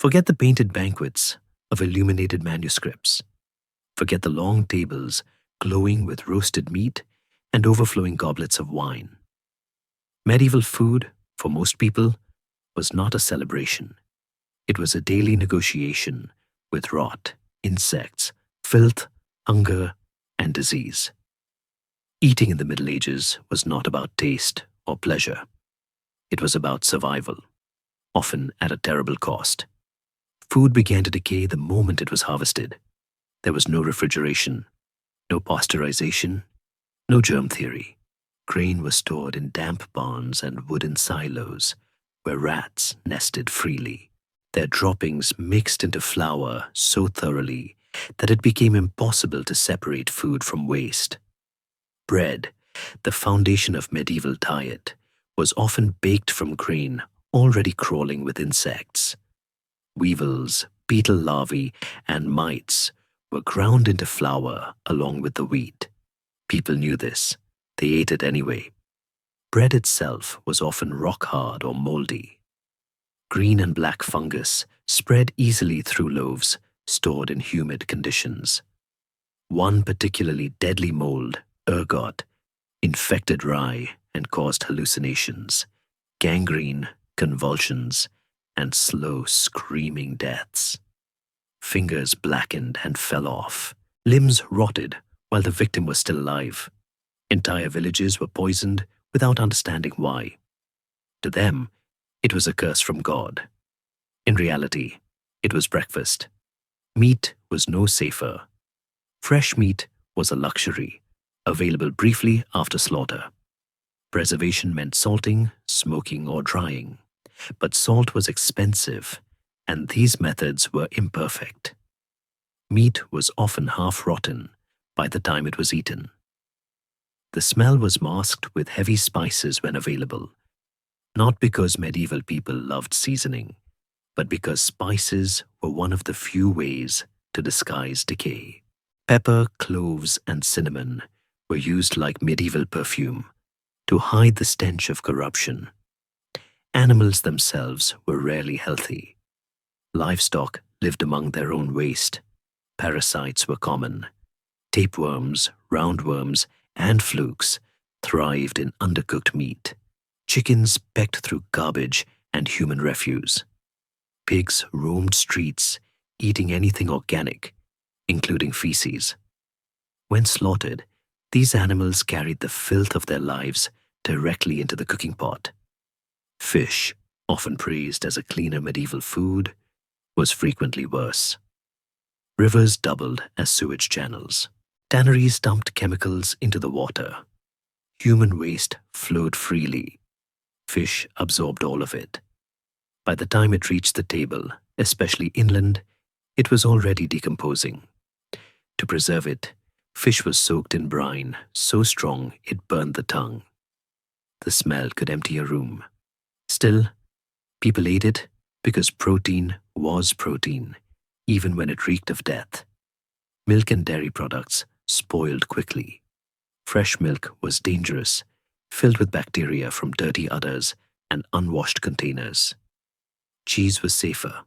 Forget the painted banquets of illuminated manuscripts. Forget the long tables glowing with roasted meat and overflowing goblets of wine. Medieval food, for most people, was not a celebration. It was a daily negotiation with rot, insects, filth, hunger, and disease. Eating in the Middle Ages was not about taste or pleasure. It was about survival, often at a terrible cost. Food began to decay the moment it was harvested. There was no refrigeration, no pasteurization, no germ theory. Grain was stored in damp barns and wooden silos where rats nested freely, their droppings mixed into flour so thoroughly that it became impossible to separate food from waste. Bread, the foundation of medieval diet, was often baked from grain already crawling with insects. Weevils, beetle larvae, and mites were ground into flour along with the wheat. People knew this. They ate it anyway. Bread itself was often rock-hard or moldy. Green and black fungus spread easily through loaves stored in humid conditions. One particularly deadly mold, ergot, infected rye and caused hallucinations, gangrene, convulsions, and slow screaming deaths. Fingers blackened and fell off. Limbs rotted while the victim was still alive. Entire villages were poisoned without understanding why. To them, it was a curse from God. In reality, it was breakfast. Meat was no safer. Fresh meat was a luxury, available briefly after slaughter. Preservation meant salting, smoking, or drying. But salt was expensive, and these methods were imperfect. Meat was often half-rotten by the time it was eaten. The smell was masked with heavy spices when available, not because medieval people loved seasoning, but because spices were one of the few ways to disguise decay. Pepper, cloves, and cinnamon were used like medieval perfume to hide the stench of corruption. Animals themselves were rarely healthy. Livestock lived among their own waste. Parasites were common. Tapeworms, roundworms, and flukes thrived in undercooked meat. Chickens pecked through garbage and human refuse. Pigs roamed streets, eating anything organic, including feces. When slaughtered, these animals carried the filth of their lives directly into the cooking pot. Fish, often praised as a cleaner medieval food, was frequently worse. Rivers doubled as sewage channels. Tanneries dumped chemicals into the water. Human waste flowed freely. Fish absorbed all of it. By the time it reached the table, especially inland, it was already decomposing. To preserve it, fish was soaked in brine so strong it burned the tongue. The smell could empty a room. Still, people ate it because protein was protein, even when it reeked of death. Milk and dairy products spoiled quickly. Fresh milk was dangerous, filled with bacteria from dirty udders and unwashed containers. Cheese was safer,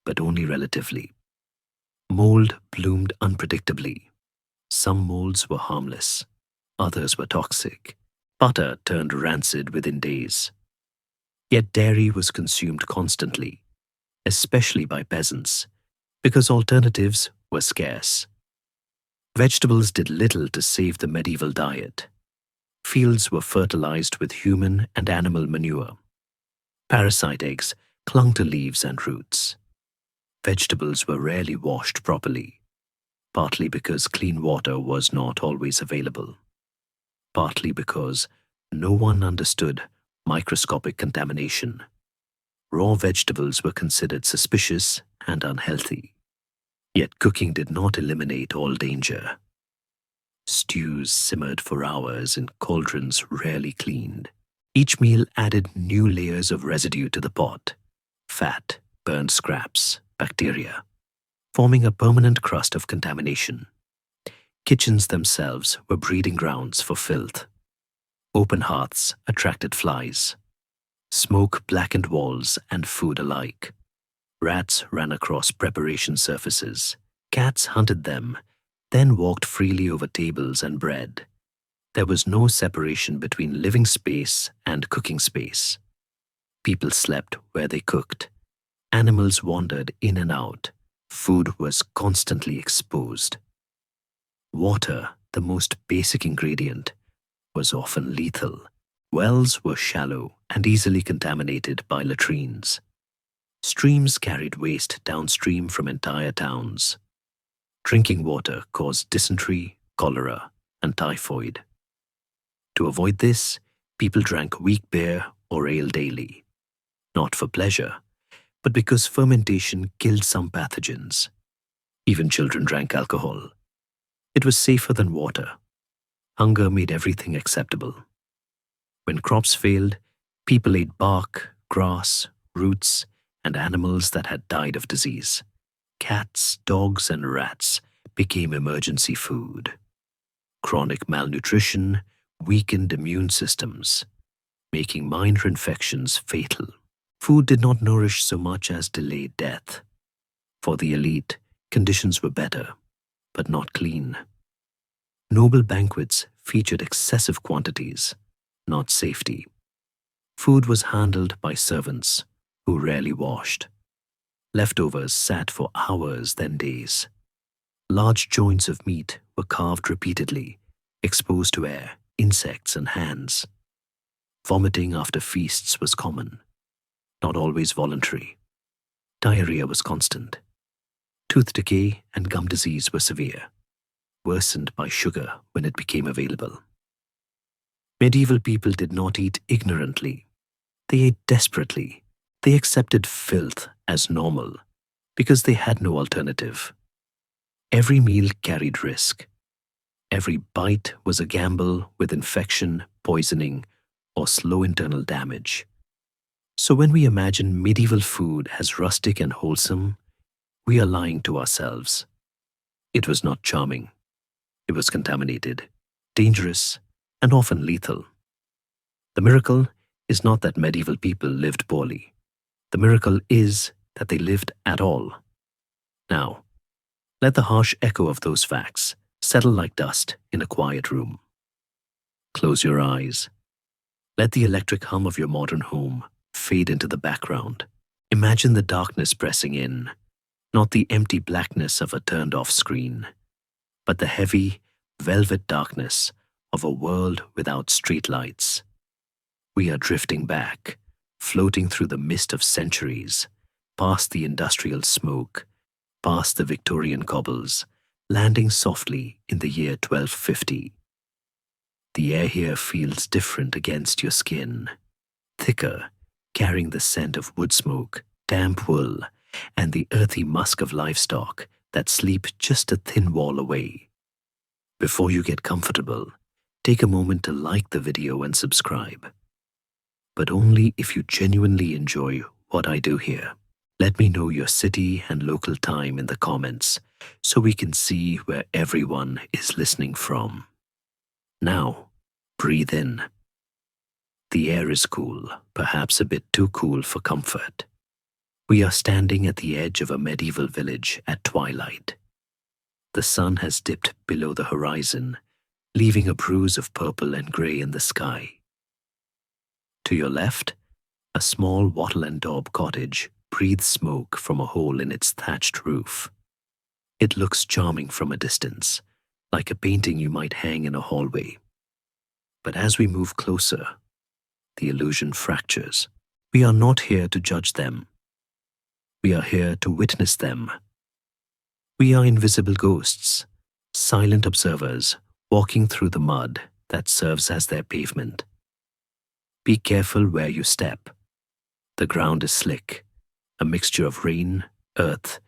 but only relatively. Mold bloomed unpredictably. Some molds were harmless, others were toxic. Butter turned rancid within days. Yet dairy was consumed constantly, especially by peasants, because alternatives were scarce. Vegetables did little to save the medieval diet. Fields were fertilized with human and animal manure. Parasite eggs clung to leaves and roots. Vegetables were rarely washed properly, partly because clean water was not always available, partly because no one understood microscopic contamination. Raw vegetables were considered suspicious and unhealthy. Yet cooking did not eliminate all danger. Stews simmered for hours in cauldrons rarely cleaned. Each meal added new layers of residue to the pot: fat, burnt scraps, bacteria, forming a permanent crust of contamination. Kitchens themselves were breeding grounds for filth. Open hearths attracted flies. Smoke blackened walls and food alike. Rats ran across preparation surfaces. Cats hunted them, then walked freely over tables and bread. There was no separation between living space and cooking space. People slept where they cooked. Animals wandered in and out. Food was constantly exposed. Water, the most basic ingredient, was often lethal. Wells were shallow and easily contaminated by latrines. Streams carried waste downstream from entire towns. Drinking water caused dysentery, cholera, and typhoid. To avoid this, people drank weak beer or ale daily, not for pleasure, but because fermentation killed some pathogens. Even children drank alcohol. It was safer than water. Hunger made everything acceptable. When crops failed, people ate bark, grass, roots, and animals that had died of disease. Cats, dogs, and rats became emergency food. Chronic malnutrition weakened immune systems, making minor infections fatal. Food did not nourish so much as delayed death. For the elite, conditions were better, but not clean. Noble banquets featured excessive quantities, not safety. Food was handled by servants, who rarely washed. Leftovers sat for hours, then days. Large joints of meat were carved repeatedly, exposed to air, insects, and hands. Vomiting after feasts was common, not always voluntary. Diarrhea was constant. Tooth decay and gum disease were severe, worsened by sugar when it became available. Medieval people did not eat ignorantly. They ate desperately. They accepted filth as normal because they had no alternative. Every meal carried risk. Every bite was a gamble with infection, poisoning, or slow internal damage. So when we imagine medieval food as rustic and wholesome, we are lying to ourselves. It was not charming. It was contaminated, dangerous, and often lethal. The miracle is not that medieval people lived poorly. The miracle is that they lived at all. Now, let the harsh echo of those facts settle like dust in a quiet room. Close your eyes. Let the electric hum of your modern home fade into the background. Imagine the darkness pressing in, not the empty blackness of a turned-off screen, but the heavy, velvet darkness of a world without streetlights. We are drifting back, floating through the mist of centuries, past the industrial smoke, past the Victorian cobbles, landing softly in the year 1250. The air here feels different against your skin, thicker, carrying the scent of wood smoke, damp wool, and the earthy musk of livestock that sleep just a thin wall away. Before you get comfortable, take a moment to like the video and subscribe. But only if you genuinely enjoy what I do here. Let me know your city and local time in the comments so we can see where everyone is listening from. Now, breathe in. The air is cool, perhaps a bit too cool for comfort. We are standing at the edge of a medieval village at twilight. The sun has dipped below the horizon, leaving a bruise of purple and grey in the sky. To your left, a small wattle and daub cottage breathes smoke from a hole in its thatched roof. It looks charming from a distance, like a painting you might hang in a hallway. But as we move closer, the illusion fractures. We are not here to judge them. We are here to witness them. We are invisible ghosts, silent observers walking through the mud that serves as their pavement. Be careful where you step. The ground is slick, a mixture of rain, earth,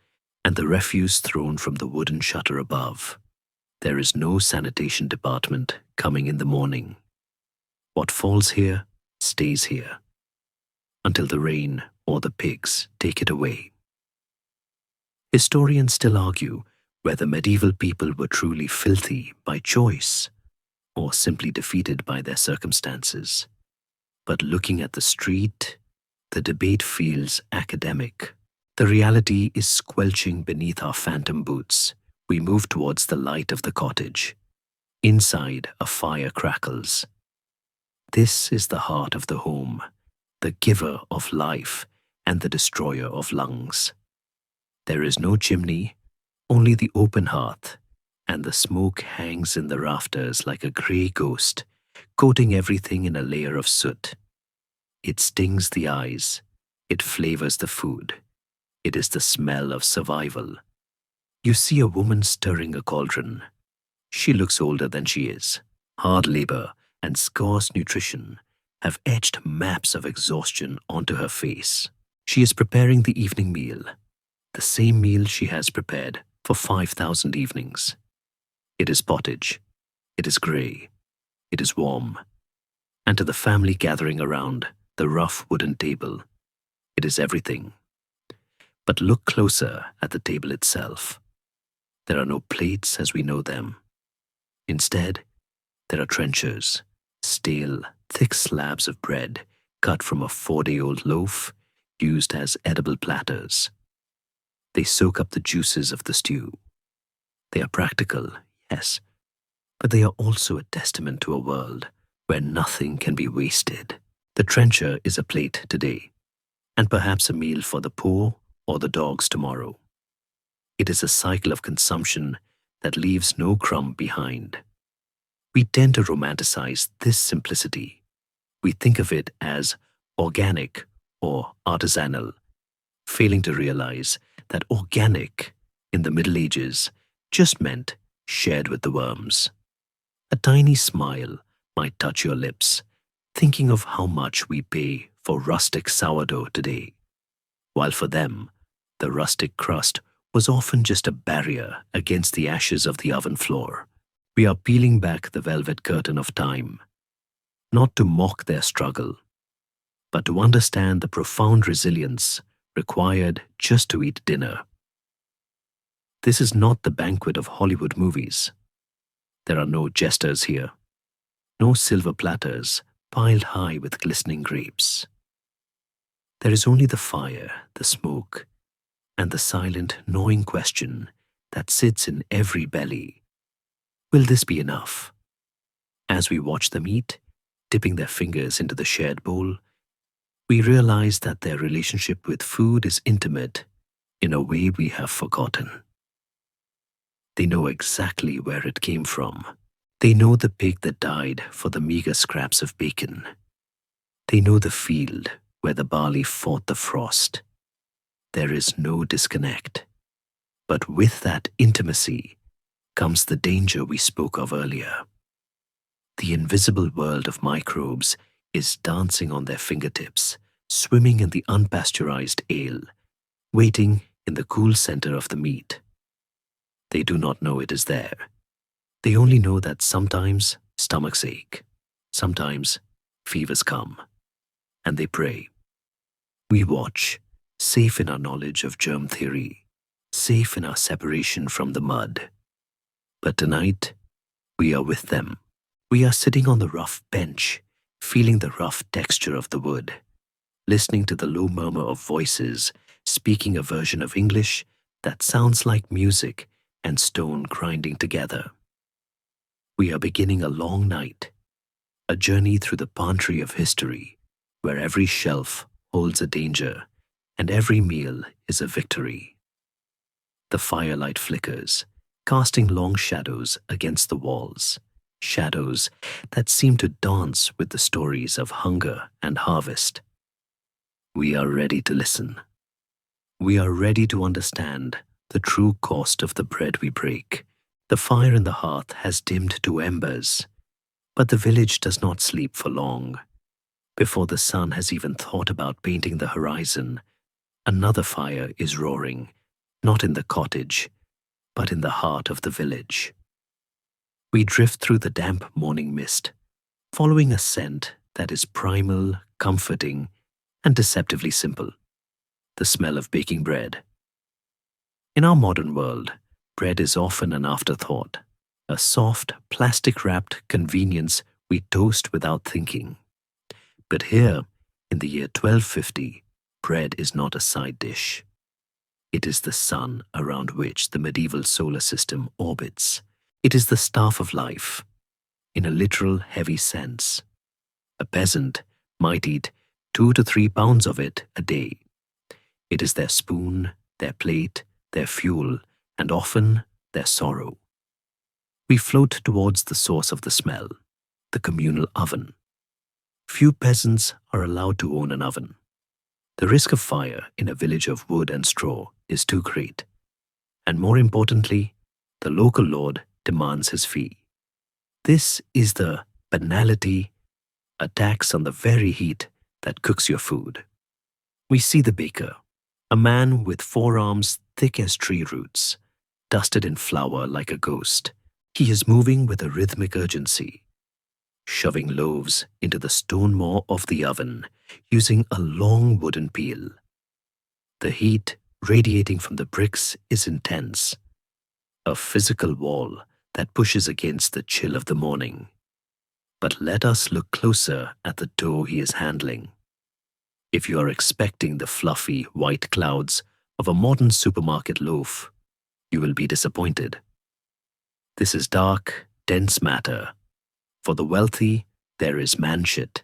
and the refuse thrown from the wooden shutter above. There is no sanitation department coming in the morning. What falls here stays here, until the rain or the pigs take it away. Historians still argue whether medieval people were truly filthy by choice or simply defeated by their circumstances. But looking at the street, the debate feels academic, The reality is squelching beneath our phantom boots. We move towards the light of the cottage. Inside, a fire crackles. This is the heart of the home, the giver of life and the destroyer of lungs. There is no chimney, only the open hearth, and the smoke hangs in the rafters like a grey ghost, coating everything in a layer of soot. It stings the eyes. It flavors the food. It is the smell of survival. You see a woman stirring a cauldron. She looks older than she is. Hard labor and scarce nutrition have etched maps of exhaustion onto her face. She is preparing the evening meal, the same meal she has prepared for 5,000 evenings. It is pottage. It is grey. It is warm. And to the family gathering around the rough wooden table, it is everything. But look closer at the table itself. There are no plates as we know them. Instead, there are trenchers, stale, thick slabs of bread cut from a 4-day-old loaf used as edible platters. They soak up the juices of the stew. They are practical, yes, but they are also a testament to a world where nothing can be wasted. The trencher is a plate today, and perhaps a meal for the poor or the dogs tomorrow. It is a cycle of consumption that leaves no crumb behind. We tend to romanticize this simplicity. We think of it as organic or artisanal, failing to realize that organic in the Middle Ages just meant shared with the worms. A tiny smile might touch your lips, thinking of how much we pay for rustic sourdough today, while for them, the rustic crust was often just a barrier against the ashes of the oven floor. We are peeling back the velvet curtain of time, not to mock their struggle, but to understand the profound resilience required just to eat dinner. This is not the banquet of Hollywood movies. There are no jesters here, no silver platters piled high with glistening grapes. There is only the fire, the smoke, and the silent, gnawing question that sits in every belly. Will this be enough? As we watch them eat, dipping their fingers into the shared bowl, we realize that their relationship with food is intimate in a way we have forgotten. They know exactly where it came from. They know the pig that died for the meager scraps of bacon. They know the field where the barley fought the frost. There is no disconnect. But with that intimacy comes the danger we spoke of earlier. The invisible world of microbes is dancing on their fingertips, swimming in the unpasteurized ale, waiting in the cool center of the meat. They do not know it is there. They only know that sometimes stomachs ache, sometimes fevers come, and they pray. We watch, safe in our knowledge of germ theory, safe in our separation from the mud. But tonight, we are with them. We are sitting on the rough bench, feeling the rough texture of the wood, listening to the low murmur of voices, speaking a version of English that sounds like music and stone grinding together. We are beginning a long night, a journey through the pantry of history, where every shelf holds a danger and every meal is a victory. The firelight flickers, casting long shadows against the walls, shadows that seem to dance with the stories of hunger and harvest. We are ready to listen. We are ready to understand the true cost of the bread we break. The fire in the hearth has dimmed to embers, but the village does not sleep for long. Before the sun has even thought about painting the horizon, another fire is roaring, not in the cottage, but in the heart of the village. We drift through the damp morning mist, following a scent that is primal, comforting, and deceptively simple: the smell of baking bread. In our modern world, bread is often an afterthought, a soft, plastic-wrapped convenience we toast without thinking. But here, in the year 1250, bread is not a side dish. It is the sun around which the medieval solar system orbits. It is the staff of life, in a literal heavy sense. A peasant might eat 2 to 3 pounds of it a day. It is their spoon, their plate, their fuel, and often their sorrow. We float towards the source of the smell, the communal oven. Few peasants are allowed to own an oven. The risk of fire in a village of wood and straw is too great, and more importantly, the local lord demands his fee. This is the banality, a tax on the very heat that cooks your food. We see the baker, a man with forearms thick as tree roots, dusted in flour like a ghost. He is moving with a rhythmic urgency, shoving loaves into the stone maw of the oven using a long wooden peel. The heat radiating from the bricks is intense, a physical wall that pushes against the chill of the morning. But let us look closer at the dough he is handling. If you are expecting the fluffy white clouds of a modern supermarket loaf, you will be disappointed. This is dark, dense matter. For the wealthy, there is manchet,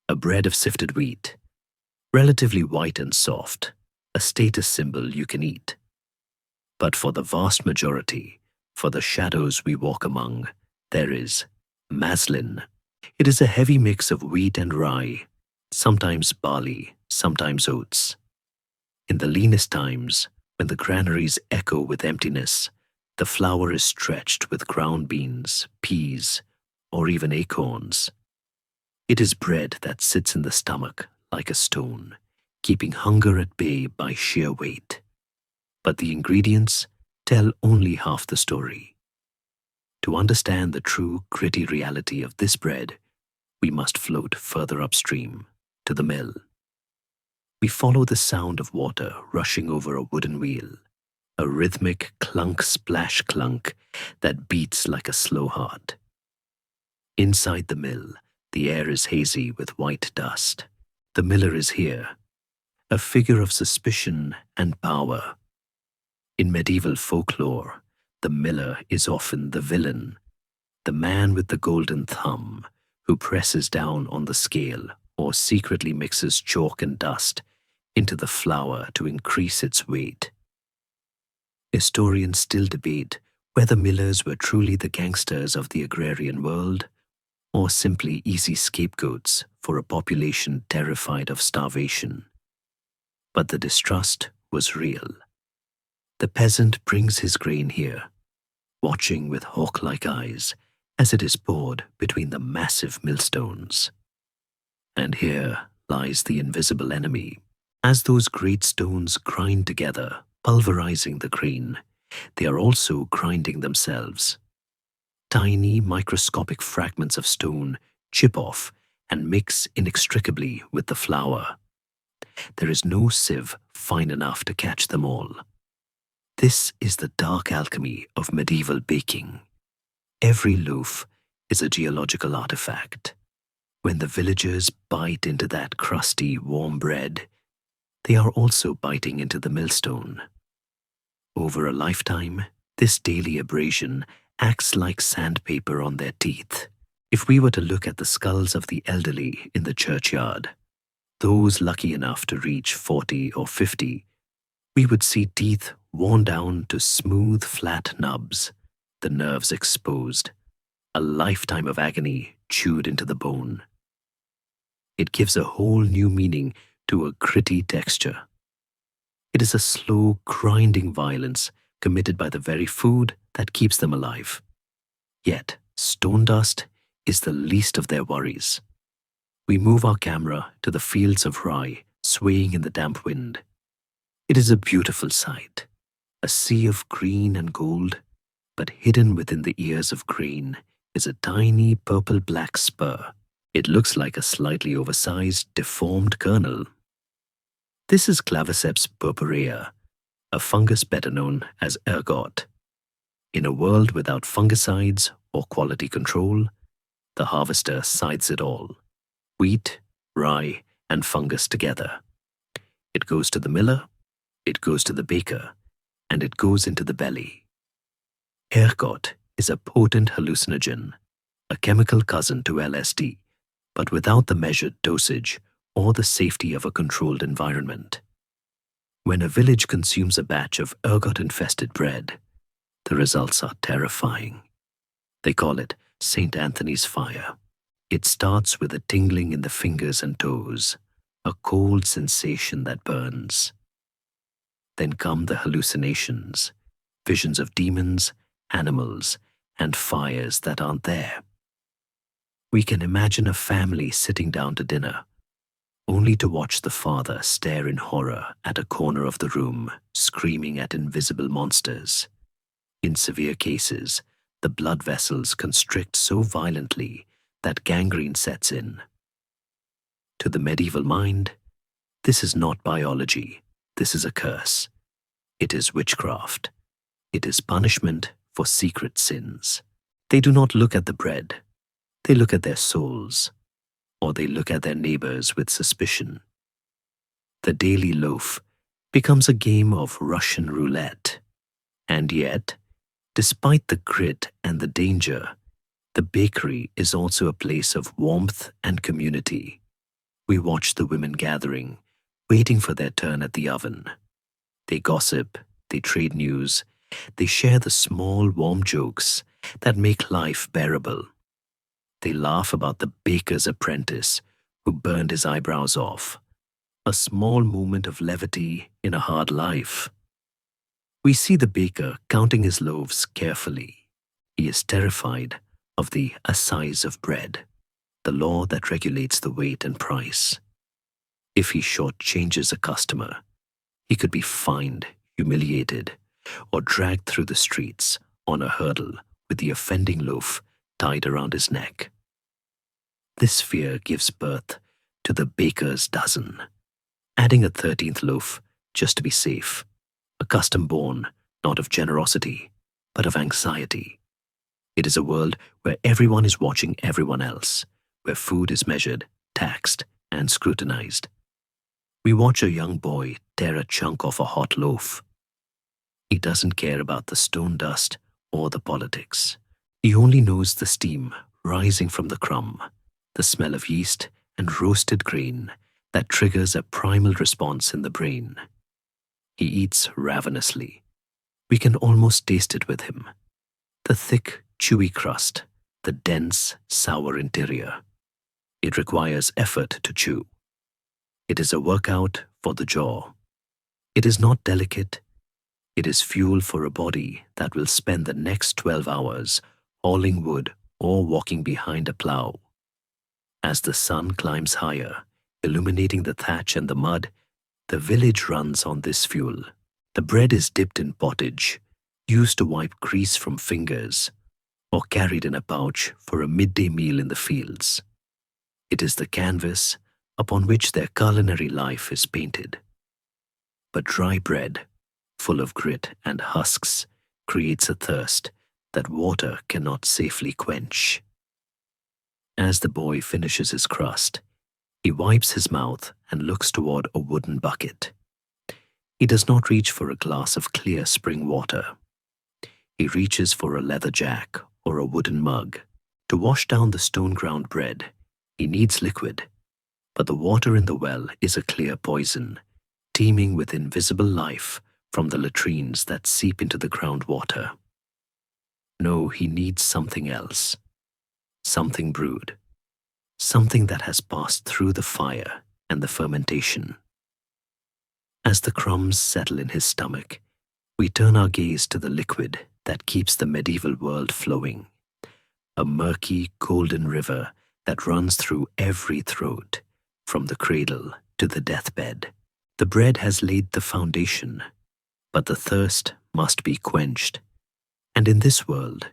a bread of sifted wheat, relatively white and soft, a status symbol you can eat. But for the vast majority, for the shadows we walk among, there is maslin. It is a heavy mix of wheat and rye, sometimes barley, sometimes oats. In the leanest times, when the granaries echo with emptiness, the flour is stretched with ground beans, peas, or even acorns. It is bread that sits in the stomach like a stone, keeping hunger at bay by sheer weight. But the ingredients tell only half the story. To understand the true gritty reality of this bread, we must float further upstream, to the mill. We follow the sound of water rushing over a wooden wheel, a rhythmic clunk-splash-clunk that beats like a slow heart. Inside the mill, the air is hazy with white dust. The miller is here, a figure of suspicion and power. In medieval folklore, the miller is often the villain, the man with the golden thumb who presses down on the scale or secretly mixes chalk and dust into the flour to increase its weight. Historians still debate whether millers were truly the gangsters of the agrarian world or simply easy scapegoats for a population terrified of starvation. But the distrust was real. The peasant brings his grain here, watching with hawk-like eyes as it is poured between the massive millstones. And here lies the invisible enemy. As those great stones grind together, pulverizing the grain, they are also grinding themselves. Tiny microscopic fragments of stone chip off and mix inextricably with the flour. There is no sieve fine enough to catch them all. This is the dark alchemy of medieval baking. Every loaf is a geological artifact. When the villagers bite into that crusty, warm bread, they are also biting into the millstone. Over a lifetime, this daily abrasion acts like sandpaper on their teeth. If we were to look at the skulls of the elderly in the churchyard, those lucky enough to reach 40 or 50, we would see teeth worn down to smooth, flat nubs, the nerves exposed, a lifetime of agony chewed into the bone. It gives a whole new meaning to a gritty texture. It is a slow, grinding violence committed by the very food that keeps them alive. Yet, stone dust is the least of their worries. We move our camera to the fields of rye swaying in the damp wind. It is a beautiful sight, a sea of green and gold, but hidden within the ears of grain is a tiny purple-black spur. It looks like a slightly oversized, deformed kernel. This is Claviceps purpurea, a fungus better known as ergot. In a world without fungicides or quality control, the harvester scythes it all, wheat, rye, and fungus together. It goes to the miller, It goes to the baker, and it goes into the belly. Ergot is a potent hallucinogen, a chemical cousin to LSD, but without the measured dosage or the safety of a controlled environment. When a village consumes a batch of ergot-infested bread, the results are terrifying. They call it St. Anthony's fire. It starts with a tingling in the fingers and toes, a cold sensation that burns. Then come the hallucinations, visions of demons, animals, and fires that aren't there. We can imagine a family sitting down to dinner, only to watch the father stare in horror at a corner of the room, screaming at invisible monsters. In severe cases, the blood vessels constrict so violently that gangrene sets in. To the medieval mind, this is not biology, this is a curse. It is witchcraft. It is punishment for secret sins. They do not look at the bread, they look at their souls, or they look at their neighbors with suspicion. The daily loaf becomes a game of Russian roulette. And yet, despite the grit and the danger, the bakery is also a place of warmth and community. We watch the women gathering, waiting for their turn at the oven. They gossip, they trade news, they share the small, warm jokes that make life bearable. They laugh about the baker's apprentice who burned his eyebrows off, a small moment of levity in a hard life. We see the baker counting his loaves carefully. He is terrified of the assize of bread, the law that regulates the weight and price. If he shortchanges a customer, he could be fined, humiliated, or dragged through the streets on a hurdle with the offending loaf tied around his neck. This fear gives birth to the baker's dozen, adding a 13th loaf just to be safe, a custom born not of generosity, but of anxiety. It is a world where everyone is watching everyone else, where food is measured, taxed, and scrutinized. We watch a young boy tear a chunk off a hot loaf. He doesn't care about the stone dust or the politics. He only knows the steam rising from the crumb, the smell of yeast and roasted grain that triggers a primal response in the brain. He eats ravenously. We can almost taste it with him. The thick, chewy crust, the dense, sour interior. It requires effort to chew. It is a workout for the jaw. It is not delicate. It is fuel for a body that will spend the next 12 hours hauling wood or walking behind a plow. As the sun climbs higher, illuminating the thatch and the mud, the village runs on this fuel. The bread is dipped in pottage, used to wipe grease from fingers, or carried in a pouch for a midday meal in the fields. It is the canvas upon which their culinary life is painted. But dry bread, full of grit and husks, creates a thirst that water cannot safely quench. As the boy finishes his crust, he wipes his mouth and looks toward a wooden bucket. He does not reach for a glass of clear spring water. He reaches for a leather jack or a wooden mug. To wash down the stone-ground bread, he needs liquid, but the water in the well is a clear poison, teeming with invisible life from the latrines that seep into the groundwater. No, he needs something else, something brewed, something that has passed through the fire and the fermentation. As the crumbs settle in his stomach, we turn our gaze to the liquid that keeps the medieval world flowing, a murky, golden river that runs through every throat, from the cradle to the deathbed. The bread has laid the foundation, but the thirst must be quenched. And in this world,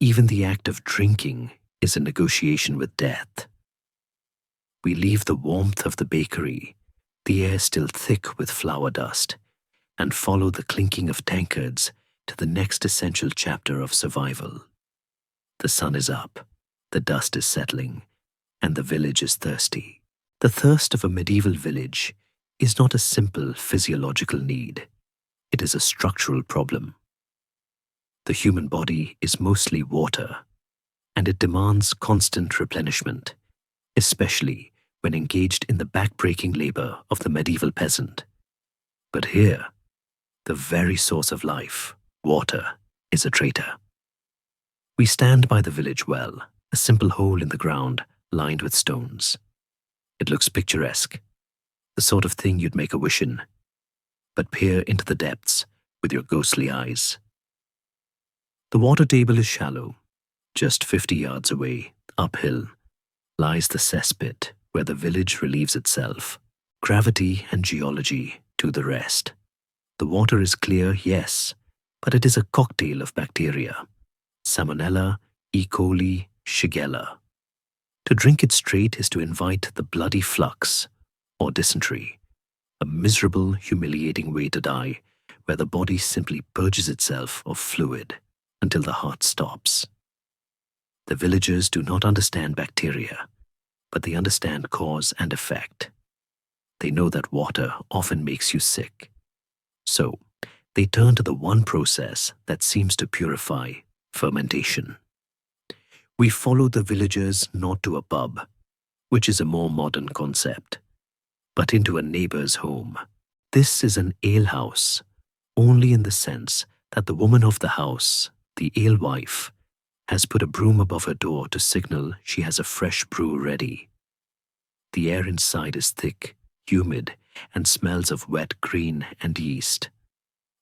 even the act of drinking is a negotiation with death. We leave the warmth of the bakery, the air still thick with flour dust, and follow the clinking of tankards to the next essential chapter of survival. The sun is up, the dust is settling, and the village is thirsty. The thirst of a medieval village is not a simple physiological need. It is a structural problem. The human body is mostly water, and it demands constant replenishment, especially when engaged in the back-breaking labor of the medieval peasant. But here, the very source of life, water, is a traitor. We stand by the village well, a simple hole in the ground lined with stones. It looks picturesque, the sort of thing you'd make a wish in, but peer into the depths with your ghostly eyes. The water table is shallow. Just 50 yards away, uphill, lies the cesspit where the village relieves itself. Gravity and geology do the rest. The water is clear, yes, but it is a cocktail of bacteria. Salmonella, E. coli, Shigella. To drink it straight is to invite the bloody flux, or dysentery, a miserable, humiliating way to die, where the body simply purges itself of fluid until the heart stops. The villagers do not understand bacteria, but they understand cause and effect. They know that water often makes you sick. So, they turn to the one process that seems to purify: fermentation. We follow the villagers not to a pub, which is a more modern concept, but into a neighbor's home. This is an alehouse, only in the sense that the woman of the house, the alewife, has put a broom above her door to signal she has a fresh brew ready. The air inside is thick, humid, and smells of wet grain and yeast,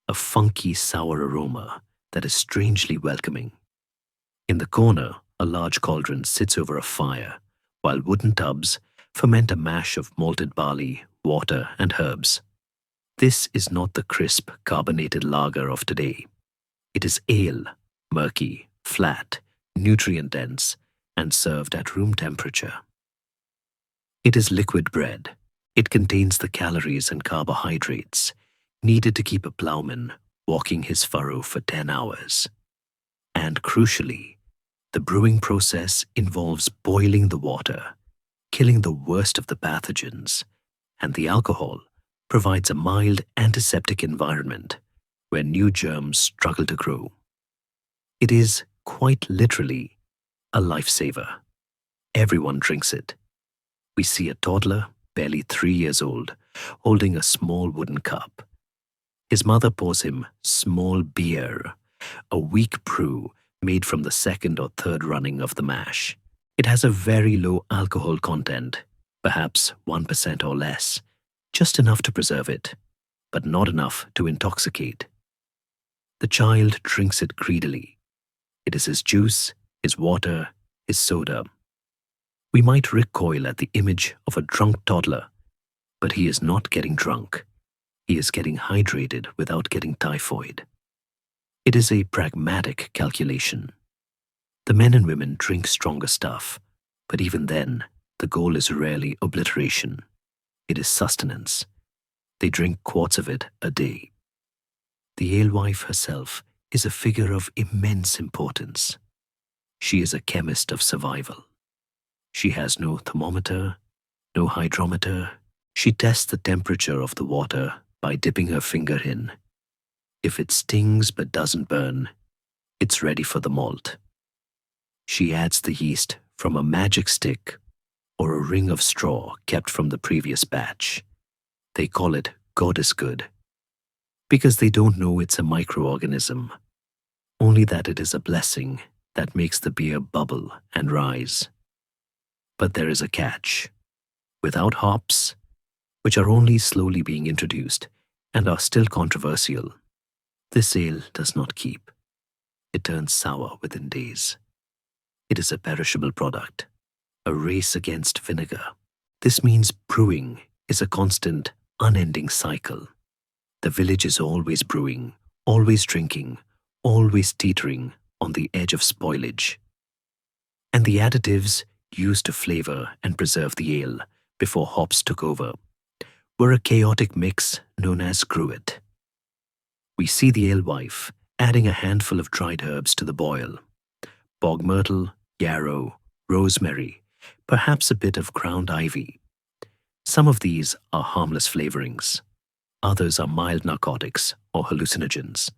a funky sour aroma that is strangely welcoming. In the corner, a large cauldron sits over a fire, while wooden tubs ferment a mash of malted barley, water, and herbs. This is not the crisp, carbonated lager of today. It is ale, murky, flat, nutrient-dense, and served at room temperature. It is liquid bread. It contains the calories and carbohydrates needed to keep a plowman walking his furrow for 10 hours. And crucially, the brewing process involves boiling the water, killing the worst of the pathogens, and the alcohol provides a mild antiseptic environment where new germs struggle to grow. It is, quite literally, a lifesaver. Everyone drinks it. We see a toddler, barely 3 years old, holding a small wooden cup. His mother pours him small beer, a weak brew made from the second or third running of the mash. It has a very low alcohol content, perhaps 1% or less, just enough to preserve it, but not enough to intoxicate. The child drinks it greedily. It is his juice, his water, his soda. We might recoil at the image of a drunk toddler, but he is not getting drunk. He is getting hydrated without getting typhoid. It is a pragmatic calculation. The men and women drink stronger stuff, but even then, the goal is rarely obliteration. It is sustenance. They drink quarts of it a day. The alewife herself is a figure of immense importance. She is a chemist of survival. She has no thermometer, no hydrometer. She tests the temperature of the water by dipping her finger in. If it stings but doesn't burn, it's ready for the malt. She adds the yeast from a magic stick or a ring of straw kept from the previous batch. They call it God is good, because they don't know it's a microorganism, only that it is a blessing that makes the beer bubble and rise. But there is a catch. Without hops, which are only slowly being introduced and are still controversial, this ale does not keep. It turns sour within days. It is a perishable product, a race against vinegar. This means brewing is a constant, unending cycle. The village is always brewing, always drinking, always teetering on the edge of spoilage. And the additives used to flavor and preserve the ale before hops took over were a chaotic mix known as gruit. We see the alewife adding a handful of dried herbs to the boil: bog myrtle, yarrow, rosemary, perhaps a bit of ground ivy. Some of these are harmless flavorings. Others are mild narcotics or hallucinogens.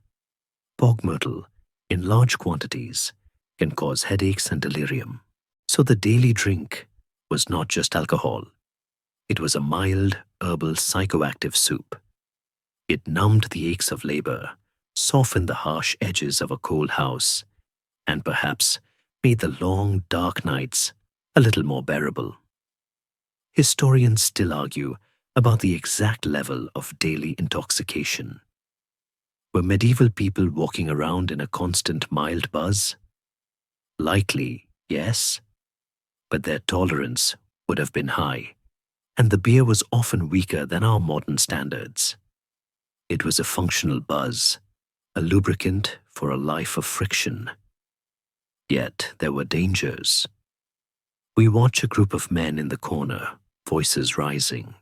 Bog myrtle, in large quantities, can cause headaches and delirium. So the daily drink was not just alcohol. It was a mild, herbal psychoactive soup. It numbed the aches of labor, softened the harsh edges of a cold house, and perhaps made the long, dark nights a little more bearable. Historians still argue about the exact level of daily intoxication. Were medieval people walking around in a constant mild buzz? Likely, yes, but their tolerance would have been high, and the beer was often weaker than our modern standards. It was a functional buzz, a lubricant for a life of friction. Yet there were dangers. We watch a group of men in the corner, voices rising.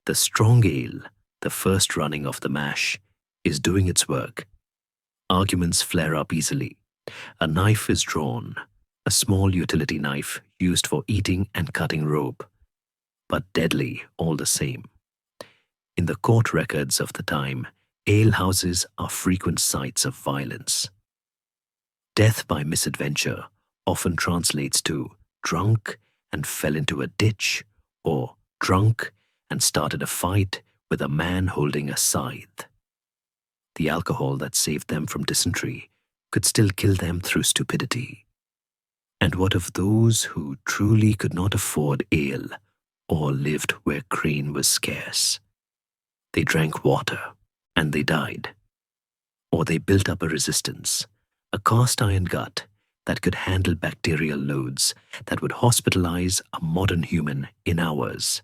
The strong ale, the first running of the mash, is doing its work. Arguments flare up easily. A knife is drawn, a small utility knife used for eating and cutting rope, but deadly all the same. In the court records of the time, alehouses are frequent sites of violence. Death by misadventure often translates to drunk and fell into a ditch, or drunk and started a fight with a man holding a scythe. The alcohol that saved them from dysentery could still kill them through stupidity. And what of those who truly could not afford ale or lived where grain was scarce? They drank water and they died. Or they built up a resistance, a cast iron gut that could handle bacterial loads that would hospitalize a modern human in hours.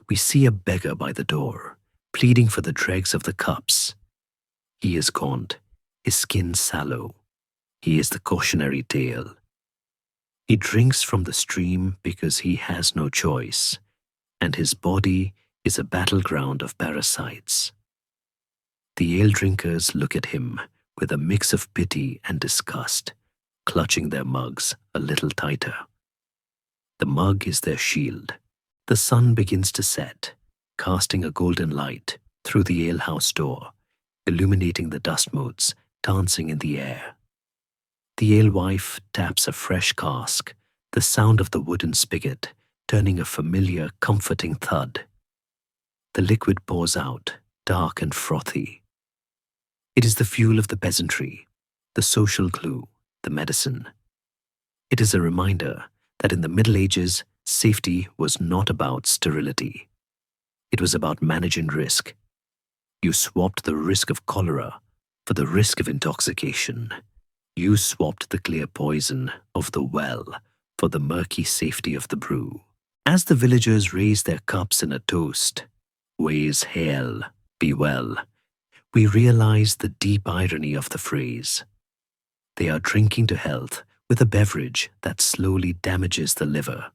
We see a beggar by the door, pleading for the dregs of the cups. He is gaunt, his skin sallow. He is the cautionary tale. He drinks from the stream because he has no choice, and his body is a battleground of parasites. The ale drinkers look at him with a mix of pity and disgust, clutching their mugs a little tighter. The mug is their shield. The sun begins to set, casting a golden light through the alehouse door, illuminating the dust motes dancing in the air. The alewife taps a fresh cask, the sound of the wooden spigot turning a familiar, comforting thud. The liquid pours out, dark and frothy. It is the fuel of the peasantry, the social glue, the medicine. It is a reminder that in the Middle Ages, safety was not about sterility. It was about managing risk. You swapped the risk of cholera for the risk of intoxication. You swapped the clear poison of the well for the murky safety of the brew. As the villagers raise their cups in a toast, ways hail, be well, we realize the deep irony of the phrase. They are drinking to health with a beverage that slowly damages the liver,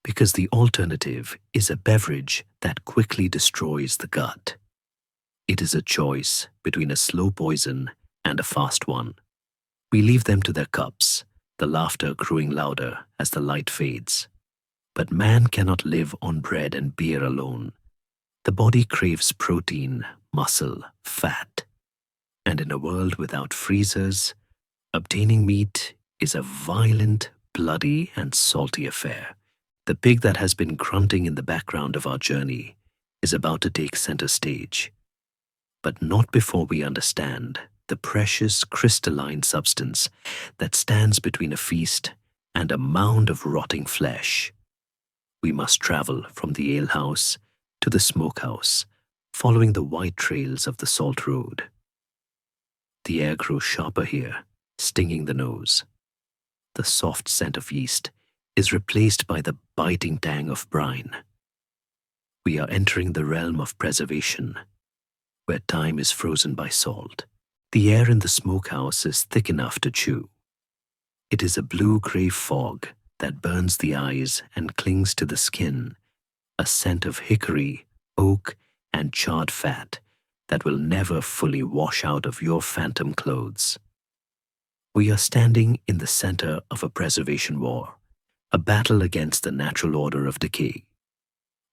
because the alternative is a beverage that quickly destroys the gut. It is a choice between a slow poison and a fast one. We leave them to their cups, the laughter growing louder as the light fades. But man cannot live on bread and beer alone. The body craves protein, muscle, fat. And in a world without freezers, obtaining meat is a violent, bloody, and salty affair. The pig that has been grunting in the background of our journey is about to take center stage. But not before we understand the precious crystalline substance that stands between a feast and a mound of rotting flesh. We must travel from the alehouse to the smokehouse, following the white trails of the salt road. The air grows sharper here, stinging the nose. The soft scent of yeast is replaced by the biting tang of brine. We are entering the realm of preservation, where time is frozen by salt. The air in the smokehouse is thick enough to chew. It is a blue-gray fog that burns the eyes and clings to the skin, a scent of hickory, oak, and charred fat that will never fully wash out of your phantom clothes. We are standing in the center of a preservation war, a battle against the natural order of decay.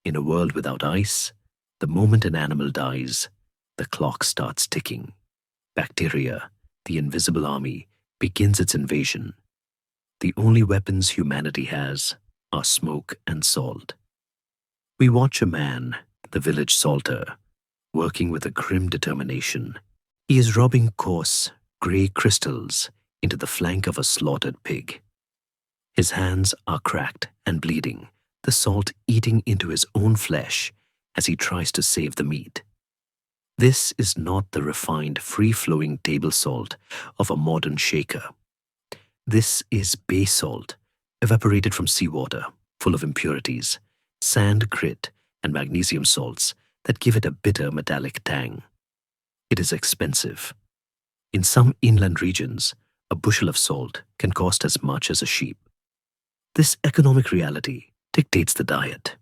In a world without ice, the moment an animal dies, the clock starts ticking. Bacteria, the invisible army, begins its invasion. The only weapons humanity has are smoke and salt. We watch a man, the village salter, working with a grim determination. He is rubbing coarse, grey crystals into the flank of a slaughtered pig. His hands are cracked and bleeding, the salt eating into his own flesh as he tries to save the meat. This is not the refined, free-flowing table salt of a modern shaker. This is bay salt, evaporated from seawater, full of impurities, sand, grit, and magnesium salts that give it a bitter metallic tang. It is expensive. In some inland regions, a bushel of salt can cost as much as a sheep. This economic reality dictates the diet.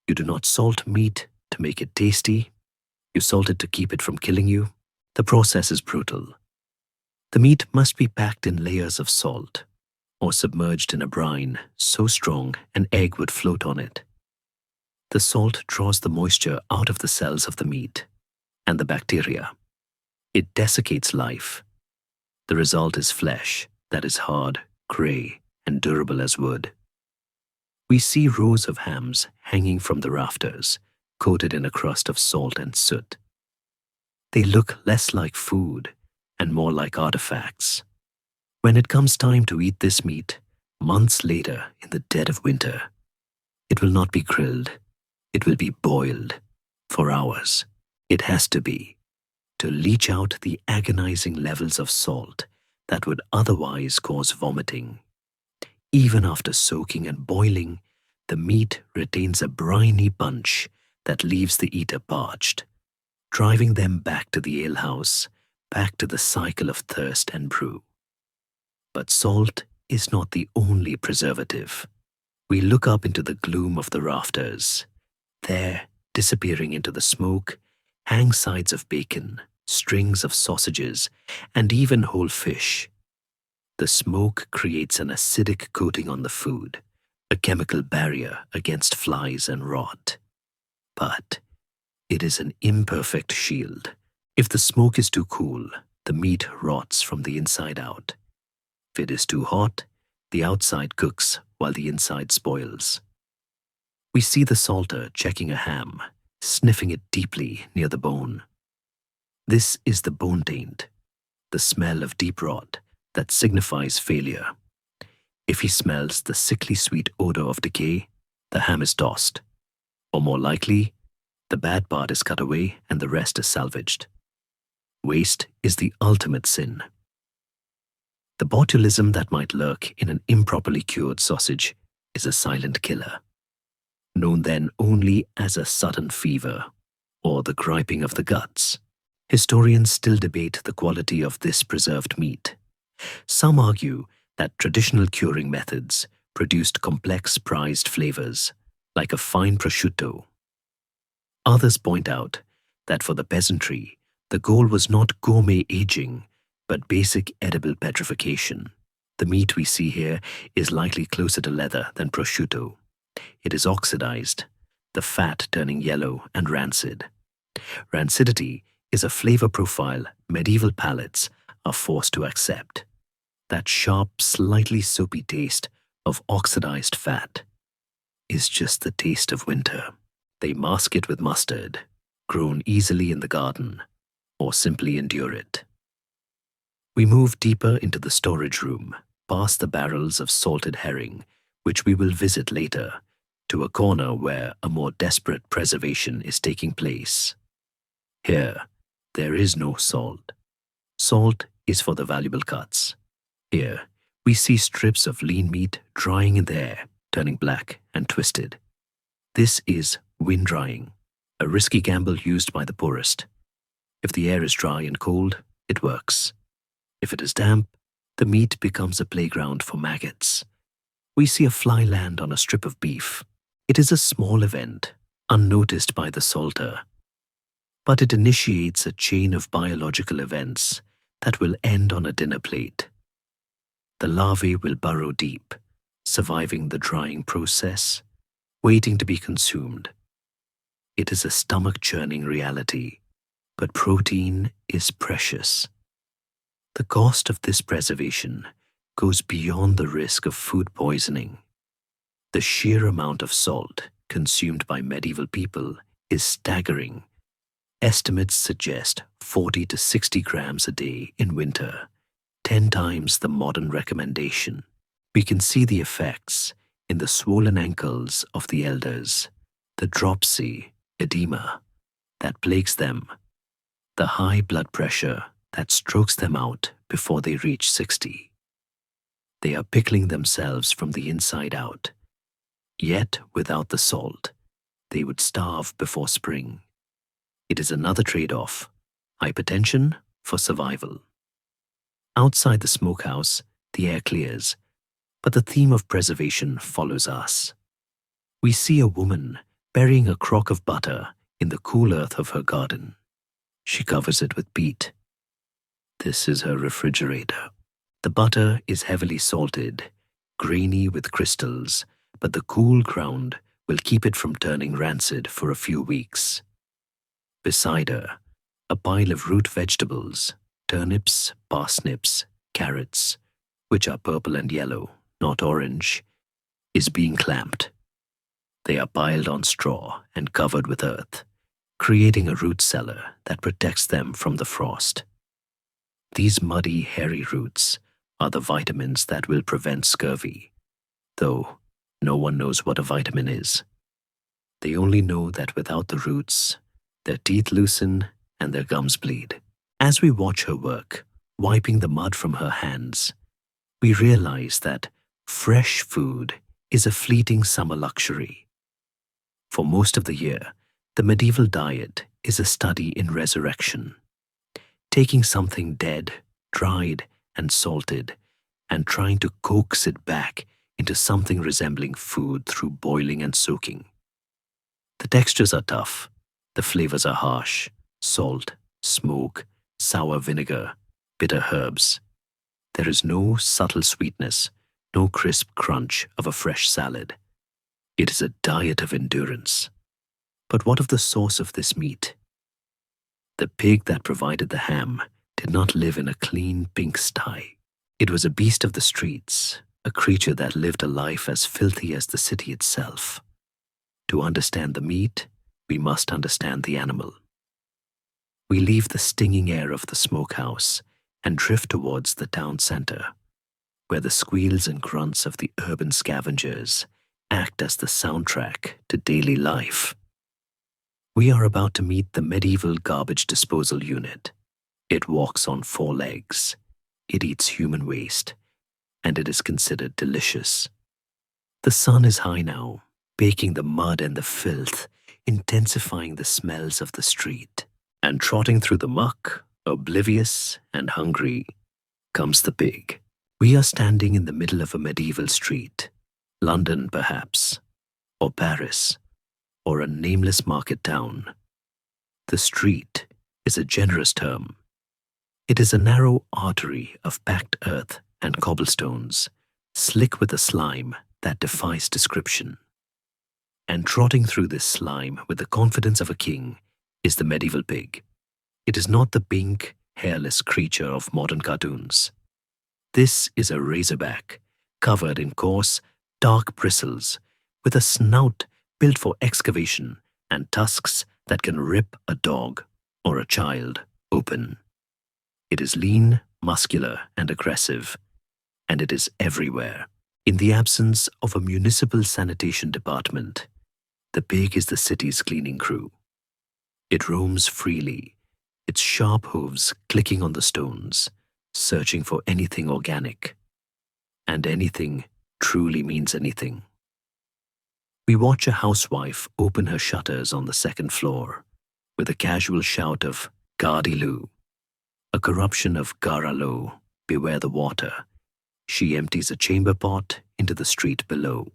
You do not salt meat to make it tasty. You salt it to keep it from killing you. The process is brutal. The meat must be packed in layers of salt or submerged in a brine so strong an egg would float on it. The salt draws the moisture out of the cells of the meat and the bacteria. It desiccates life. The result is flesh that is hard, grey, and durable as wood. We see rows of hams hanging from the rafters, coated in a crust of salt and soot. They look less like food and more like artifacts. When it comes time to eat this meat, months later in the dead of winter, it will not be grilled. It will be boiled for hours. It has to be, to leach out the agonizing levels of salt that would otherwise cause vomiting. Even after soaking and boiling, the meat retains a briny bunch that leaves the eater parched, driving them back to the alehouse, back to the cycle of thirst and brew. But salt is not the only preservative. We look up into the gloom of the rafters. There, disappearing into the smoke, hang sides of bacon, strings of sausages, and even whole fish. The smoke creates an acidic coating on the food, a chemical barrier against flies and rot. But it is an imperfect shield. If the smoke is too cool, the meat rots from the inside out. If it is too hot, the outside cooks while the inside spoils. We see the salter checking a ham, sniffing it deeply near the bone. This is the bone taint, the smell of deep rot that signifies failure. If he smells the sickly sweet odor of decay, the ham is tossed. Or more likely, the bad part is cut away and the rest is salvaged. Waste is the ultimate sin. The botulism that might lurk in an improperly cured sausage is a silent killer, known then only as a sudden fever or the griping of the guts. Historians still debate the quality of this preserved meat. Some argue that traditional curing methods produced complex prized flavors, like a fine prosciutto. Others point out that for the peasantry, the goal was not gourmet aging, but basic edible petrification. The meat we see here is likely closer to leather than prosciutto. It is oxidized, the fat turning yellow and rancid. Rancidity is a flavor profile medieval palates are forced to accept. That sharp, slightly soapy taste of oxidized fat is just the taste of winter. They mask it with mustard, grown easily in the garden, or simply endure it. We move deeper into the storage room, past the barrels of salted herring, which we will visit later, to a corner where a more desperate preservation is taking place. Here, there is no salt. Salt is for the valuable cuts. Here, we see strips of lean meat drying in the air, turning black and twisted. This is wind drying, a risky gamble used by the poorest. If the air is dry and cold, it works. If it is damp, the meat becomes a playground for maggots. We see a fly land on a strip of beef. It is a small event, unnoticed by the salter, but it initiates a chain of biological events that will end on a dinner plate. The larvae will burrow deep, surviving the drying process, waiting to be consumed It is a stomach-churning reality, but protein is precious. The cost of this preservation goes beyond the risk of food poisoning. The sheer amount of salt consumed by medieval people is staggering. Estimates suggest 40 to 60 grams a day in winter, 10 times the modern recommendation. We can see the effects in the swollen ankles of the elders, the dropsy, edema that plagues them, the high blood pressure that strokes them out before they reach 60. They are pickling themselves from the inside out. Yet, without the salt, they would starve before spring. It is another trade-off: hypertension for survival. Outside the smokehouse, the air clears, but the theme of preservation follows us. We see a woman burying a crock of butter in the cool earth of her garden. She covers it with peat. This is her refrigerator. The butter is heavily salted, grainy with crystals, but the cool ground will keep it from turning rancid for a few weeks. Beside her, a pile of root vegetables, turnips, parsnips, carrots, which are purple and yellow, not orange, is being clamped. They are piled on straw and covered with earth, creating a root cellar that protects them from the frost. These muddy, hairy roots are the vitamins that will prevent scurvy, though no one knows what a vitamin is. They only know that without the roots, their teeth loosen and their gums bleed. As we watch her work, wiping the mud from her hands, we realize that fresh food is a fleeting summer luxury. For most of the year, the medieval diet is a study in resurrection, taking something dead, dried, and salted, and trying to coax it back into something resembling food through boiling and soaking. The textures are tough, the flavors are harsh: salt, smoke, sour vinegar, bitter herbs. There is no subtle sweetness, no crisp crunch of a fresh salad. It is a diet of endurance. But what of the source of this meat? The pig that provided the ham did not live in a clean pink sty. It was a beast of the streets, a creature that lived a life as filthy as the city itself. To understand the meat, we must understand the animal. We leave the stinging air of the smokehouse and drift towards the town center, where the squeals and grunts of the urban scavengers act as the soundtrack to daily life. We are about to meet the medieval garbage disposal unit. It walks on 4 legs. It eats human waste, and it is considered delicious. The sun is high now, baking the mud and the filth, intensifying the smells of the street. And trotting through the muck, oblivious and hungry, comes the pig. We are standing in the middle of a medieval street, London perhaps, or Paris, or a nameless market town. The street is a generous term. It is a narrow artery of packed earth and cobblestones, slick with a slime that defies description. And trotting through this slime with the confidence of a king is the medieval pig. It is not the pink, hairless creature of modern cartoons. This is a razorback, covered in coarse, dark bristles, with a snout built for excavation and tusks that can rip a dog or a child open. It is lean, muscular, and aggressive, and it is everywhere. In the absence of a municipal sanitation department, the pig is the city's cleaning crew. It roams freely, its sharp hooves clicking on the stones, searching for anything organic. And anything truly means anything. We watch a housewife open her shutters on the 2nd floor with a casual shout of "Gardiloo," a corruption of "Garalo," beware the water. She empties a chamber pot into the street below.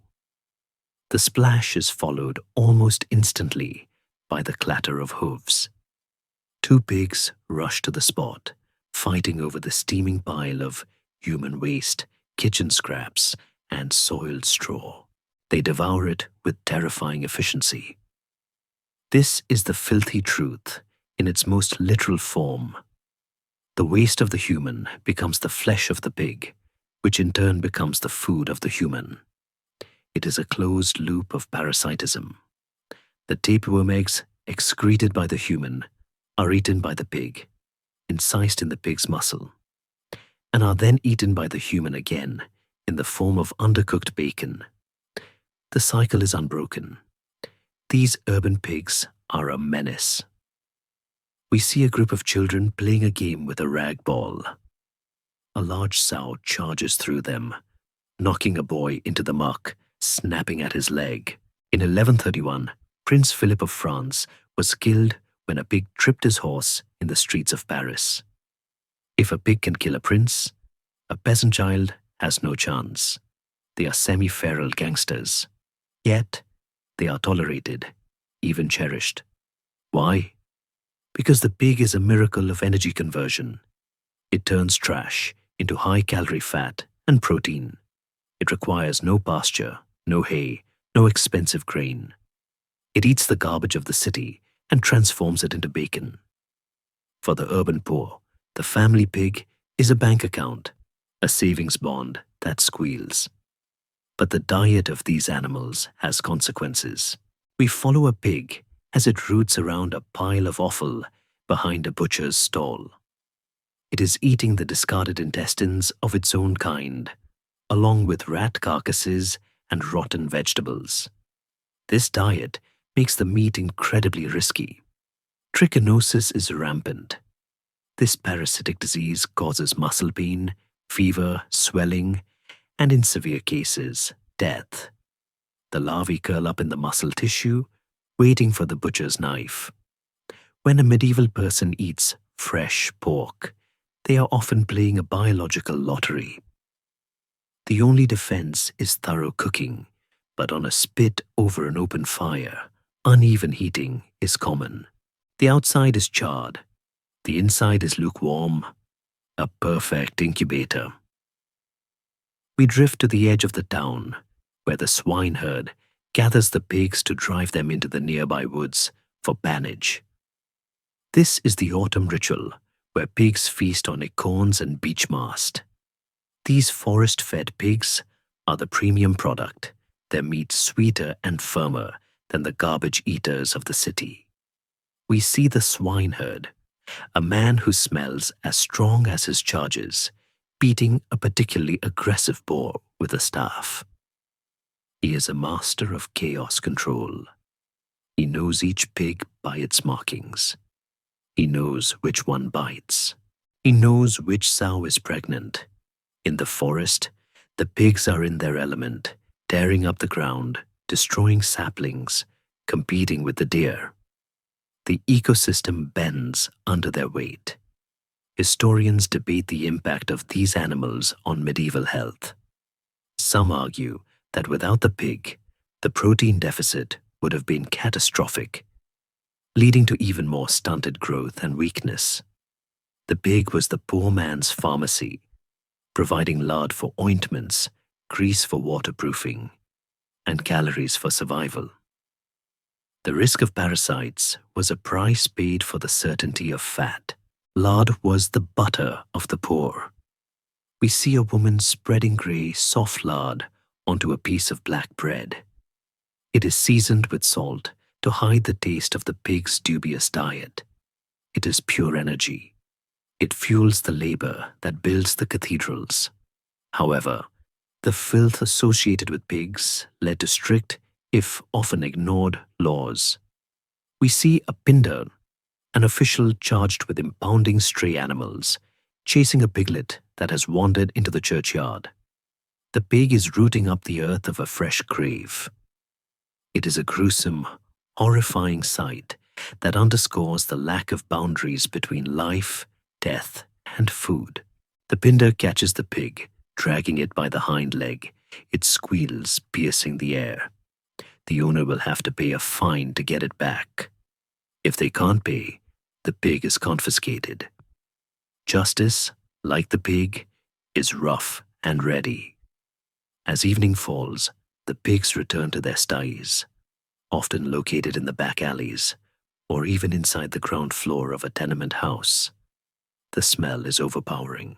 The splash is followed almost instantly by the clatter of hooves. 2 pigs rush to the spot, fighting over the steaming pile of human waste, kitchen scraps, and soiled straw. They devour it with terrifying efficiency. This is the filthy truth in its most literal form. The waste of the human becomes the flesh of the pig, which in turn becomes the food of the human. It is a closed loop of parasitism. The tapeworm eggs excreted by the human are eaten by the pig, incised in the pig's muscle, and are then eaten by the human again in the form of undercooked bacon. The cycle is unbroken. These urban pigs are a menace. We see a group of children playing a game with a rag ball. A large sow charges through them, knocking a boy into the muck, snapping at his leg. In 1131, Prince Philip of France was killed when a pig tripped his horse in the streets of Paris. If a pig can kill a prince, a peasant child has no chance. They are semi-feral gangsters. Yet, they are tolerated, even cherished. Why? Because the pig is a miracle of energy conversion. It turns trash into high-calorie fat and protein. It requires no pasture, no hay, no expensive grain. It eats the garbage of the city and transforms it into bacon. For the urban poor, the family pig is a bank account, a savings bond that squeals. But the diet of these animals has consequences. We follow a pig as it roots around a pile of offal behind a butcher's stall. It is eating the discarded intestines of its own kind, along with rat carcasses and rotten vegetables. This diet makes the meat incredibly risky. Trichinosis is rampant. This parasitic disease causes muscle pain, fever, swelling, and in severe cases, death. The larvae curl up in the muscle tissue, waiting for the butcher's knife. When a medieval person eats fresh pork, they are often playing a biological lottery. The only defense is thorough cooking, but on a spit over an open fire, uneven heating is common. The outside is charred, the inside is lukewarm, a perfect incubator. We drift to the edge of the town, where the swineherd gathers the pigs to drive them into the nearby woods for bannage. This is the autumn ritual, where pigs feast on acorns and beech mast. These forest-fed pigs are the premium product, their meat sweeter and firmer than the garbage eaters of the city. We see the swineherd, a man who smells as strong as his charges, beating a particularly aggressive boar with a staff. He is a master of chaos control. He knows each pig by its markings. He knows which one bites. He knows which sow is pregnant. In the forest, the pigs are in their element, tearing up the ground, destroying saplings, competing with the deer. The ecosystem bends under their weight. Historians debate the impact of these animals on medieval health. Some argue that without the pig, the protein deficit would have been catastrophic, leading to even more stunted growth and weakness. The pig was the poor man's pharmacy, providing lard for ointments, grease for waterproofing, and calories for survival. The risk of parasites was a price paid for the certainty of fat. Lard was the butter of the poor. We see a woman spreading grey, soft lard onto a piece of black bread. It is seasoned with salt to hide the taste of the pig's dubious diet. It is pure energy. It fuels the labor that builds the cathedrals. However, the filth associated with pigs led to strict, if often ignored, laws. We see a pindar, an official charged with impounding stray animals, chasing a piglet that has wandered into the churchyard. The pig is rooting up the earth of a fresh grave. It is a gruesome, horrifying sight that underscores the lack of boundaries between life, death, and food. The pindar catches the pig, dragging it by the hind leg. It squeals, piercing the air. The owner will have to pay a fine to get it back. If they can't pay, the pig is confiscated. Justice, like the pig, is rough and ready. As evening falls, the pigs return to their sties. often located in the back alleys or even inside the ground floor of a tenement house. The smell is overpowering.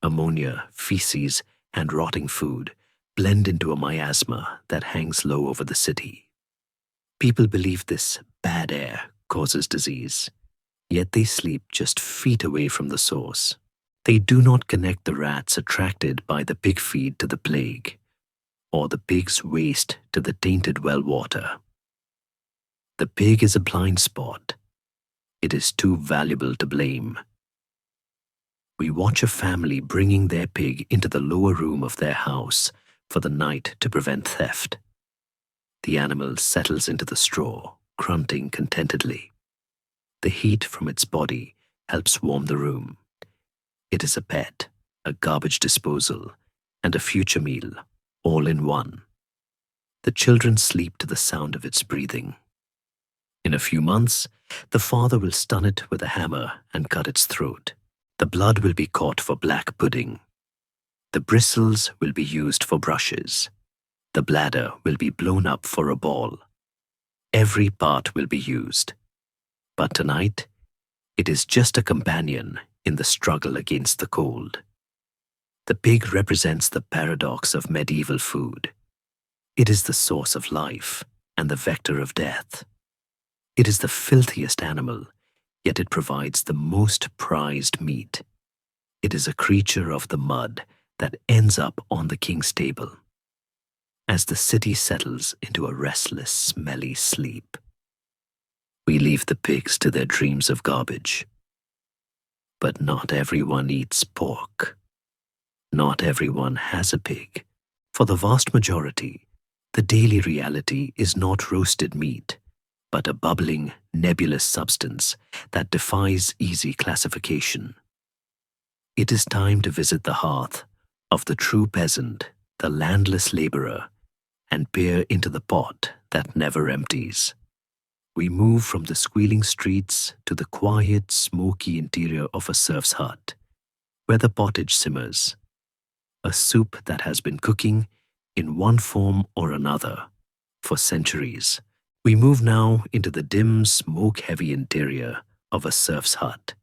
Ammonia, feces, and rotting food blend into a miasma that hangs low over the city. People believe this bad air causes disease, yet they sleep just feet away from the source. They do not connect the rats attracted by the pig feed to the plague, or the pig's waste to the tainted well water. The pig is a blind spot. It is too valuable to blame. We watch a family bringing their pig into the lower room of their house for the night to prevent theft. The animal settles into the straw, grunting contentedly. The heat from its body helps warm the room. It is a pet, a garbage disposal, and a future meal, all in one. The children sleep to the sound of its breathing. In a few months, the father will stun it with a hammer and cut its throat. The blood will be caught for black pudding. The bristles will be used for brushes. The bladder will be blown up for a ball. Every part will be used. But tonight, it is just a companion in the struggle against the cold. The pig represents the paradox of medieval food. It is the source of life and the vector of death. It is the filthiest animal, yet it provides the most prized meat. It is a creature of the mud that ends up on the king's table. As the city settles into a restless, smelly sleep, we leave the pigs to their dreams of garbage. But not everyone eats pork. Not everyone has a pig. For the vast majority, the daily reality is not roasted meat, but a bubbling, nebulous substance that defies easy classification. It is time to visit the hearth of the true peasant, the landless laborer, and peer into the pot that never empties. We move from the squealing streets to the quiet, smoky interior of a serf's hut, where the pottage simmers, a soup that has been cooking in one form or another for centuries. We move now into the dim, smoke-heavy interior of a serf's hut,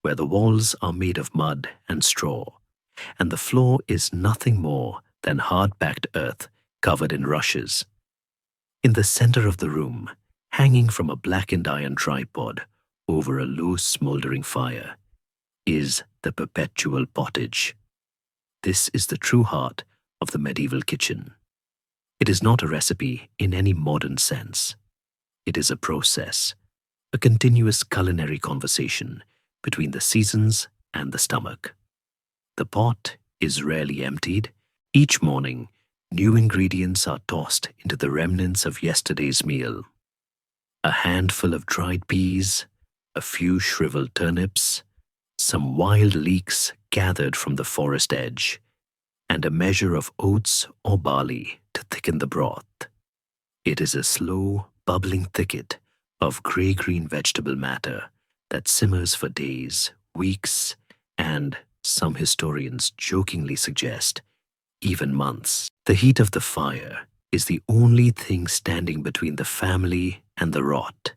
where the walls are made of mud and straw, and the floor is nothing more than hard-packed earth covered in rushes. In the center of the room, hanging from a blackened iron tripod over a low smoldering fire, is the perpetual pottage. This is the true heart of the medieval kitchen. It is not a recipe in any modern sense. It is a process, a continuous culinary conversation between the seasons and the stomach. The pot is rarely emptied. Each morning, new ingredients are tossed into the remnants of yesterday's meal. A handful of dried peas, a few shriveled turnips, some wild leeks gathered from the forest edge, and a measure of oats or barley to thicken the broth. It is a slow, bubbling thicket of grey-green vegetable matter that simmers for days, weeks, and, some historians jokingly suggest, even months. The heat of the fire is the only thing standing between the family and the rot.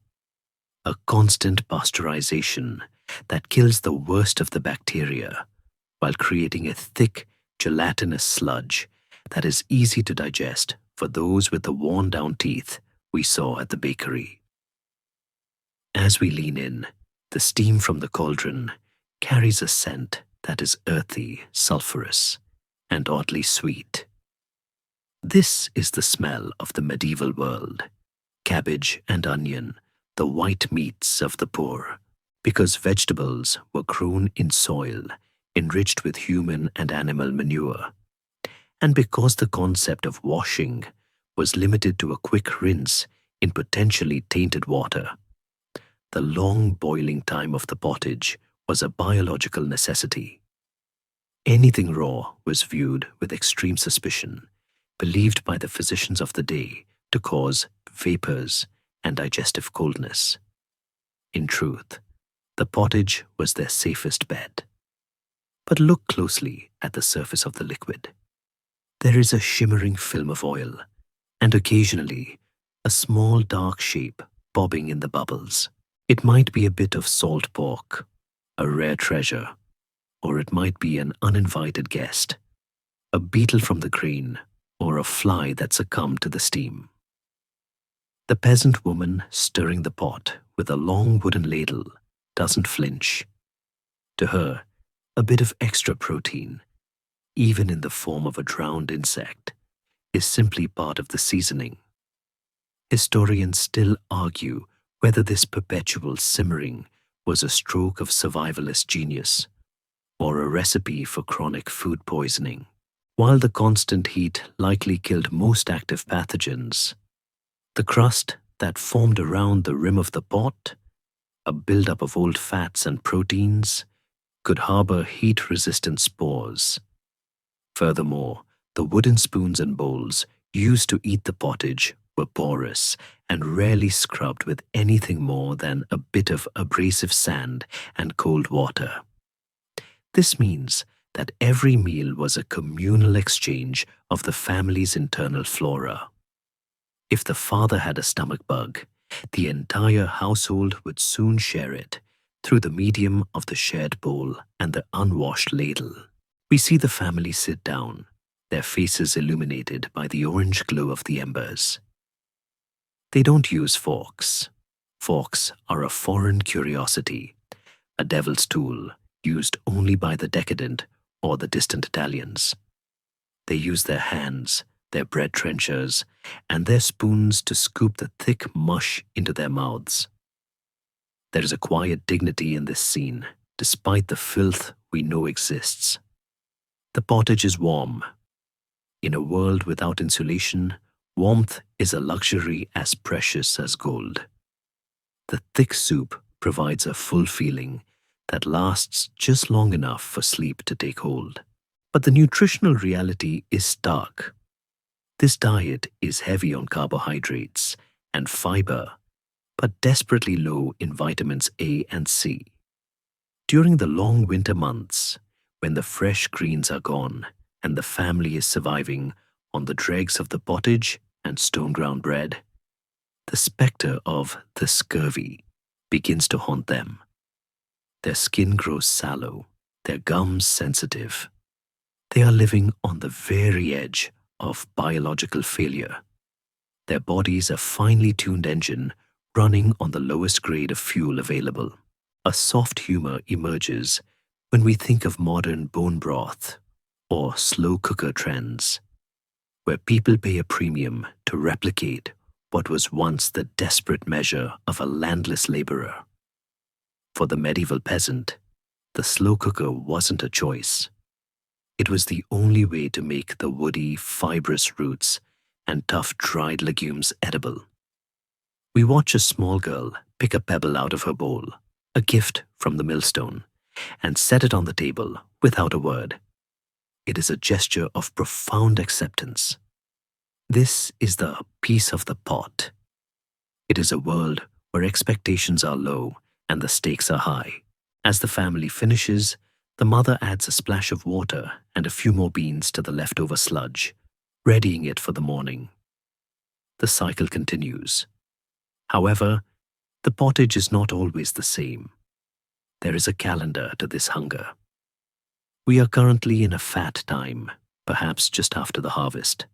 A constant pasteurization that kills the worst of the bacteria while creating a thick, gelatinous sludge that is easy to digest for those with the worn-down teeth we saw at the bakery. As we lean in, the steam from the cauldron carries a scent that is earthy, sulphurous, and oddly sweet. This is the smell of the medieval world. Cabbage and onion, the white meats of the poor, because vegetables were grown in soil enriched with human and animal manure, and because the concept of washing was limited to a quick rinse in potentially tainted water. The long boiling time of the pottage was a biological necessity. Anything raw was viewed with extreme suspicion, believed by the physicians of the day to cause vapors and digestive coldness. In truth, the pottage was their safest bet. But look closely at the surface of the liquid. There is a shimmering film of oil, and occasionally a small dark shape bobbing in the bubbles. It might be a bit of salt pork, a rare treasure, or it might be an uninvited guest, a beetle from the grain, or a fly that succumbed to the steam. The peasant woman stirring the pot with a long wooden ladle doesn't flinch. To her, a bit of extra protein, even in the form of a drowned insect, is simply part of the seasoning. Historians still argue whether this perpetual simmering was a stroke of survivalist genius or a recipe for chronic food poisoning. While the constant heat likely killed most active pathogens, the crust that formed around the rim of the pot, a buildup of old fats and proteins, could harbor heat-resistant spores. Furthermore, the wooden spoons and bowls used to eat the pottage were porous and rarely scrubbed with anything more than a bit of abrasive sand and cold water. This means that every meal was a communal exchange of the family's internal flora. If the father had a stomach bug, the entire household would soon share it through the medium of the shared bowl and the unwashed ladle. We see the family sit down, their faces illuminated by the orange glow of the embers. They don't use forks. Forks are a foreign curiosity, a devil's tool used only by the decadent or the distant Italians. They use their hands, their bread trenchers, and their spoons to scoop the thick mush into their mouths. There is a quiet dignity in this scene, despite the filth we know exists. The pottage is warm. In a world without insulation, warmth is a luxury as precious as gold. The thick soup provides a full feeling that lasts just long enough for sleep to take hold. But the nutritional reality is stark. This diet is heavy on carbohydrates and fiber, but desperately low in vitamins A and C. During the long winter months, when the fresh greens are gone and the family is surviving on the dregs of the pottage and stone-ground bread, the specter of the scurvy begins to haunt them. Their skin grows sallow, their gums sensitive. They are living on the very edge of biological failure. Their bodies a finely tuned engine running on the lowest grade of fuel available. A soft humor emerges when we think of modern bone broth or slow cooker trends, where people pay a premium to replicate what was once the desperate measure of a landless laborer. For the medieval peasant, the slow cooker wasn't a choice. It was the only way to make the woody, fibrous roots and tough dried legumes edible. We watch a small girl pick a pebble out of her bowl, a gift from the millstone, and set it on the table without a word. It is a gesture of profound acceptance. This is the piece of the pot. It is a world where expectations are low and the stakes are high. As the family finishes, the mother adds a splash of water and a few more beans to the leftover sludge, readying it for the morning. The cycle continues. However, the pottage is not always the same. There is a calendar to this hunger. We are currently in a fat time, perhaps just after the harvest,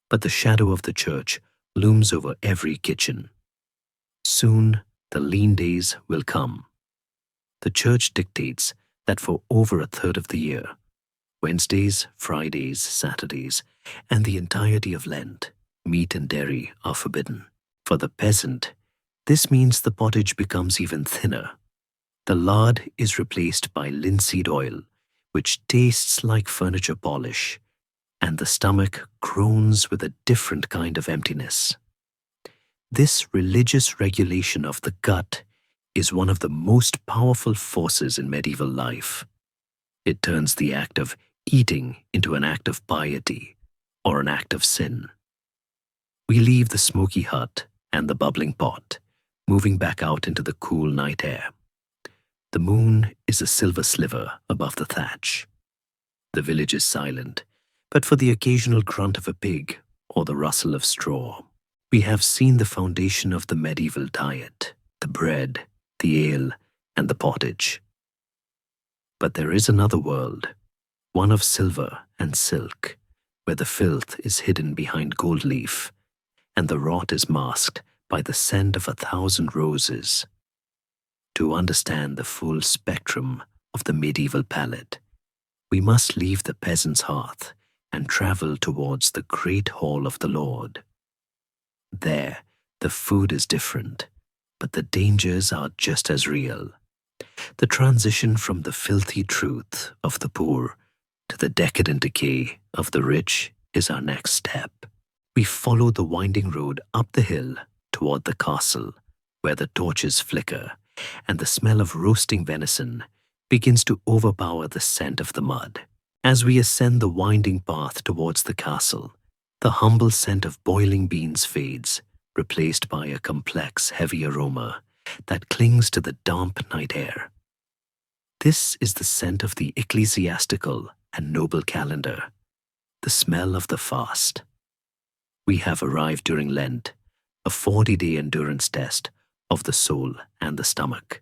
but the shadow of the church looms over every kitchen. Soon, the lean days will come. The church dictates that for over a third of the year, Wednesdays, Fridays, Saturdays, and the entirety of Lent, meat and dairy are forbidden. For the peasant, this means the pottage becomes even thinner. The lard is replaced by linseed oil, which tastes like furniture polish, and the stomach groans with a different kind of emptiness. This religious regulation of the gut is one of the most powerful forces in medieval life. It turns the act of eating into an act of piety or an act of sin. We leave the smoky hut and the bubbling pot, moving back out into the cool night air. The moon is a silver sliver above the thatch. The village is silent, but for the occasional grunt of a pig or the rustle of straw. We have seen the foundation of the medieval diet, the bread, the ale, and the pottage. But there is another world, one of silver and silk, where the filth is hidden behind gold leaf, and the rot is masked by the scent of 1,000 roses. To understand the full spectrum of the medieval palate, we must leave the peasant's hearth and travel towards the great hall of the Lord. There, the food is different, but the dangers are just as real. The transition from the filthy truth of the poor to the decadent decay of the rich is our next step. We follow the winding road up the hill toward the castle, where the torches flicker and the smell of roasting venison begins to overpower the scent of the mud. As we ascend the winding path towards the castle, the humble scent of boiling beans fades, replaced by a complex, heavy aroma that clings to the damp night air. This is the scent of the ecclesiastical and noble calendar, the smell of the fast. We have arrived during Lent, a 40-day endurance test of the soul and the stomach.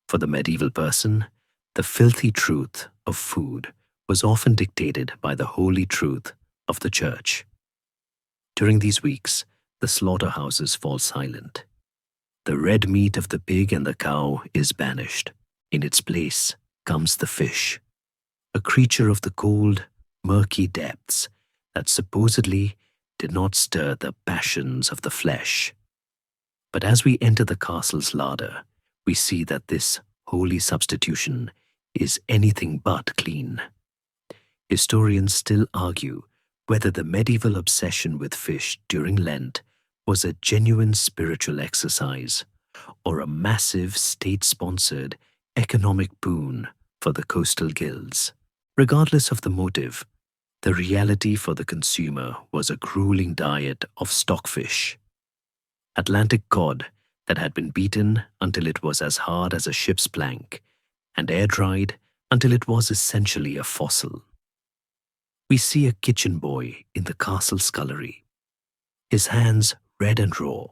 For the medieval person, the filthy truth of food was often dictated by the holy truth of the church. During these weeks, the slaughterhouses fall silent. The red meat of the pig and the cow is banished. In its place comes the fish, a creature of the cold, murky depths that supposedly did not stir the passions of the flesh. But as we enter the castle's larder, we see that this holy substitution is anything but clean. Historians still argue whether the medieval obsession with fish during Lent was a genuine spiritual exercise or a massive state-sponsored economic boon for the coastal guilds. Regardless of the motive, the reality for the consumer was a grueling diet of stockfish, Atlantic cod that had been beaten until it was as hard as a ship's plank and air-dried until it was essentially a fossil. We see a kitchen boy in the castle scullery, his hands red and raw,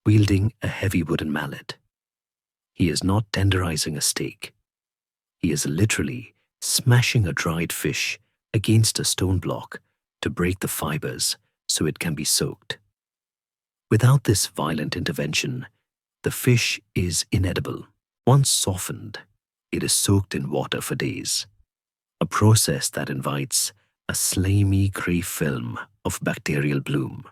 wielding a heavy wooden mallet. He is not tenderizing a steak. He is literally smashing a dried fish against a stone block to break the fibers so it can be soaked. Without this violent intervention, the fish is inedible. Once softened, it is soaked in water for days, a process that invites a slimy grey film of bacterial bloom.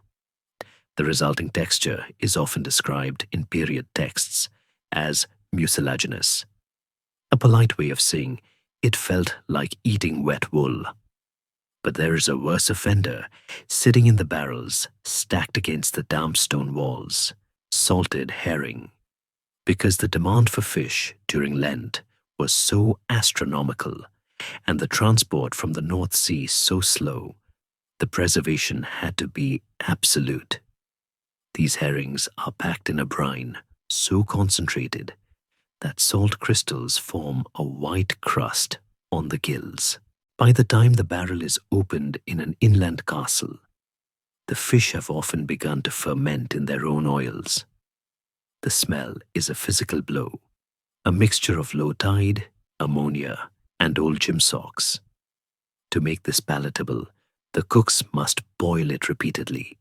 The resulting texture is often described in period texts as mucilaginous, a polite way of saying it felt like eating wet wool. But there is a worse offender sitting in the barrels stacked against the damp stone walls, salted herring. Because the demand for fish during Lent was so astronomical and the transport from the North Sea so slow, the preservation had to be absolute. These herrings are packed in a brine so concentrated that salt crystals form a white crust on the gills. By the time the barrel is opened in an inland castle, the fish have often begun to ferment in their own oils. The smell is a physical blow, a mixture of low tide, ammonia, and old gym socks. To make this palatable, the cooks must boil it repeatedly.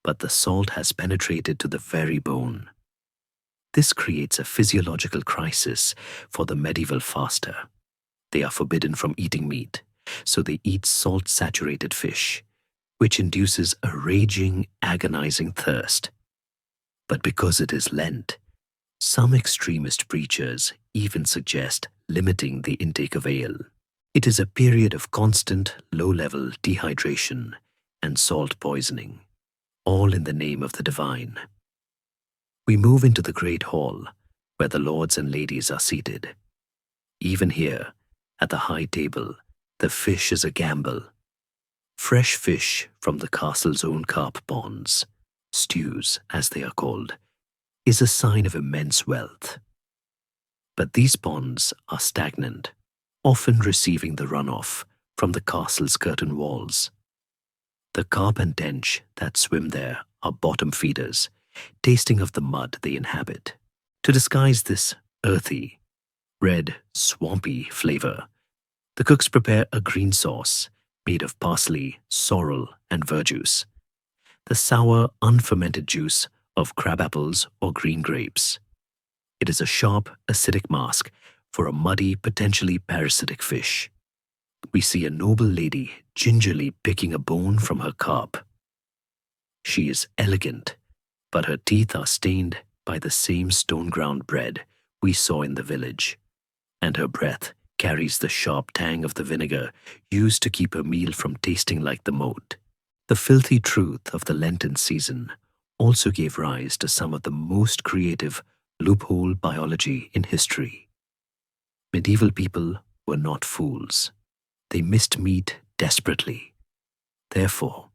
But the salt has penetrated to the very bone. This creates a physiological crisis for the medieval faster. They are forbidden from eating meat, so they eat salt-saturated fish, which induces a raging, agonizing thirst. But because it is Lent, some extremist preachers even suggest limiting the intake of ale. It is a period of constant, low-level dehydration and salt poisoning, all in the name of the divine. We move into the great hall, where the lords and ladies are seated. Even here, at the high table, the fish is a gamble. Fresh fish from the castle's own carp ponds, stews as they are called, is a sign of immense wealth. But these ponds are stagnant, often receiving the runoff from the castle's curtain walls. The carp and tench that swim there are bottom feeders, tasting of the mud they inhabit. To disguise this earthy, red, swampy flavor, the cooks prepare a green sauce made of parsley, sorrel, and verjuice, the sour, unfermented juice of crabapples or green grapes. It is a sharp, acidic mask for a muddy, potentially parasitic fish. We see a noble lady gingerly picking a bone from her carp. She is elegant, but her teeth are stained by the same stone-ground bread we saw in the village, and her breath carries the sharp tang of the vinegar used to keep her meal from tasting like the moat. The filthy truth of the Lenten season also gave rise to some of the most creative loophole biology in history. Medieval people were not fools. They missed meat desperately. Therefore,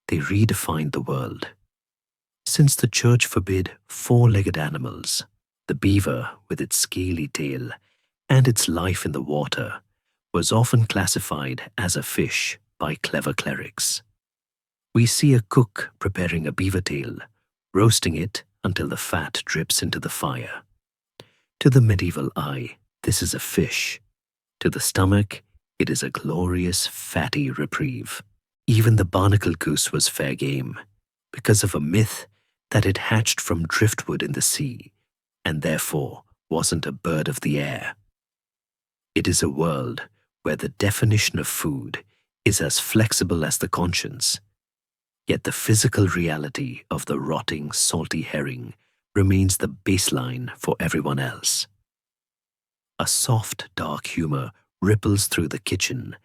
they redefined the world. Since the church forbid four-legged animals, the beaver with its scaly tail and its life in the water was often classified as a fish by clever clerics. We see a cook preparing a beaver tail, roasting it until the fat drips into the fire. To the medieval eye, this is a fish. To the stomach, it is a glorious, fatty reprieve. Even the barnacle goose was fair game, because of a myth that it hatched from driftwood in the sea, and therefore wasn't a bird of the air. It is a world where the definition of food is as flexible as the conscience, yet the physical reality of the rotting, salty herring remains the baseline for everyone else. A soft, dark humor ripples through the kitchen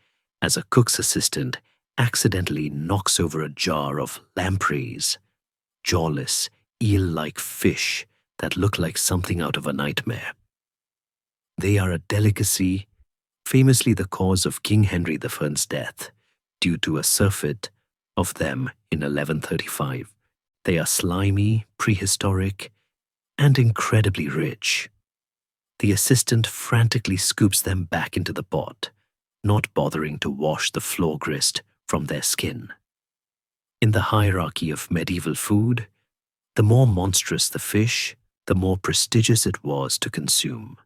as a cook's assistant accidentally knocks over a jar of lampreys, jawless, eel-like fish that look like something out of a nightmare. They are a delicacy, famously the cause of King Henry I's death, due to a surfeit of them in 1135. They are slimy, prehistoric, and incredibly rich. The assistant frantically scoops them back into the pot, not bothering to wash the floor grist from their skin. In the hierarchy of medieval food, the more monstrous the fish, the more prestigious it was to consume.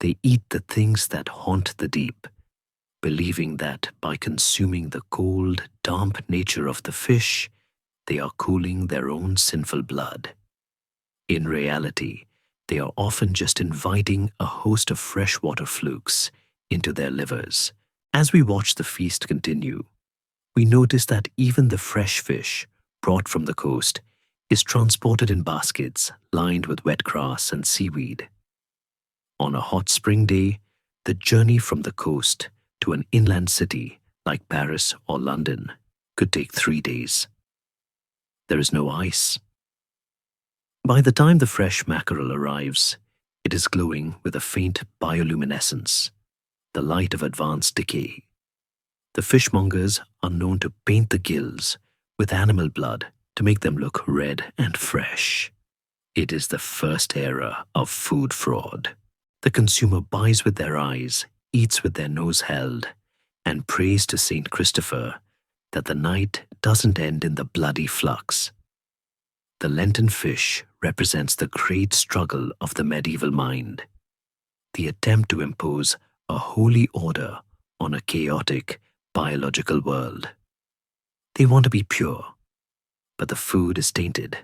They eat the things that haunt the deep, believing that by consuming the cold, damp nature of the fish, they are cooling their own sinful blood. In reality, they are often just inviting a host of freshwater flukes into their livers. As we watch the feast continue, we notice that even the fresh fish brought from the coast is transported in baskets lined with wet grass and seaweed. On a hot spring day, the journey from the coast to an inland city like Paris or London could take 3 days. There is no ice. By the time the fresh mackerel arrives, it is glowing with a faint bioluminescence, the light of advanced decay. The fishmongers are known to paint the gills with animal blood to make them look red and fresh. It is the first era of food fraud. The consumer buys with their eyes, eats with their nose held, and prays to Saint Christopher that the night doesn't end in the bloody flux. The Lenten fish represents the great struggle of the medieval mind, the attempt to impose a holy order on a chaotic, biological world. They want to be pure, but the food is tainted.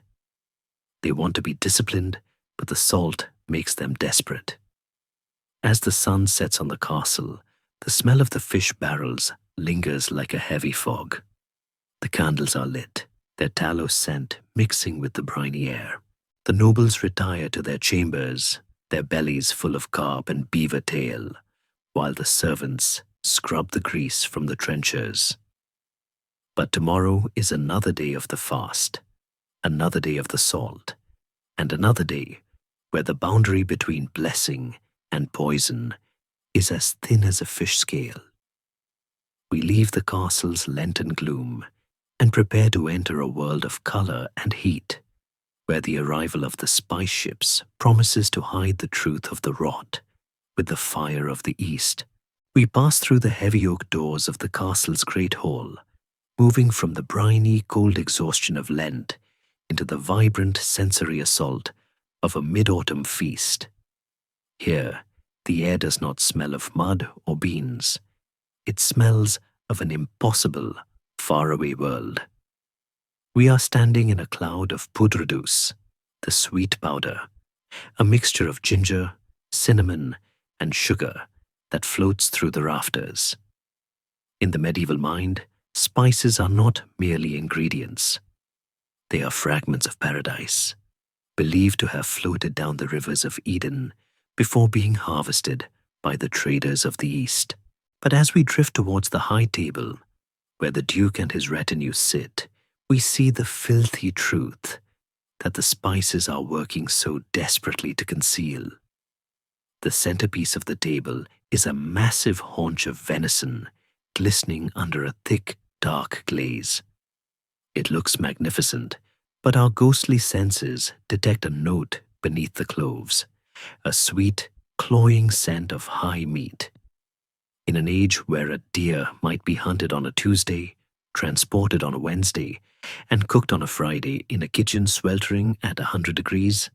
They want to be disciplined, but the salt makes them desperate. As the sun sets on the castle, the smell of the fish barrels lingers like a heavy fog. The candles are lit, their tallow scent mixing with the briny air. The nobles retire to their chambers, their bellies full of carp and beaver tail, while the servants scrub the grease from the trenchers. But tomorrow is another day of the fast, another day of the salt, and another day where the boundary between blessing and poison is as thin as a fish scale. We leave the castle's Lenten gloom and prepare to enter a world of color and heat, where the arrival of the spice ships promises to hide the truth of the rot with the fire of the east. We pass through the heavy oak doors of the castle's great hall, moving from the briny, cold exhaustion of Lent into the vibrant sensory assault of a mid-autumn feast. Here, the air does not smell of mud or beans. It smells of an impossible, faraway world. We are standing in a cloud of poudre douce, the sweet powder, a mixture of ginger, cinnamon, and sugar that floats through the rafters. In the medieval mind, spices are not merely ingredients. They are fragments of paradise, believed to have floated down the rivers of Eden before being harvested by the traders of the East. But as we drift towards the high table, where the Duke and his retinue sit, we see the filthy truth that the spices are working so desperately to conceal. The centerpiece of the table is a massive haunch of venison glistening under a thick, dark glaze. It looks magnificent, but our ghostly senses detect a note beneath the cloves, a sweet, cloying scent of high meat. In an age where a deer might be hunted on a Tuesday, transported on a Wednesday, and cooked on a Friday in a kitchen sweltering at 100 degrees,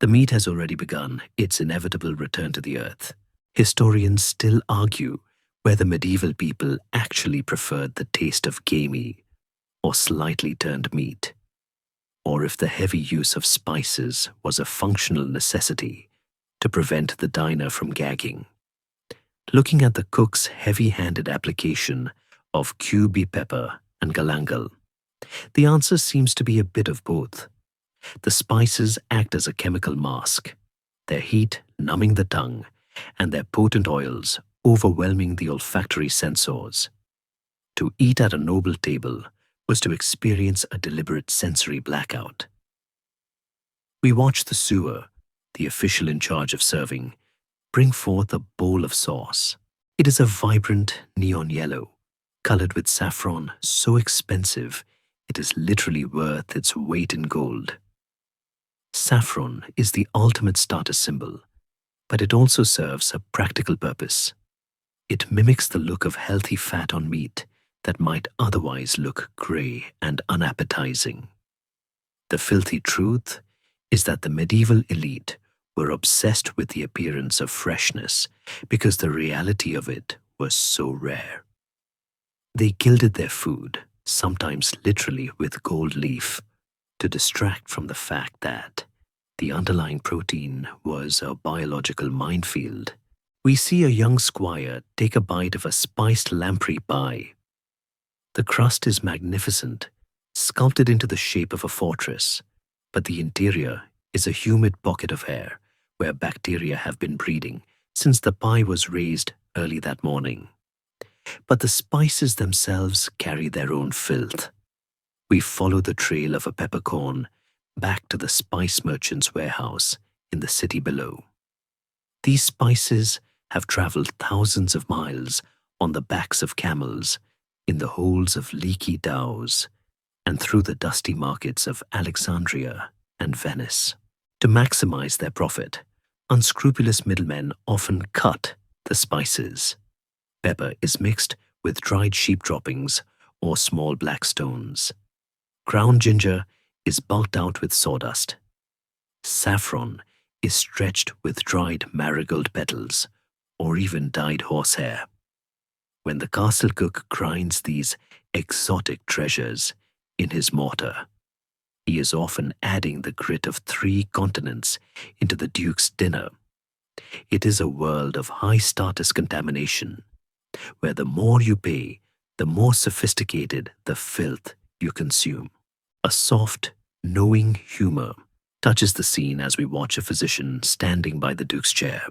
the meat has already begun its inevitable return to the earth. Historians still argue whether medieval people actually preferred the taste of gamey or slightly turned meat, or if the heavy use of spices was a functional necessity to prevent the diner from gagging. Looking at the cook's heavy-handed application of QB pepper and galangal, the answer seems to be a bit of both. The spices act as a chemical mask, their heat numbing the tongue and their potent oils overwhelming the olfactory sensors. To eat at a noble table was to experience a deliberate sensory blackout. We watch the sewer, the official in charge of serving, bring forth a bowl of sauce. It is a vibrant neon yellow, colored with saffron so expensive it is literally worth its weight in gold. Saffron is the ultimate status symbol, but it also serves a practical purpose. It mimics the look of healthy fat on meat that might otherwise look grey and unappetizing. The filthy truth is that the medieval elite were obsessed with the appearance of freshness because the reality of it was so rare. They gilded their food, sometimes literally with gold leaf, to distract from the fact that the underlying protein was a biological minefield. We see a young squire take a bite of a spiced lamprey pie. The crust is magnificent, sculpted into the shape of a fortress, but the interior is a humid pocket of air where bacteria have been breeding since the pie was raised early that morning. But the spices themselves carry their own filth. We follow the trail of a peppercorn back to the spice merchant's warehouse in the city below. These spices have traveled thousands of miles on the backs of camels, in the holds of leaky dhows, and through the dusty markets of Alexandria and Venice. To maximize their profit, unscrupulous middlemen often cut the spices. Pepper is mixed with dried sheep droppings or small black stones. Ground ginger is bulked out with sawdust. Saffron is stretched with dried marigold petals or even dyed horsehair. When the castle cook grinds these exotic treasures in his mortar, he is often adding the grit of 3 continents into the Duke's dinner. It is a world of high-status contamination, where the more you pay, the more sophisticated the filth you consume. A soft, knowing humor touches the scene as we watch a physician standing by the Duke's chair.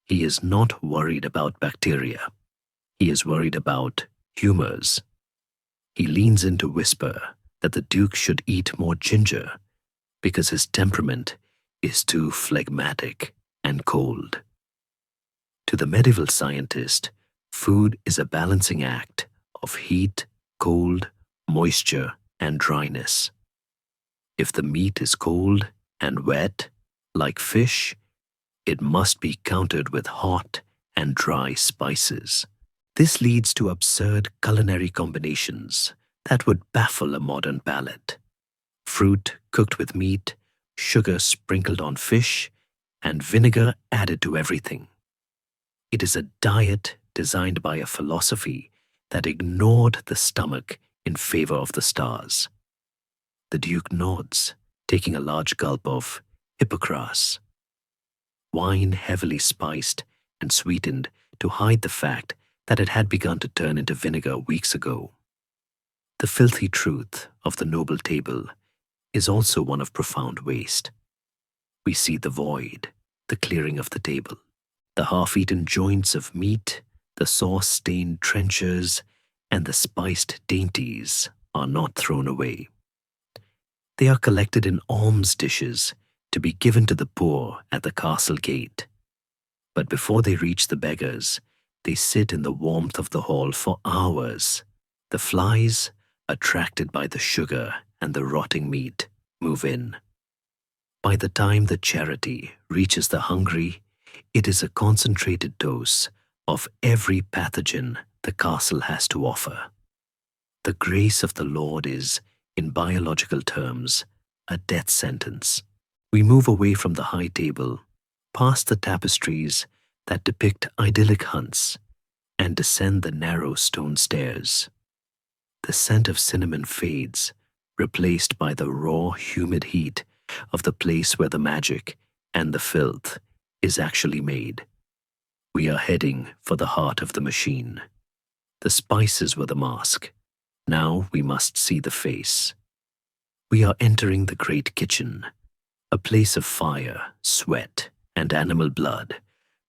He is not worried about bacteria. He is worried about humors. He leans in to whisper that the Duke should eat more ginger because his temperament is too phlegmatic and cold. To the medieval scientist, food is a balancing act of heat, cold, moisture, and dryness. If the meat is cold and wet, like fish, it must be countered with hot and dry spices. This leads to absurd culinary combinations that would baffle a modern palate. fruit cooked with meat, sugar sprinkled on fish, and vinegar added to everything. It is a diet designed by a philosophy that ignored the stomach in favor of the stars. The Duke nods, taking a large gulp of Hippocras, wine heavily spiced and sweetened to hide the fact that it had begun to turn into vinegar weeks ago. The filthy truth of the noble table is also one of profound waste. We see the void, the clearing of the table, the half-eaten joints of meat, the sauce-stained trenchers, and the spiced dainties are not thrown away. They are collected in alms dishes to be given to the poor at the castle gate. But before they reach the beggars, they sit in the warmth of the hall for hours. The flies, attracted by the sugar and the rotting meat, move in. By the time the charity reaches the hungry, it is a concentrated dose of every pathogen the castle has to offer. The grace of the Lord is, in biological terms, a death sentence. We move away from the high table, past the tapestries that depict idyllic hunts, and descend the narrow stone stairs. The scent of cinnamon fades, replaced by the raw, humid heat of the place where the magic and the filth is actually made. We are heading for the heart of the machine. The spices were the mask. Now we must see the face. We are entering the great kitchen, a place of fire, sweat, and animal blood,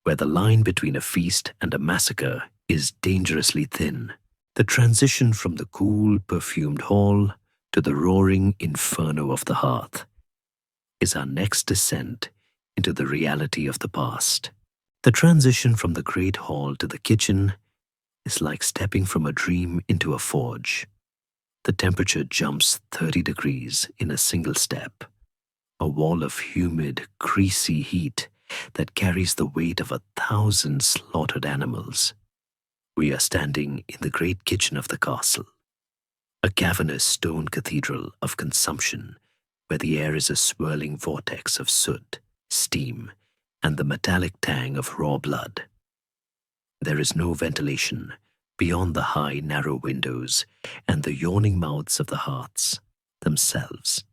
where the line between a feast and a massacre is dangerously thin. The transition from the cool, perfumed hall to the roaring inferno of the hearth is our next descent into the reality of the past. The transition from the great hall to the kitchen is like stepping from a dream into a forge. The temperature jumps 30 degrees in a single step, a wall of humid, greasy heat that carries the weight of 1,000 slaughtered animals. We are standing in the great kitchen of the castle, a cavernous stone cathedral of consumption where the air is a swirling vortex of soot, steam, and the metallic tang of raw blood. There is no ventilation beyond the high, narrow windows and the yawning mouths of the hearths themselves.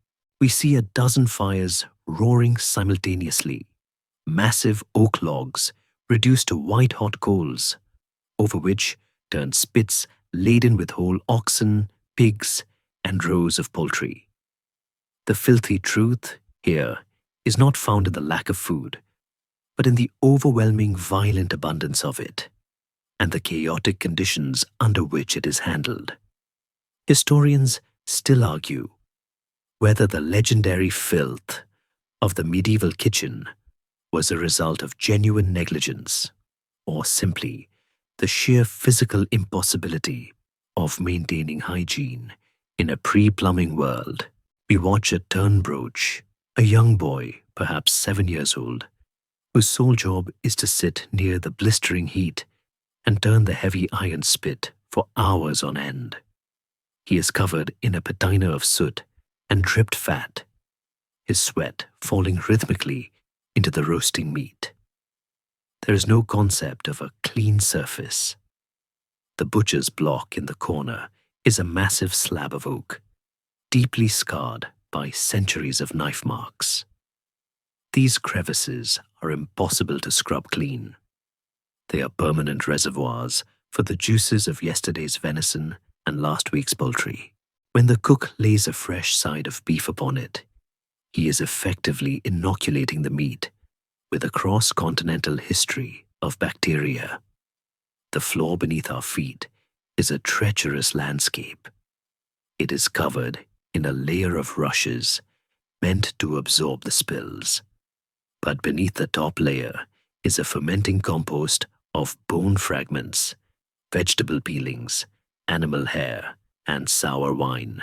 We see a dozen fires roaring simultaneously, massive oak logs reduced to white-hot coals, over which turn spits laden with whole oxen, pigs, and rows of poultry. The filthy truth here is not found in the lack of food, but in the overwhelming violent abundance of it, and the chaotic conditions under which it is handled. Historians still argue whether the legendary filth of the medieval kitchen was a result of genuine negligence or simply the sheer physical impossibility of maintaining hygiene in a pre-plumbing world. We watch a turnbroach, a young boy, perhaps 7 years old, whose sole job is to sit near the blistering heat and turn the heavy iron spit for hours on end. He is covered in a patina of soot and dripped fat, his sweat falling rhythmically into the roasting meat. There is no concept of a clean surface. The butcher's block in the corner is a massive slab of oak, deeply scarred by centuries of knife marks. These crevices are impossible to scrub clean. They are permanent reservoirs for the juices of yesterday's venison and last week's poultry. When the cook lays a fresh side of beef upon it, he is effectively inoculating the meat with a cross-continental history of bacteria. The floor beneath our feet is a treacherous landscape. It is covered in a layer of rushes meant to absorb the spills. But beneath the top layer is a fermenting compost of bone fragments, vegetable peelings, animal hair, and sour wine.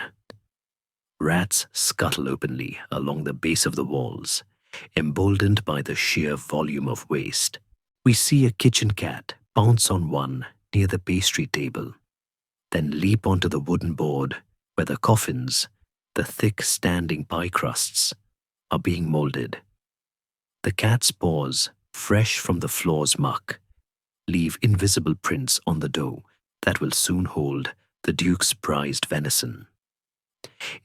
Rats scuttle openly along the base of the walls, emboldened by the sheer volume of waste. We see a kitchen cat pounce on one near the pastry table, then leap onto the wooden board where the coffins, The thick standing pie crusts are being molded. The cat's paws, fresh from the floor's muck, leave invisible prints on the dough that will soon hold the Duke's prized venison.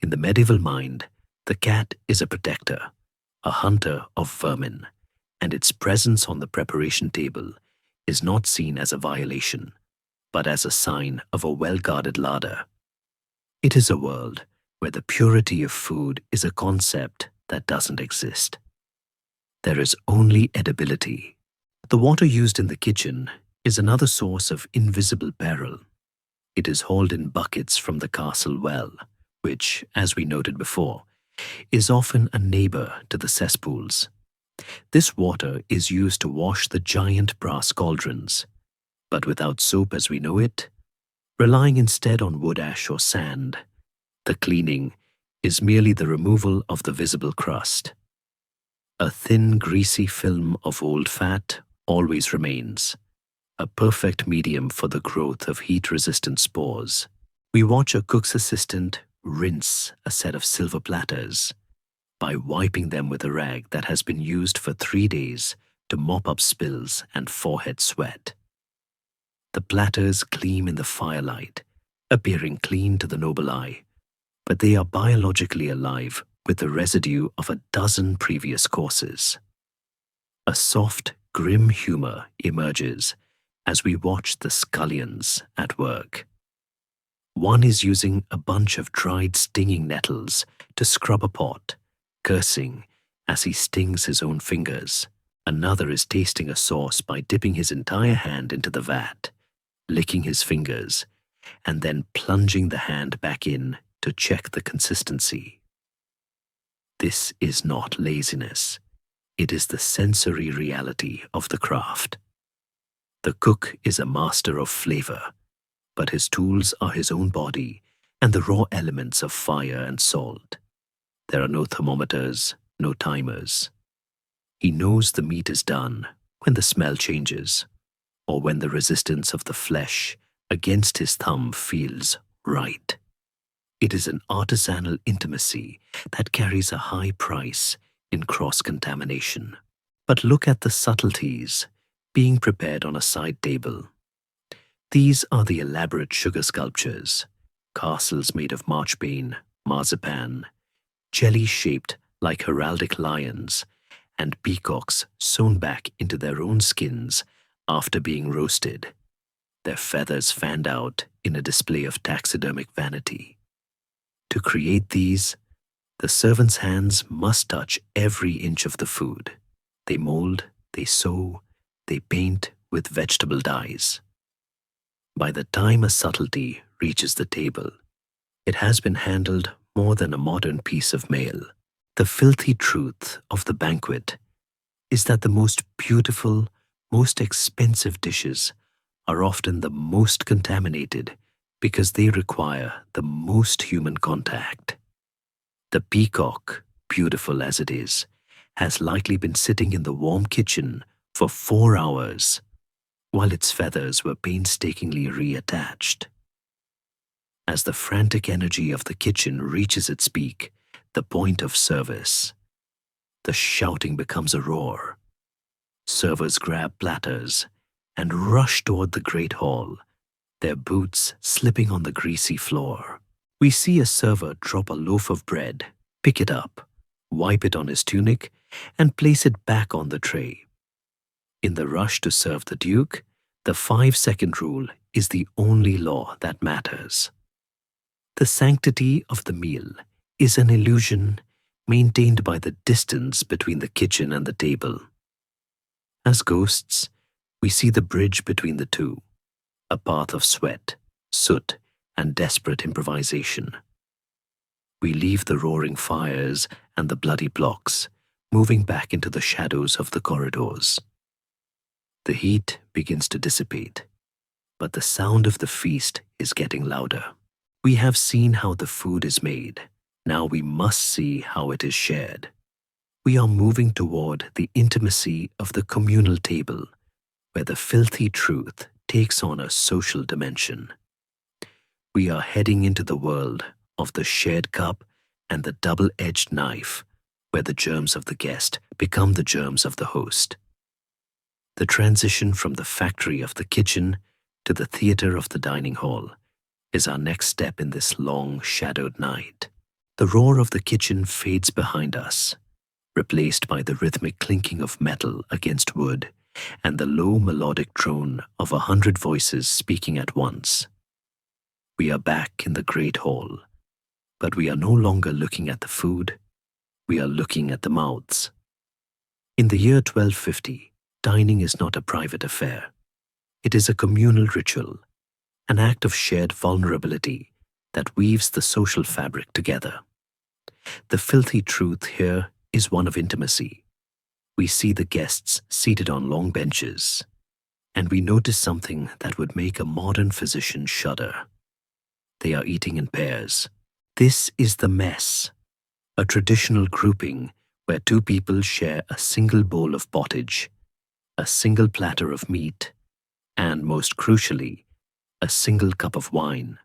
In the medieval mind, the cat is a protector, a hunter of vermin, and its presence on the preparation table is not seen as a violation, but as a sign of a well-guarded larder. It is a world where the purity of food is a concept that doesn't exist. There is only edibility. The water used in the kitchen is another source of invisible peril. It is hauled in buckets from the castle well, which, as we noted before, is often a neighbor to the cesspools. This water is used to wash the giant brass cauldrons, but without soap as we know it, relying instead on wood ash or sand, the cleaning is merely the removal of the visible crust. A thin, greasy film of old fat always remains, a perfect medium for the growth of heat-resistant spores. We watch a cook's assistant rinse a set of silver platters by wiping them with a rag that has been used for 3 days to mop up spills and forehead sweat. The platters gleam in the firelight, appearing clean to the noble eye, but they are biologically alive with the residue of a dozen previous courses. A soft, grim humor emerges as we watch the scullions at work. One is using a bunch of dried stinging nettles to scrub a pot, cursing as he stings his own fingers. Another is tasting a sauce by dipping his entire hand into the vat, licking his fingers, and then plunging the hand back in to check the consistency. This is not laziness. It is the sensory reality of the craft. The cook is a master of flavor, but his tools are his own body and the raw elements of fire and salt. There are no thermometers, no timers. He knows the meat is done when the smell changes, or when the resistance of the flesh against his thumb feels right. It is an artisanal intimacy that carries a high price in cross-contamination. But look at the subtleties being prepared on a side table. These are the elaborate sugar sculptures, castles made of marchpane, marzipan, jelly shaped like heraldic lions, and peacocks sewn back into their own skins after being roasted, their feathers fanned out in a display of taxidermic vanity. To create these, the servants' hands must touch every inch of the food. They mold, they sew, they paint with vegetable dyes. By the time a subtlety reaches the table, it has been handled more than a modern piece of mail. The filthy truth of the banquet is that the most beautiful, most expensive dishes are often the most contaminated because they require the most human contact. The peacock, beautiful as it is, has likely been sitting in the warm kitchen for 4 hours, while its feathers were painstakingly reattached. As the frantic energy of the kitchen reaches its peak, the point of service, the shouting becomes a roar. Servers grab platters and rush toward the great hall, their boots slipping on the greasy floor. We see a server drop a loaf of bread, pick it up, wipe it on his tunic, and place it back on the tray. In the rush to serve the Duke, the 5-second rule is the only law that matters. The sanctity of the meal is an illusion maintained by the distance between the kitchen and the table. As ghosts, we see the bridge between the two, a path of sweat, soot, and desperate improvisation. We leave the roaring fires and the bloody blocks, moving back into the shadows of the corridors. The heat begins to dissipate, but the sound of the feast is getting louder. We have seen how the food is made. Now we must see how it is shared. We are moving toward the intimacy of the communal table, where the filthy truth takes on a social dimension. We are heading into the world of the shared cup and the double-edged knife, where the germs of the guest become the germs of the host. The transition from the factory of the kitchen to the theater of the dining hall is our next step in this long, shadowed night. The roar of the kitchen fades behind us, replaced by the rhythmic clinking of metal against wood and the low melodic drone of 100 voices speaking at once. We are back in the great hall, but we are no longer looking at the food, we are looking at the mouths. In the year 1250, dining is not a private affair. It is a communal ritual, an act of shared vulnerability that weaves the social fabric together. The filthy truth here is one of intimacy. We see the guests seated on long benches, and we notice something that would make a modern physician shudder. They are eating in pairs. This is the mess, a traditional grouping where two people share a single bowl of pottage, a single platter of meat, and most crucially, a single cup of wine.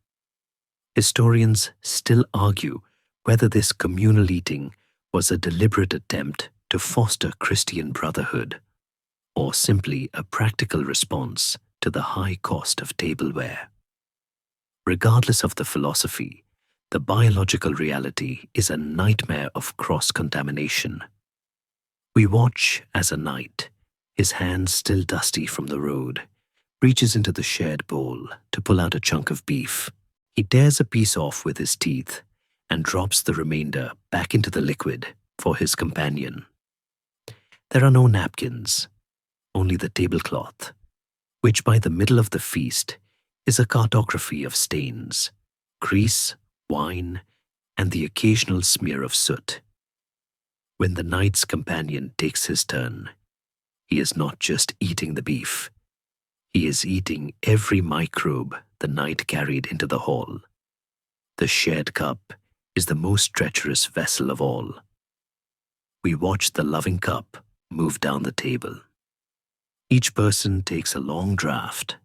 Historians still argue whether this communal eating was a deliberate attempt to foster Christian brotherhood, or simply a practical response to the high cost of tableware. Regardless of the philosophy, the biological reality is a nightmare of cross-contamination. We watch as a knight, his hands still dusty from the road, reaches into the shared bowl to pull out a chunk of beef. He tears a piece off with his teeth and drops the remainder back into the liquid for his companion. There are no napkins, only the tablecloth, which by the middle of the feast is a cartography of stains, grease, wine, and the occasional smear of soot. When the knight's companion takes his turn, he is not just eating the beef, he is eating every microbe the knight carried into the hall. The shared cup is the most treacherous vessel of all. We watch the loving cup move down the table. Each person takes a long draught,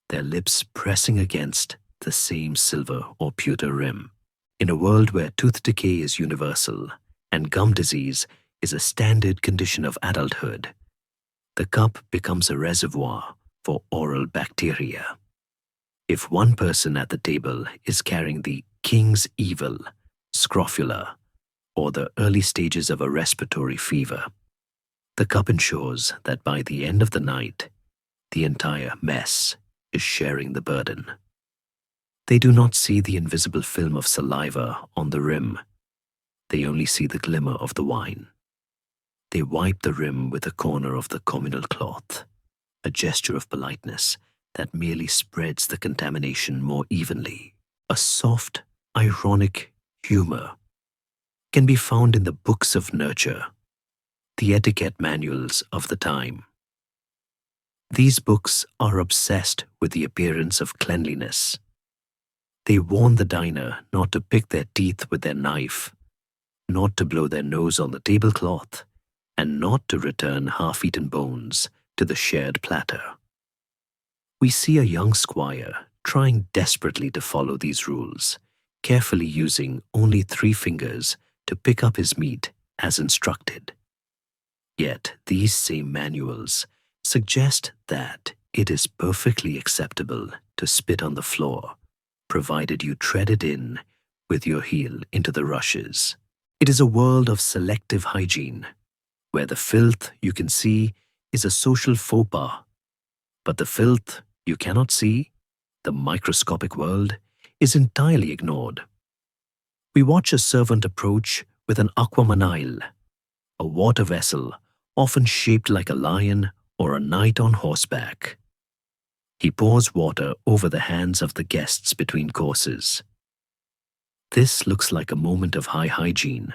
their lips pressing against the same silver or pewter rim. In a world where tooth decay is universal and gum disease is a standard condition of adulthood, the cup becomes a reservoir for oral bacteria. If one person at the table is carrying the king's evil, scrofula, or the early stages of a respiratory fever, the cup ensures that by the end of the night, the entire mess is sharing the burden. They do not see the invisible film of saliva on the rim. They only see the glimmer of the wine. They wipe the rim with a corner of the communal cloth, a gesture of politeness that merely spreads the contamination more evenly. A soft, ironic humor can be found in the books of nurture, the etiquette manuals of the time. These books are obsessed with the appearance of cleanliness. They warn the diner not to pick their teeth with their knife, not to blow their nose on the tablecloth, and not to return half-eaten bones to the shared platter. We see a young squire trying desperately to follow these rules, carefully using only 3 fingers to pick up his meat as instructed. Yet these same manuals suggest that it is perfectly acceptable to spit on the floor, provided you tread it in with your heel into the rushes. It is a world of selective hygiene, where the filth you can see is a social faux pas, but the filth you cannot see, the microscopic world, is entirely ignored. We watch a servant approach with an aquamanile, a water vessel often shaped like a lion or a knight on horseback. He pours water over the hands of the guests between courses. This looks like a moment of high hygiene,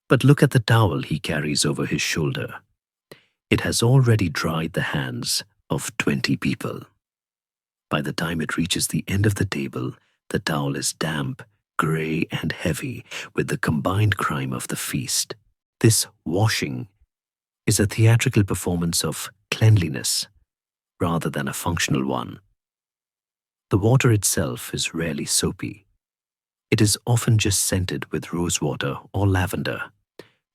but look at the towel he carries over his shoulder. It has already dried the hands of 20 people. By the time it reaches the end of the table, the towel is damp, grey, and heavy with the combined crime of the feast. This washing is a theatrical performance of cleanliness rather than a functional one. The water itself is rarely soapy. It is often just scented with rosewater or lavender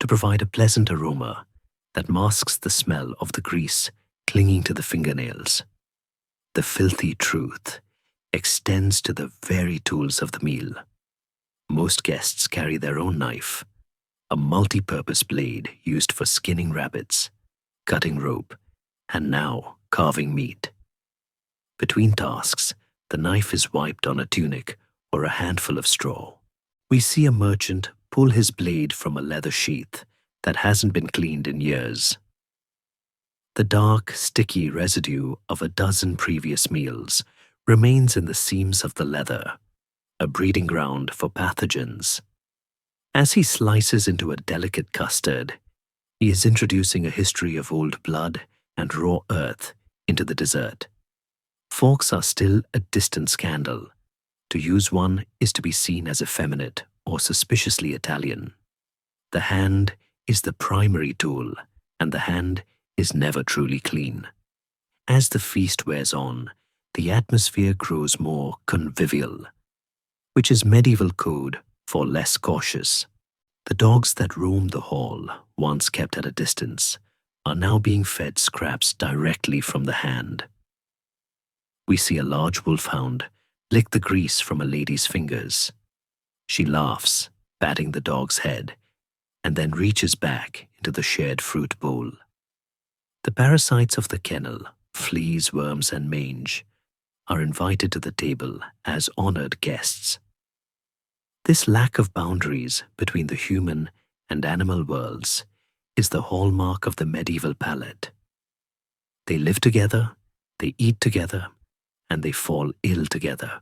to provide a pleasant aroma that masks the smell of the grease clinging to the fingernails. The filthy truth extends to the very tools of the meal. Most guests carry their own knife, a multi-purpose blade used for skinning rabbits, cutting rope, and now carving meat. Between tasks, the knife is wiped on a tunic or a handful of straw. We see a merchant pull his blade from a leather sheath that hasn't been cleaned in years. The dark, sticky residue of a dozen previous meals remains in the seams of the leather, a breeding ground for pathogens. As he slices into a delicate custard, he is introducing a history of old blood and raw earth into the dessert. Forks are still a distant scandal. To use one is to be seen as effeminate or suspiciously Italian. The hand is the primary tool, and the hand is never truly clean. As the feast wears on, the atmosphere grows more convivial, which is medieval code for less cautious. The dogs that roam the hall, once kept at a distance, are now being fed scraps directly from the hand. We see a large wolfhound lick the grease from a lady's fingers. She laughs, patting the dog's head, and then reaches back into the shared fruit bowl. The parasites of the kennel, fleas, worms, and mange, are invited to the table as honored guests. This lack of boundaries between the human and animal worlds is the hallmark of the medieval palate. They live together, they eat together, and they fall ill together.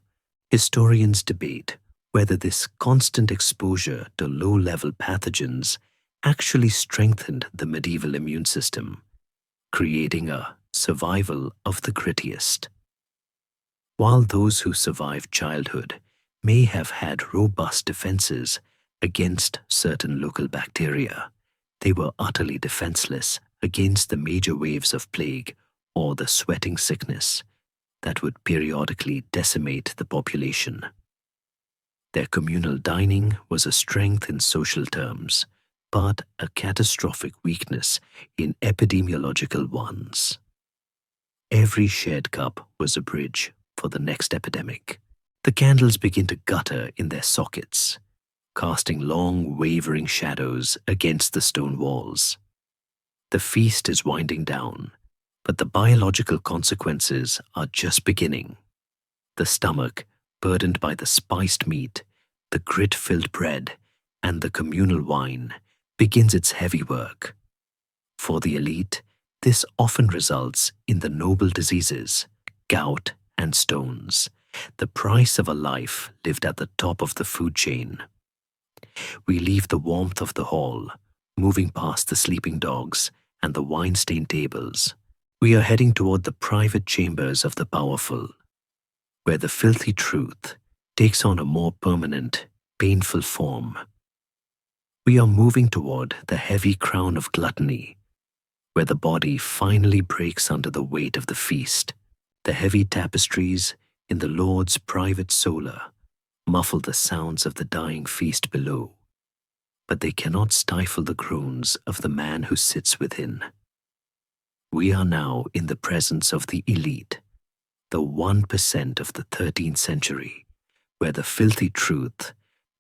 Historians debate whether this constant exposure to low-level pathogens actually strengthened the medieval immune system, creating a survival of the grittiest. While those who survived childhood may have had robust defenses against certain local bacteria, they were utterly defenseless against the major waves of plague or the sweating sickness that would periodically decimate the population. Their communal dining was a strength in social terms, but a catastrophic weakness in epidemiological ones. Every shared cup was a bridge for the next epidemic. The candles begin to gutter in their sockets, casting long, wavering shadows against the stone walls. The feast is winding down, but the biological consequences are just beginning. The stomach, burdened by the spiced meat, the grit-filled bread, and the communal wine, begins its heavy work. For the elite, this often results in the noble diseases, gout and stones, the price of a life lived at the top of the food chain. We leave the warmth of the hall, moving past the sleeping dogs and the wine-stained tables. We are heading toward the private chambers of the powerful, where the filthy truth takes on a more permanent, painful form. We are moving toward the heavy crown of gluttony, where the body finally breaks under the weight of the feast. The heavy tapestries in the Lord's private solar muffle the sounds of the dying feast below, but they cannot stifle the groans of the man who sits within. We are now in the presence of the elite, the 1% of the 13th century, where the filthy truth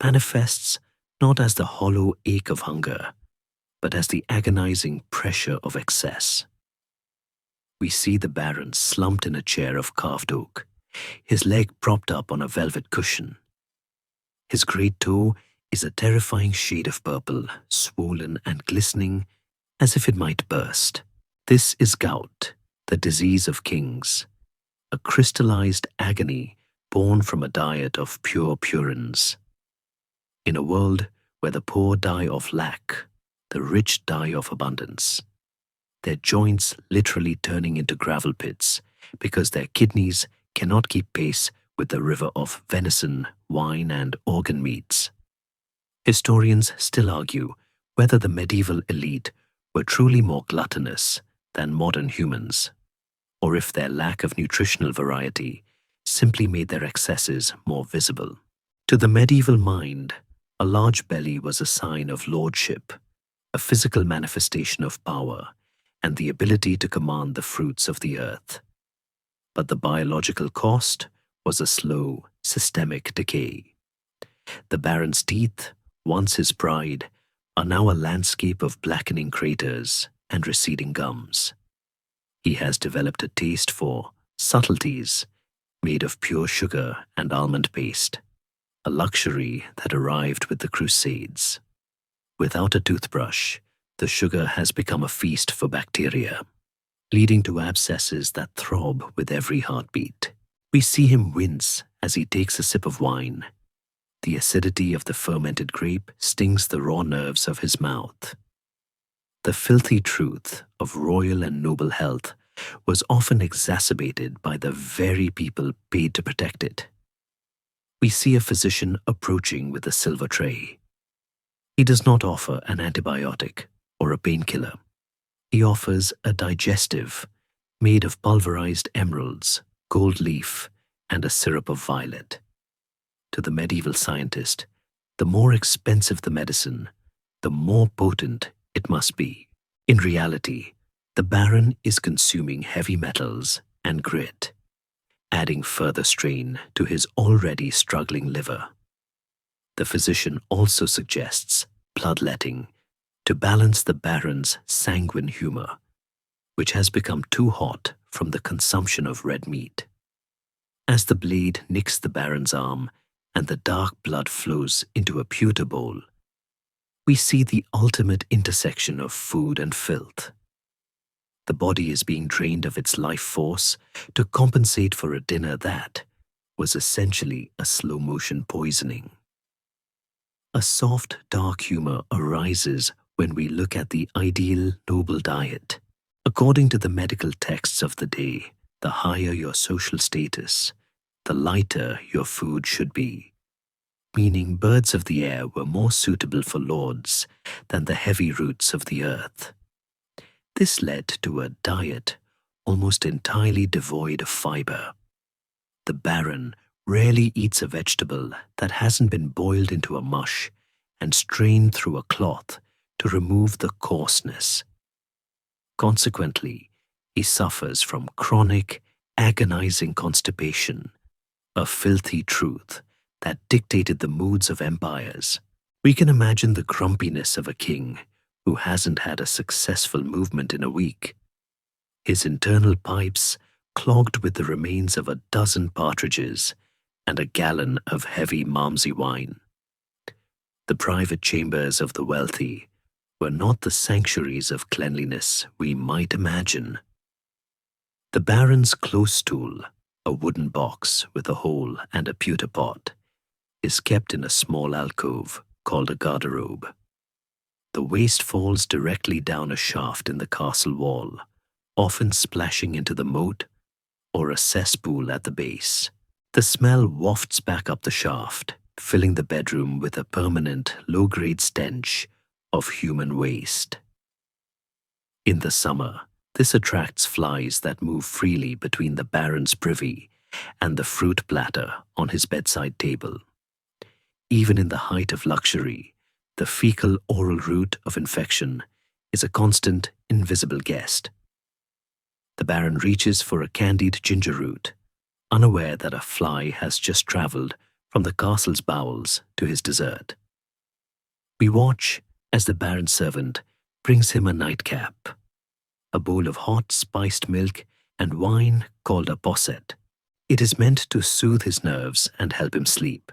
manifests not as the hollow ache of hunger, but as the agonizing pressure of excess. We see the baron slumped in a chair of carved oak, his leg propped up on a velvet cushion. His great toe is a terrifying shade of purple, swollen and glistening as if it might burst. This is gout, the disease of kings, a crystallized agony born from a diet of pure purines. In a world where the poor die of lack, the rich die of abundance, their joints literally turning into gravel pits because their kidneys cannot keep pace with the river of venison, wine, and organ meats. Historians still argue whether the medieval elite were truly more gluttonous than modern humans, or if their lack of nutritional variety simply made their excesses more visible. To the medieval mind, a large belly was a sign of lordship, a physical manifestation of power, and the ability to command the fruits of the earth. But the biological cost was a slow, systemic decay. The baron's teeth, once his pride, are now a landscape of blackening craters and receding gums. He has developed a taste for subtleties made of pure sugar and almond paste, a luxury that arrived with the Crusades. Without a toothbrush, the sugar has become a feast for bacteria, leading to abscesses that throb with every heartbeat. We see him wince as he takes a sip of wine. The acidity of the fermented grape stings the raw nerves of his mouth. The filthy truth of royal and noble health was often exacerbated by the very people paid to protect it. We see a physician approaching with a silver tray. He does not offer an antibiotic or a painkiller. He offers a digestive made of pulverized emeralds, gold leaf, and a syrup of violet. To the medieval scientist, the more expensive the medicine, the more potent it must be. In reality, the baron is consuming heavy metals and grit, adding further strain to his already struggling liver. The physician also suggests bloodletting to balance the baron's sanguine humor, which has become too hot from the consumption of red meat. As the blade nicks the baron's arm and the dark blood flows into a pewter bowl, we see the ultimate intersection of food and filth. The body is being drained of its life force to compensate for a dinner that was essentially a slow-motion poisoning. A soft, dark humor arises when we look at the ideal noble diet. According to the medical texts of the day, the higher your social status, the lighter your food should be, meaning birds of the air were more suitable for lords than the heavy roots of the earth. This led to a diet almost entirely devoid of fiber. The baron rarely eats a vegetable that hasn't been boiled into a mush and strained through a cloth to remove the coarseness. Consequently, he suffers from chronic, agonizing constipation, a filthy truth that dictated the moods of empires. We can imagine the grumpiness of a king who hasn't had a successful movement in a week, his internal pipes clogged with the remains of a dozen partridges and a gallon of heavy Malmsey wine. The private chambers of the wealthy were not the sanctuaries of cleanliness we might imagine. The baron's close stool, a wooden box with a hole and a pewter pot, is kept in a small alcove called a garderobe. The waste falls directly down a shaft in the castle wall, often splashing into the moat or a cesspool at the base. The smell wafts back up the shaft, filling the bedroom with a permanent, low-grade stench of human waste. In the summer, this attracts flies that move freely between the baron's privy and the fruit platter on his bedside table. Even in the height of luxury, the fecal oral route of infection is a constant, invisible guest. The baron reaches for a candied ginger root, unaware that a fly has just traveled from the castle's bowels to his dessert. We watch as the baron's servant brings him a nightcap, a bowl of hot spiced milk and wine called a posset. It is meant to soothe his nerves and help him sleep.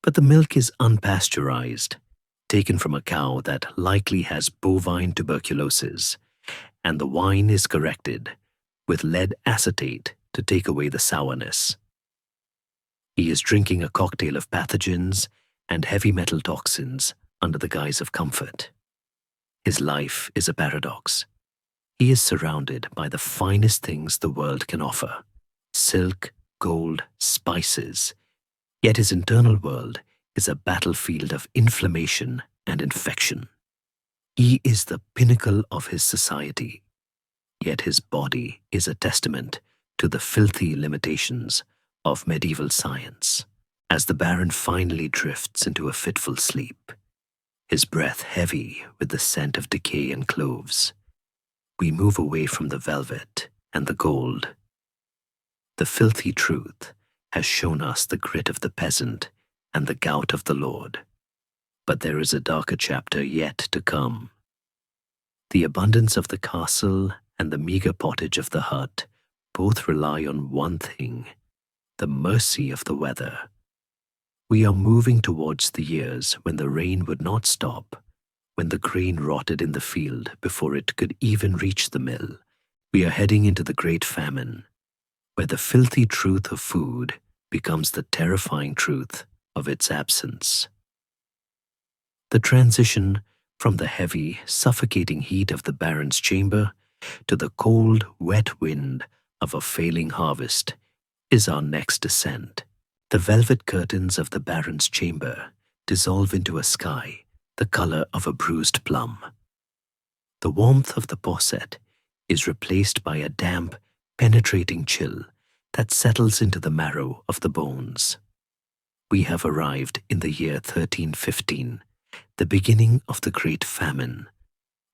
But the milk is unpasteurized, taken from a cow that likely has bovine tuberculosis, and the wine is corrected with lead acetate to take away the sourness. He is drinking a cocktail of pathogens and heavy metal toxins under the guise of comfort. His life is a paradox. He is surrounded by the finest things the world can offer: silk, gold, spices. Yet his internal world is a battlefield of inflammation and infection. He is the pinnacle of his society, yet his body is a testament to the filthy limitations of medieval science. As the Baron finally drifts into a fitful sleep, his breath heavy with the scent of decay and cloves, we move away from the velvet and the gold. The filthy truth has shown us the grit of the peasant and the gout of the lord. But there is a darker chapter yet to come. The abundance of the castle and the meager pottage of the hut both rely on one thing: the mercy of the weather. We are moving towards the years when the rain would not stop, when the grain rotted in the field before it could even reach the mill. We are heading into the great famine, where the filthy truth of food becomes the terrifying truth of its absence. The transition from the heavy, suffocating heat of the Baron's chamber to the cold, wet wind of a failing harvest is our next descent. The velvet curtains of the Baron's chamber dissolve into a sky the color of a bruised plum. The warmth of the posset is replaced by a damp, penetrating chill that settles into the marrow of the bones. We have arrived in the year 1315, the beginning of the Great Famine,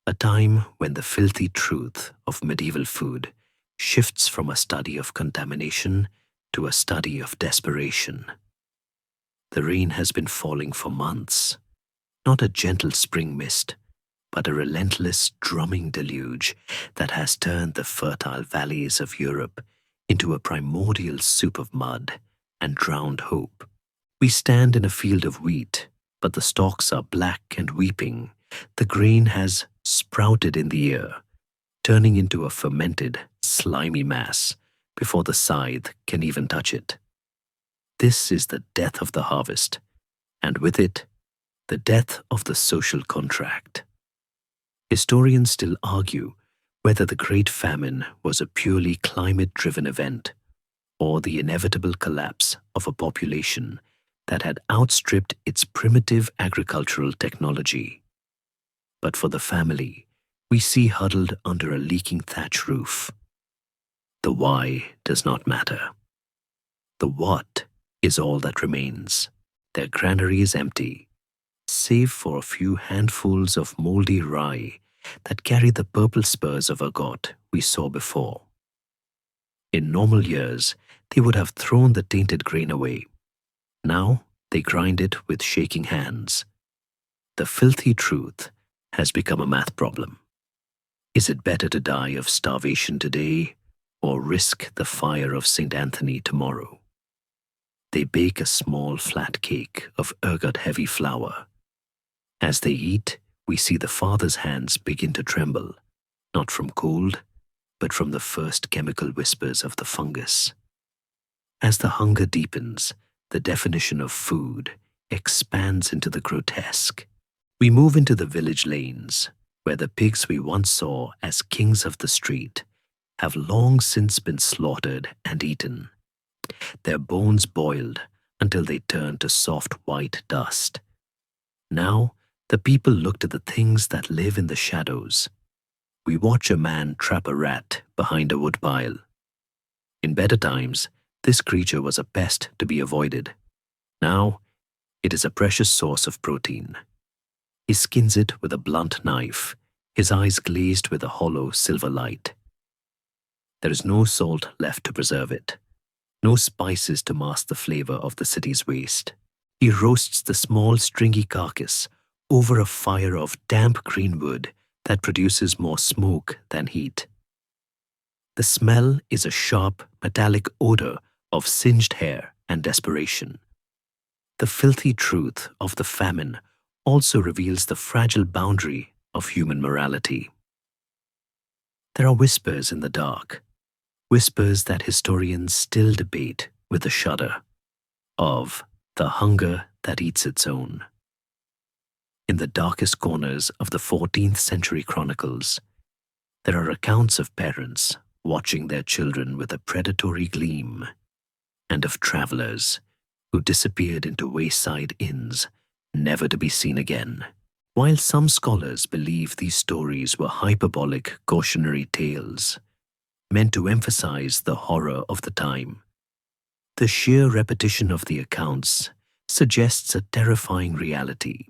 a time when the filthy truth of medieval food shifts from a study of contamination to a study of desperation. The rain has been falling for months, not a gentle spring mist, but a relentless drumming deluge that has turned the fertile valleys of Europe into a primordial soup of mud and drowned hope. We stand in a field of wheat, but the stalks are black and weeping. The grain has sprouted in the ear, turning into a fermented, slimy mass before the scythe can even touch it. This is the death of the harvest, and with it, the death of the social contract. Historians still argue whether the Great Famine was a purely climate-driven event or the inevitable collapse of a population that had outstripped its primitive agricultural technology. But for the family we see huddled under a leaking thatch roof, the why does not matter. The what is all that remains. Their granary is empty, save for a few handfuls of moldy rye that carry the purple spurs of ergot we saw before. In normal years, they would have thrown the tainted grain away. Now they grind it with shaking hands. The filthy truth has become a math problem. Is it better to die of starvation today or risk the fire of St. Anthony tomorrow? They bake a small flat cake of ergot-heavy flour. As they eat, we see the father's hands begin to tremble, not from cold, but from the first chemical whispers of the fungus. As the hunger deepens, the definition of food expands into the grotesque. We move into the village lanes, where the pigs we once saw as kings of the street have long since been slaughtered and eaten, their bones boiled until they turn to soft white dust. Now, the people look to the things that live in the shadows. We watch a man trap a rat behind a woodpile. In better times, this creature was a pest to be avoided. Now, it is a precious source of protein. He skins it with a blunt knife, his eyes glazed with a hollow silver light. There is no salt left to preserve it, no spices to mask the flavor of the city's waste. He roasts the small, stringy carcass over a fire of damp green wood that produces more smoke than heat. The smell is a sharp, metallic odor of singed hair and desperation. The filthy truth of the famine also reveals the fragile boundary of human morality. There are whispers in the dark, whispers that historians still debate with a shudder, of the hunger that eats its own. In the darkest corners of the 14th century chronicles, there are accounts of parents watching their children with a predatory gleam, and of travelers who disappeared into wayside inns, never to be seen again. While some scholars believe these stories were hyperbolic cautionary tales, meant to emphasize the horror of the time, The sheer repetition of the accounts suggests a terrifying reality.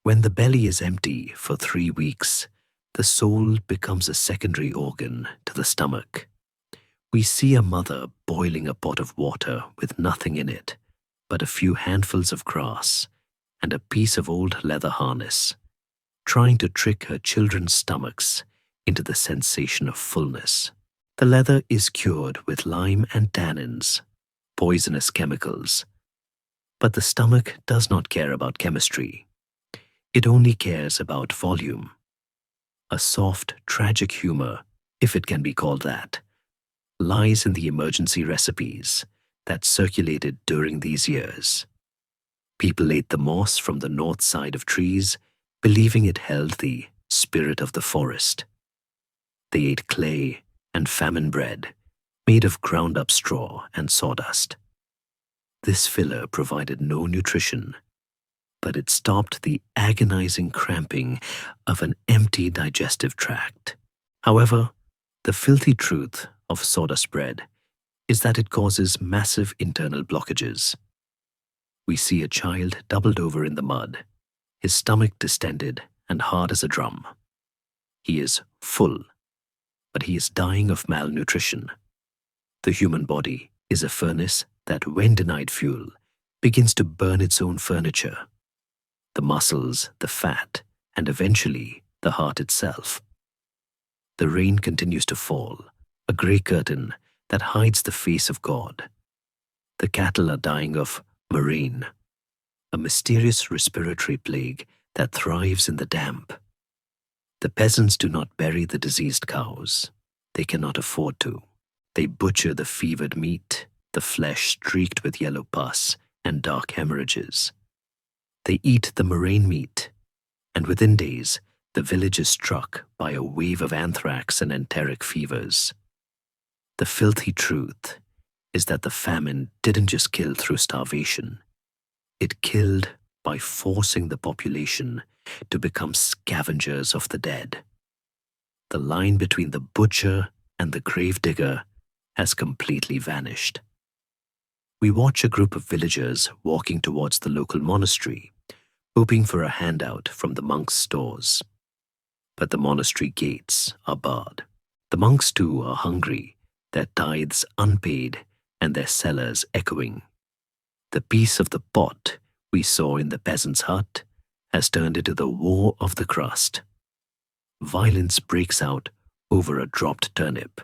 When the belly is empty for 3 weeks, the soul becomes a secondary organ to the stomach. We see a mother boiling a pot of water with nothing in it but a few handfuls of grass and a piece of old leather harness, trying to trick her children's stomachs into the sensation of fullness. The leather is cured with lime and tannins, poisonous chemicals. But the stomach does not care about chemistry. It only cares about volume. A soft, tragic humor, if it can be called that, lies in the emergency recipes that circulated during these years. People ate the moss from the north side of trees, believing it held the spirit of the forest. They ate clay and famine bread, made of ground-up straw and sawdust. This filler provided no nutrition, but it stopped the agonizing cramping of an empty digestive tract. However, the filthy truth of sawdust bread is that it causes massive internal blockages. We see a child doubled over in the mud, his stomach distended and hard as a drum. He is full, but he is dying of malnutrition. The human body is a furnace that, when denied fuel, begins to burn its own furniture. The muscles, the fat, and eventually the heart itself. The rain continues to fall, a grey curtain that hides the face of God. The cattle are dying of murrain, a mysterious respiratory plague that thrives in the damp. The peasants do not bury the diseased cows. They cannot afford to. They butcher the fevered meat, the flesh streaked with yellow pus and dark hemorrhages. They eat the murrain meat, and within days, the village is struck by a wave of anthrax and enteric fevers. The filthy truth is that the famine didn't just kill through starvation. It killed by forcing the population to become scavengers of the dead. The line between the butcher and the gravedigger has completely vanished. We watch a group of villagers walking towards the local monastery, hoping for a handout from the monks' stores. But the monastery gates are barred. The monks too are hungry, their tithes unpaid and their cellars echoing. The piece of the pot we saw in the peasant's hut has turned into the war of the crust. Violence breaks out over a dropped turnip,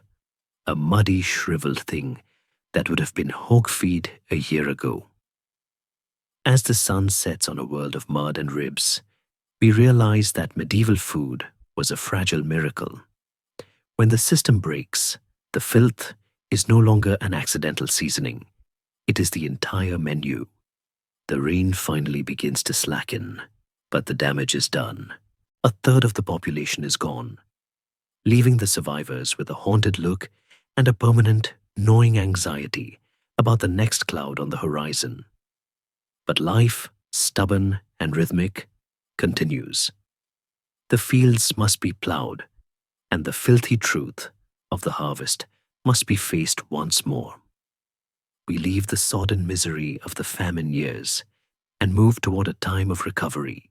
a muddy, shriveled thing that would have been hog-feed a year ago. As the sun sets on a world of mud and ribs, we realize that medieval food was a fragile miracle. When the system breaks, the filth is no longer an accidental seasoning. It is the entire menu. The rain finally begins to slacken, but the damage is done. A third of the population is gone, leaving the survivors with a haunted look and a permanent, gnawing anxiety about the next cloud on the horizon. But life, stubborn and rhythmic, continues. The fields must be plowed, and the filthy truth of the harvest must be faced once more. We leave the sodden misery of the famine years and move toward a time of recovery,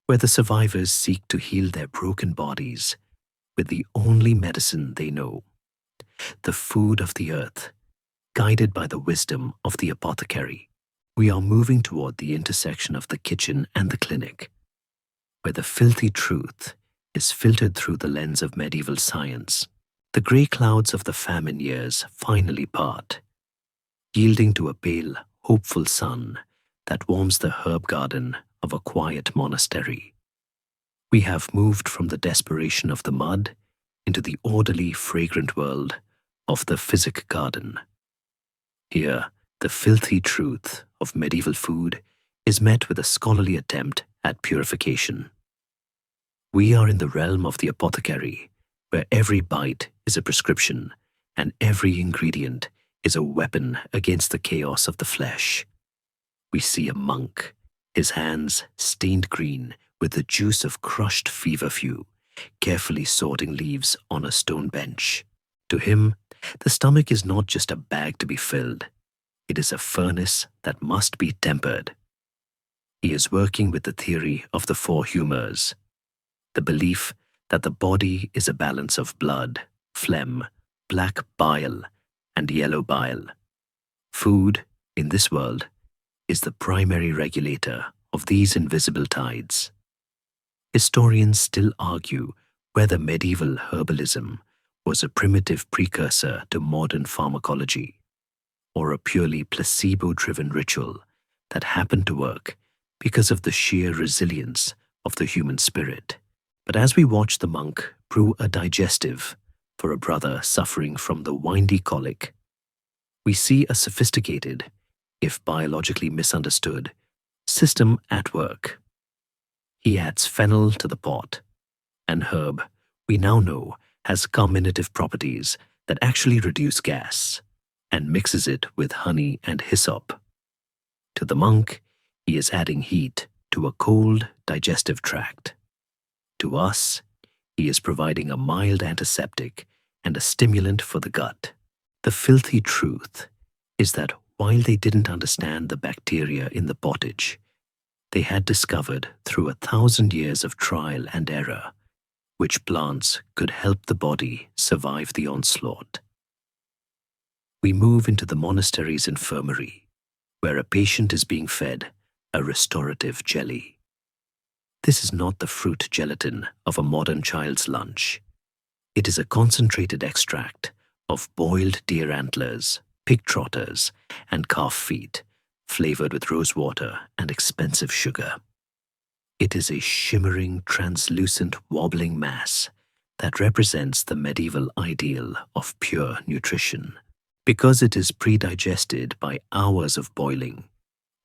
where the survivors seek to heal their broken bodies with the only medicine they know, the food of the earth, guided by the wisdom of the apothecary. We are moving toward the intersection of the kitchen and the clinic, where the filthy truth is filtered through the lens of medieval science. The grey clouds of the famine years finally part, yielding to a pale, hopeful sun that warms the herb garden of a quiet monastery. We have moved from the desperation of the mud into the orderly, fragrant world of the physic garden. Here, the filthy truth of medieval food is met with a scholarly attempt at purification. We are in the realm of the apothecary, where every bite is a prescription and every ingredient is a weapon against the chaos of the flesh. We see a monk, his hands stained green with the juice of crushed feverfew, carefully sorting leaves on a stone bench. To him, the stomach is not just a bag to be filled, it is a furnace that must be tempered. He is working with the theory of the four humors, the belief that the body is a balance of blood, phlegm, black bile, and yellow bile. Food, in this world, is the primary regulator of these invisible tides. Historians still argue whether medieval herbalism was a primitive precursor to modern pharmacology, or a purely placebo-driven ritual that happened to work because of the sheer resilience of the human spirit. But as we watch the monk brew a digestive for a brother suffering from the windy colic, we see a sophisticated, if biologically misunderstood, system at work. He adds fennel to the pot, an herb we now know has carminative properties that actually reduce gas, and mixes it with honey and hyssop. To the monk, he is adding heat to a cold digestive tract. To us, he is providing a mild antiseptic and a stimulant for the gut. The filthy truth is that while they didn't understand the bacteria in the pottage, they had discovered through 1,000 years of trial and error which plants could help the body survive the onslaught. We move into the monastery's infirmary, where a patient is being fed a restorative jelly. This is not the fruit gelatin of a modern child's lunch. It is a concentrated extract of boiled deer antlers, pig trotters, and calf feet, flavored with rosewater and expensive sugar. It is a shimmering, translucent, wobbling mass that represents the medieval ideal of pure nutrition. Because it is pre-digested by hours of boiling,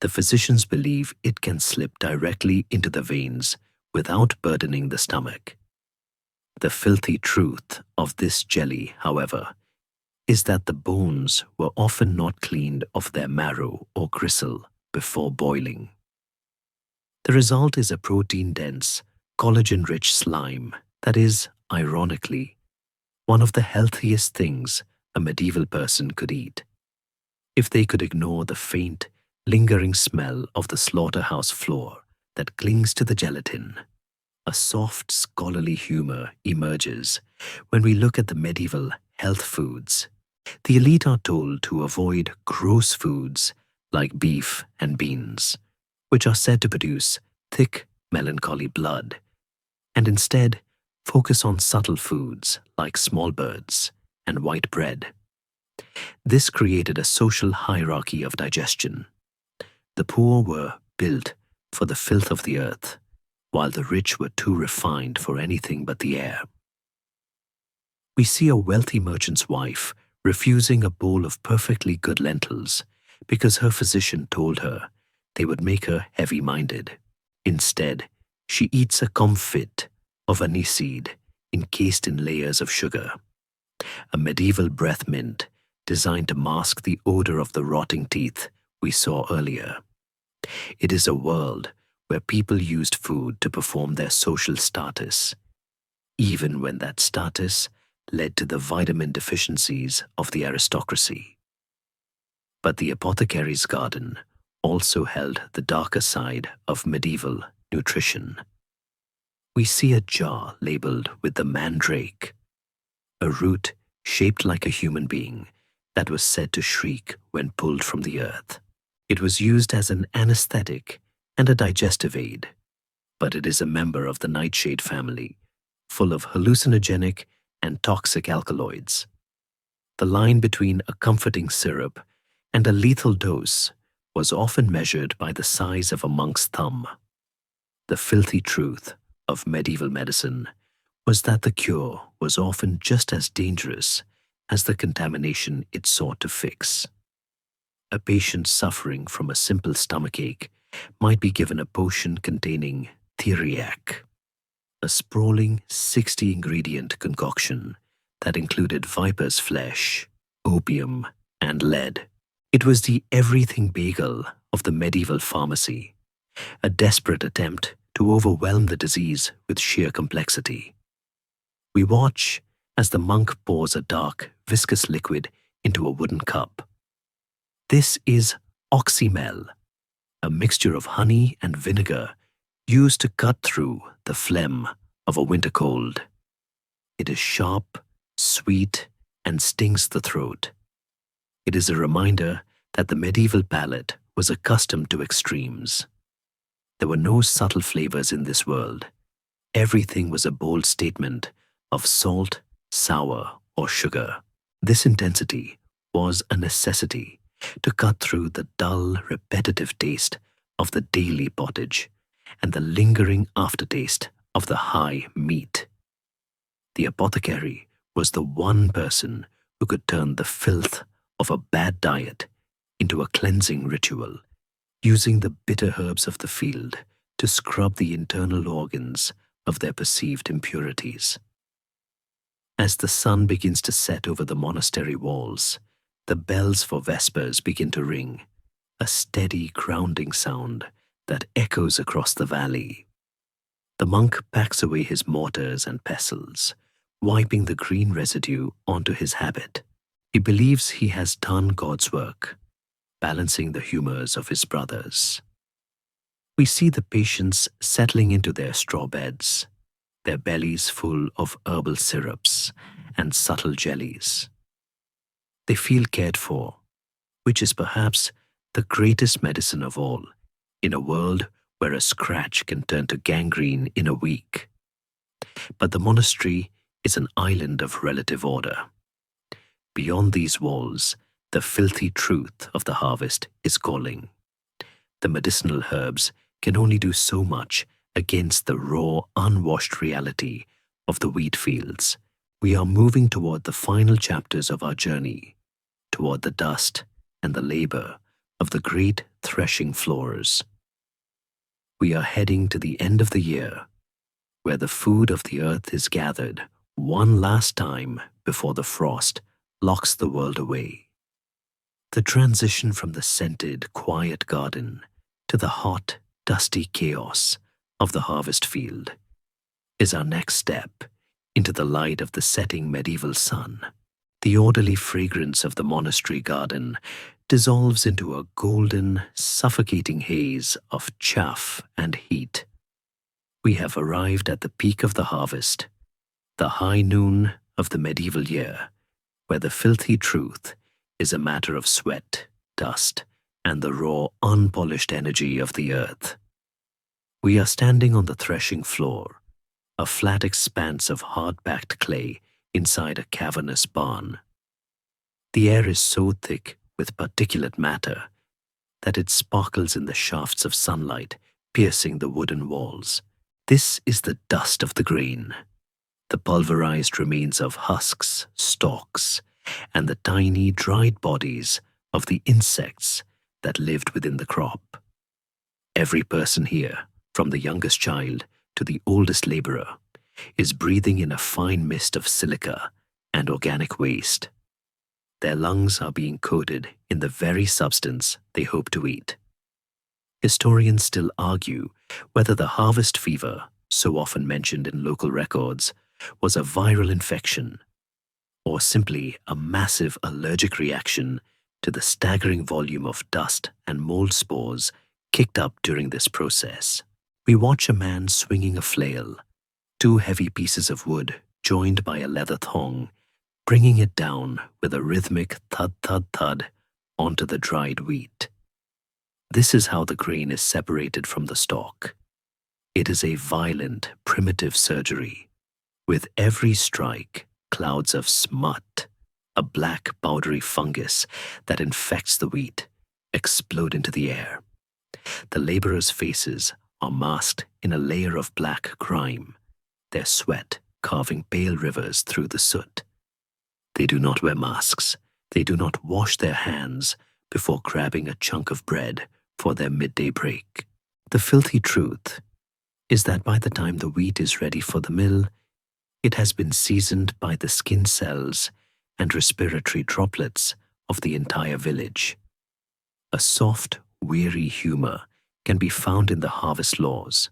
the physicians believe it can slip directly into the veins without burdening the stomach. The filthy truth of this jelly, however, is that the bones were often not cleaned of their marrow or gristle before boiling. The result is a protein-dense, collagen-rich slime that is, ironically, one of the healthiest things a medieval person could eat. If they could ignore the faint, lingering smell of the slaughterhouse floor that clings to the gelatin, a soft, scholarly humor emerges when we look at the medieval health foods. The elite are told to avoid gross foods like beef and beans, which are said to produce thick, melancholy blood, and instead focus on subtle foods like small birds and white bread. This created a social hierarchy of digestion. The poor were built for the filth of the earth, while the rich were too refined for anything but the air. We see a wealthy merchant's wife refusing a bowl of perfectly good lentils because her physician told her they would make her heavy-minded. Instead, she eats a comfit of aniseed encased in layers of sugar, a medieval breath mint designed to mask the odor of the rotting teeth we saw earlier. It is a world where people used food to perform their social status, even when that status led to the vitamin deficiencies of the aristocracy. But the apothecary's garden also held the darker side of medieval nutrition. We see a jar labeled with the mandrake, a root shaped like a human being that was said to shriek when pulled from the earth. It was used as an anesthetic and a digestive aid, but it is a member of the nightshade family, full of hallucinogenic and toxic alkaloids. The line between a comforting syrup and a lethal dose was often measured by the size of a monk's thumb. The filthy truth of medieval medicine was that the cure was often just as dangerous as the contamination it sought to fix. A patient suffering from a simple stomachache might be given a potion containing theriac, a sprawling 60-ingredient concoction that included viper's flesh, opium, and lead. It was the everything bagel of the medieval pharmacy, a desperate attempt to overwhelm the disease with sheer complexity. We watch as the monk pours a dark, viscous liquid into a wooden cup. This is oxymel, a mixture of honey and vinegar used to cut through the phlegm of a winter cold. It is sharp, sweet, and stings the throat. It is a reminder that the medieval palate was accustomed to extremes. There were no subtle flavors in this world. Everything was a bold statement of salt, sour, or sugar. This intensity was a necessity to cut through the dull, repetitive taste of the daily pottage and the lingering aftertaste of the high meat. The apothecary was the one person who could turn the filth of a bad diet into a cleansing ritual, using the bitter herbs of the field to scrub the internal organs of their perceived impurities. As the sun begins to set over the monastery walls, the bells for vespers begin to ring, a steady grounding sound that echoes across the valley. The monk packs away his mortars and pestles, wiping the green residue onto his habit. He believes he has done God's work, balancing the humors of his brothers. We see the patients settling into their straw beds, their bellies full of herbal syrups and subtle jellies. They feel cared for, which is perhaps the greatest medicine of all in a world where a scratch can turn to gangrene in a week. But the monastery is an island of relative order. Beyond these walls, the filthy truth of the harvest is calling. The medicinal herbs can only do so much against the raw, unwashed reality of the wheat fields. We are moving toward the final chapters of our journey, toward the dust and the labor of the great threshing floors. We are heading to the end of the year, where the food of the earth is gathered one last time before the frost locks the world away. The transition from the scented, quiet garden to the hot, dusty chaos of the harvest field is our next step into the light of the setting medieval sun. The orderly fragrance of the monastery garden dissolves into a golden, suffocating haze of chaff and heat. We have arrived at the peak of the harvest, the high noon of the medieval year, where the filthy truth is a matter of sweat, dust, and the raw, unpolished energy of the earth. We are standing on the threshing floor, a flat expanse of hard-packed clay inside a cavernous barn. The air is so thick with particulate matter that it sparkles in the shafts of sunlight piercing the wooden walls. This is the dust of the grain, the pulverized remains of husks, stalks, and the tiny dried bodies of the insects that lived within the crop. Every person here, from the youngest child to the oldest laborer, is breathing in a fine mist of silica and organic waste. Their lungs are being coated in the very substance they hope to eat. Historians still argue whether the harvest fever, so often mentioned in local records, was a viral infection or simply a massive allergic reaction to the staggering volume of dust and mold spores kicked up during this process. We watch a man swinging a flail, two heavy pieces of wood joined by a leather thong, bringing it down with a rhythmic thud-thud-thud onto the dried wheat. This is how the grain is separated from the stalk. It is a violent, primitive surgery. With every strike, clouds of smut, a black, powdery fungus that infects the wheat, explode into the air. The laborers' faces are masked in a layer of black grime, their sweat carving pale rivers through the soot. They do not wear masks. They do not wash their hands before grabbing a chunk of bread for their midday break. The filthy truth is that by the time the wheat is ready for the mill, it has been seasoned by the skin cells and respiratory droplets of the entire village. A soft, weary humor can be found in the harvest laws.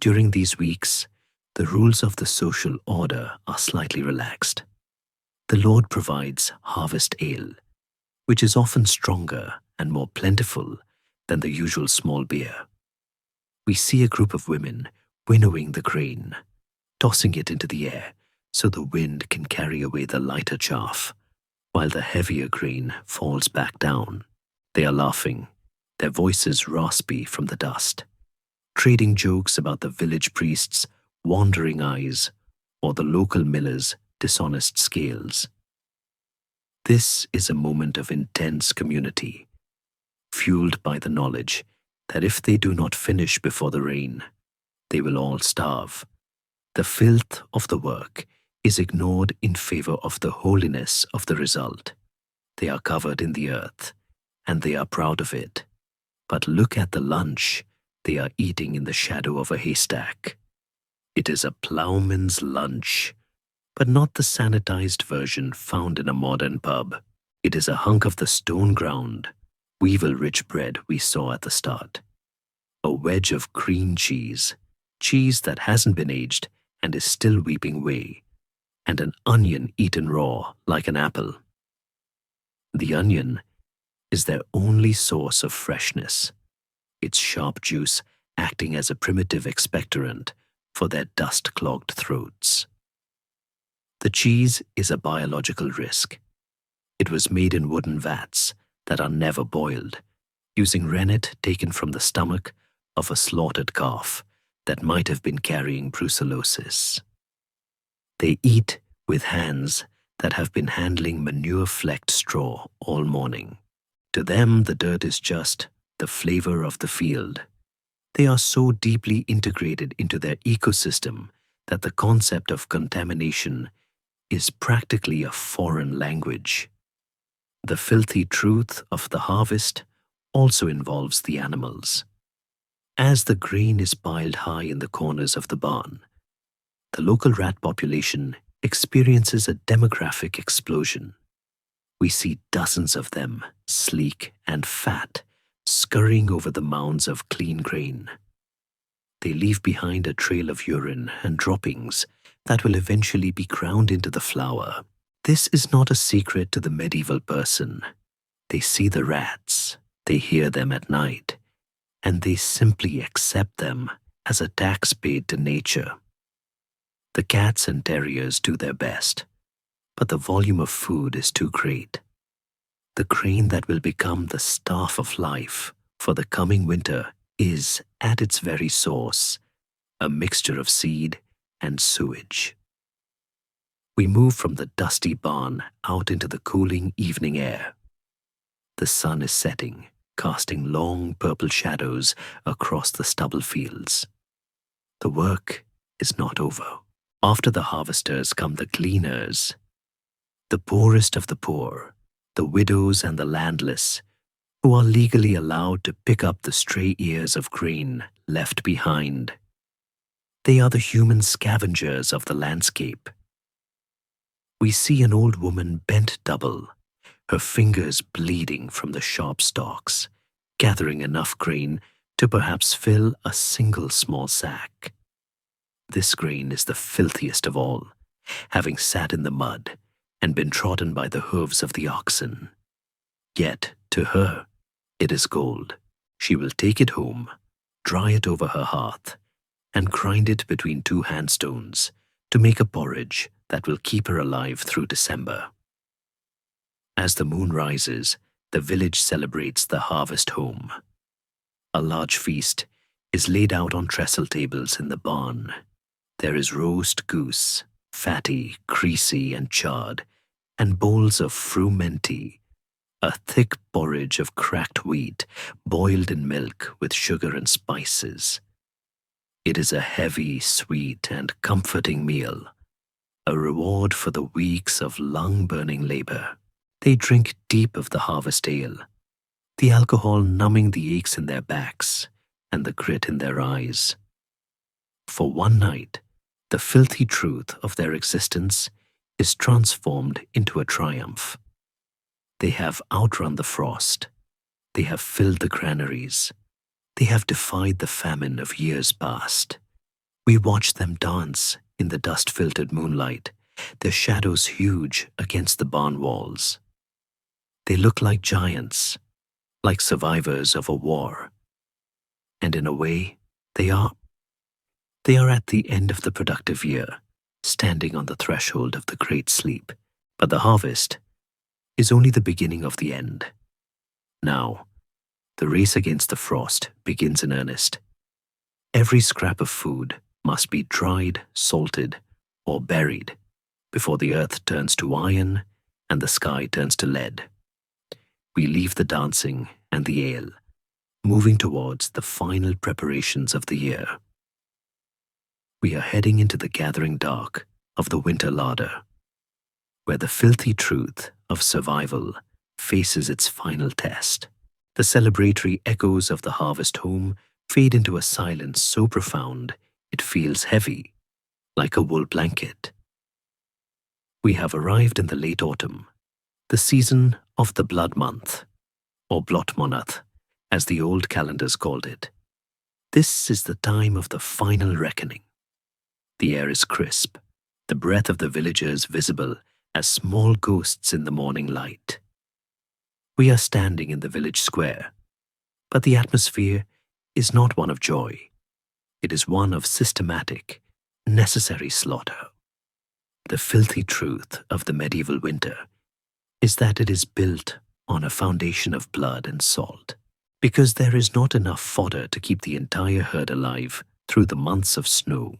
During these weeks, the rules of the social order are slightly relaxed. The Lord provides harvest ale, which is often stronger and more plentiful than the usual small beer. We see a group of women winnowing the grain, tossing it into the air so the wind can carry away the lighter chaff, while the heavier grain falls back down. They are laughing, their voices raspy from the dust, trading jokes about the village priest's wandering eyes or the local miller's dishonest scales. This is a moment of intense community, fueled by the knowledge that if they do not finish before the rain, they will all starve. The filth of the work is ignored in favor of the holiness of the result. They are covered in the earth, and they are proud of it. But look at the lunch they are eating in the shadow of a haystack. It is a ploughman's lunch, but not the sanitized version found in a modern pub. It is a hunk of the stone ground, weevil-rich bread we saw at the start. A wedge of cream cheese that hasn't been aged and is still weeping whey, and an onion eaten raw like an apple. The onion is their only source of freshness, its sharp juice acting as a primitive expectorant for their dust-clogged throats. The cheese is a biological risk. It was made in wooden vats that are never boiled, using rennet taken from the stomach of a slaughtered calf that might have been carrying brucellosis. They eat with hands that have been handling manure-flecked straw all morning. To them, the dirt is just the flavor of the field. They are so deeply integrated into their ecosystem that the concept of contamination is practically a foreign language. The filthy truth of the harvest also involves the animals. As the grain is piled high in the corners of the barn, the local rat population experiences a demographic explosion. We see dozens of them, sleek and fat, scurrying over the mounds of clean grain. They leave behind a trail of urine and droppings that will eventually be ground into the flour. This is not a secret to the medieval person. They see the rats, they hear them at night, and they simply accept them as a tax paid to nature. The cats and terriers do their best, but the volume of food is too great. The grain that will become the staff of life for the coming winter is, at its very source, a mixture of seed and sewage. We move from the dusty barn out into the cooling evening air. The sun is setting, casting long purple shadows across the stubble fields. The work is not over. After the harvesters come the gleaners, the poorest of the poor, the widows and the landless, who are legally allowed to pick up the stray ears of grain left behind. They are the human scavengers of the landscape. We see an old woman bent double, her fingers bleeding from the sharp stalks, gathering enough grain to perhaps fill a single small sack. This grain is the filthiest of all, having sat in the mud and been trodden by the hooves of the oxen. Yet, to her, it is gold. She will take it home, dry it over her hearth, and grind it between two handstones to make a porridge that will keep her alive through December. As the moon rises, the village celebrates the harvest home. A large feast is laid out on trestle tables in the barn. There is roast goose, fatty, greasy, and charred, and bowls of frumenty, a thick porridge of cracked wheat boiled in milk with sugar and spices. It is a heavy, sweet, and comforting meal, a reward for the weeks of lung-burning labor. They drink deep of the harvest ale, the alcohol numbing the aches in their backs and the grit in their eyes. For one night, the filthy truth of their existence is transformed into a triumph. They have outrun the frost. They have filled the granaries. They have defied the famine of years past. We watch them dance in the dust-filtered moonlight, their shadows huge against the barn walls. They look like giants, like survivors of a war. And in a way, they are. They are at the end of the productive year, standing on the threshold of the great sleep. But the harvest is only the beginning of the end. Now, the race against the frost begins in earnest. Every scrap of food must be dried, salted, or buried before the earth turns to iron and the sky turns to lead. We leave the dancing and the ale, moving towards the final preparations of the year. We are heading into the gathering dark of the winter larder, where the filthy truth of survival faces its final test. The celebratory echoes of the harvest home fade into a silence so profound it feels heavy, like a wool blanket. We have arrived in the late autumn, the season of the blood month, or blotmonath, as the old calendars called it. This is the time of the final reckoning. The air is crisp, the breath of the villagers visible as small ghosts in the morning light. We are standing in the village square, but the atmosphere is not one of joy. It is one of systematic, necessary slaughter. The filthy truth of the medieval winter is that it is built on a foundation of blood and salt, because there is not enough fodder to keep the entire herd alive through the months of snow.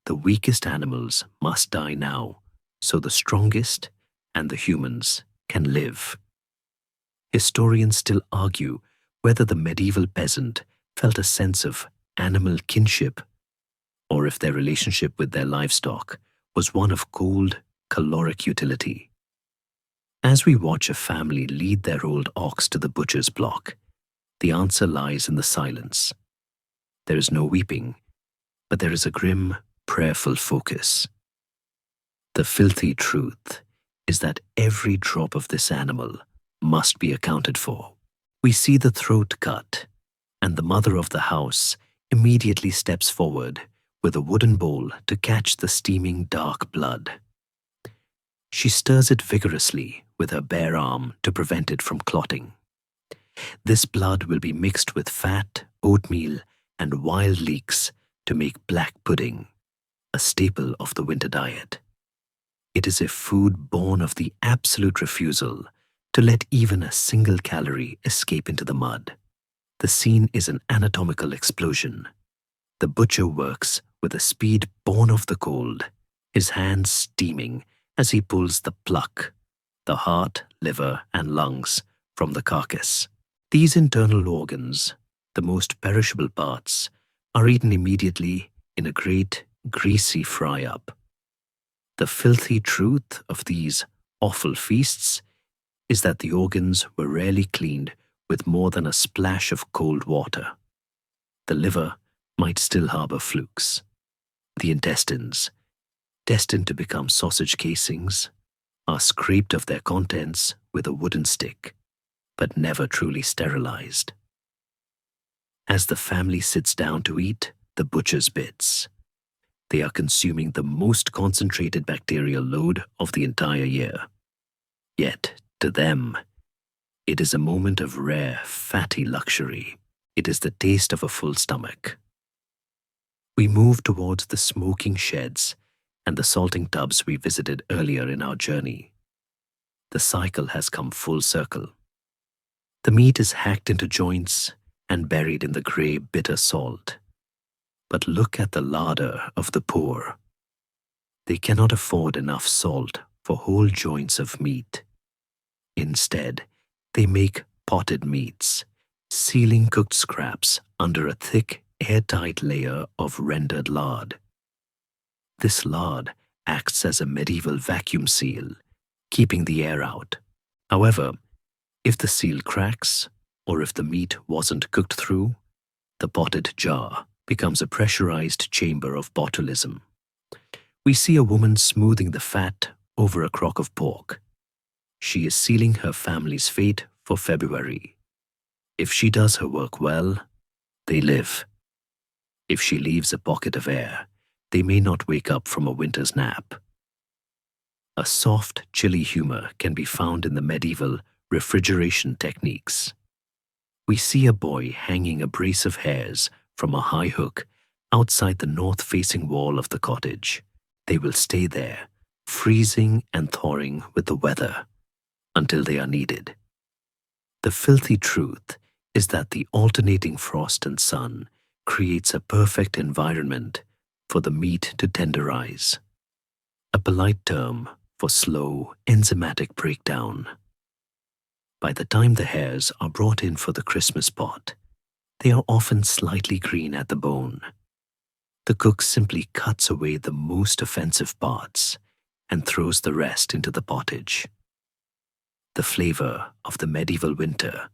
The weakest animals must die now, so the strongest and the humans can live. Historians still argue whether the medieval peasant felt a sense of animal kinship, or if their relationship with their livestock was one of cold, caloric utility. As we watch a family lead their old ox to the butcher's block, the answer lies in the silence. There is no weeping, but there is a grim, prayerful focus. The filthy truth is that every drop of this animal must be accounted for. We see the throat cut, and the mother of the house immediately steps forward with a wooden bowl to catch the steaming dark blood. She stirs it vigorously with her bare arm to prevent it from clotting. This blood will be mixed with fat, oatmeal, and wild leeks to make black pudding, a staple of the winter diet. It is a food born of the absolute refusal to let even a single calorie escape into the mud. The scene is an anatomical explosion. The butcher works with a speed born of the cold, his hands steaming as he pulls the pluck, the heart, liver, and lungs from the carcass. These internal organs, the most perishable parts, are eaten immediately in a great, greasy fry-up. The filthy truth of these awful feasts is that the organs were rarely cleaned with more than a splash of cold water. The liver might still harbor flukes. The intestines, destined to become sausage casings, are scraped of their contents with a wooden stick, but never truly sterilized. As the family sits down to eat the butcher's bits, they are consuming the most concentrated bacterial load of the entire year. Yet, to them, it is a moment of rare, fatty luxury. It is the taste of a full stomach. We move towards the smoking sheds and the salting tubs we visited earlier in our journey. The cycle has come full circle. The meat is hacked into joints and buried in the grey, bitter salt. But look at the larder of the poor. They cannot afford enough salt for whole joints of meat. Instead, they make potted meats, sealing cooked scraps under a thick, airtight layer of rendered lard. This lard acts as a medieval vacuum seal, keeping the air out. However, if the seal cracks, or if the meat wasn't cooked through, the potted jar becomes a pressurized chamber of botulism. We see a woman smoothing the fat over a crock of pork. She is sealing her family's fate for February. If she does her work well, they live. If she leaves a pocket of air, they may not wake up from a winter's nap. A soft, chilly humor can be found in the medieval refrigeration techniques. We see a boy hanging a brace of hares from a high hook outside the north-facing wall of the cottage. They will stay there, freezing and thawing with the weather, until they are needed. The filthy truth is that the alternating frost and sun creates a perfect environment for the meat to tenderize, a polite term for slow enzymatic breakdown. By the time the hares are brought in for the Christmas pot, they are often slightly green at the bone. The cook simply cuts away the most offensive parts and throws the rest into the pottage. The flavor of the medieval winter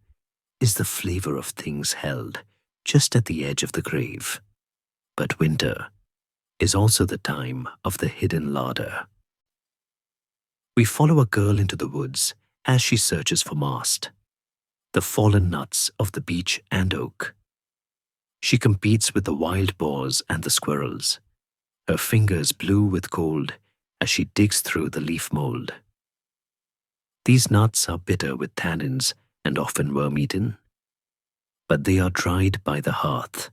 is the flavor of things held just at the edge of the grave. But winter is also the time of the hidden larder. We follow a girl into the woods as she searches for mast, the fallen nuts of the beech and oak. She competes with the wild boars and the squirrels, her fingers blue with cold as she digs through the leaf mold. These nuts are bitter with tannins and often worm-eaten, but they are dried by the hearth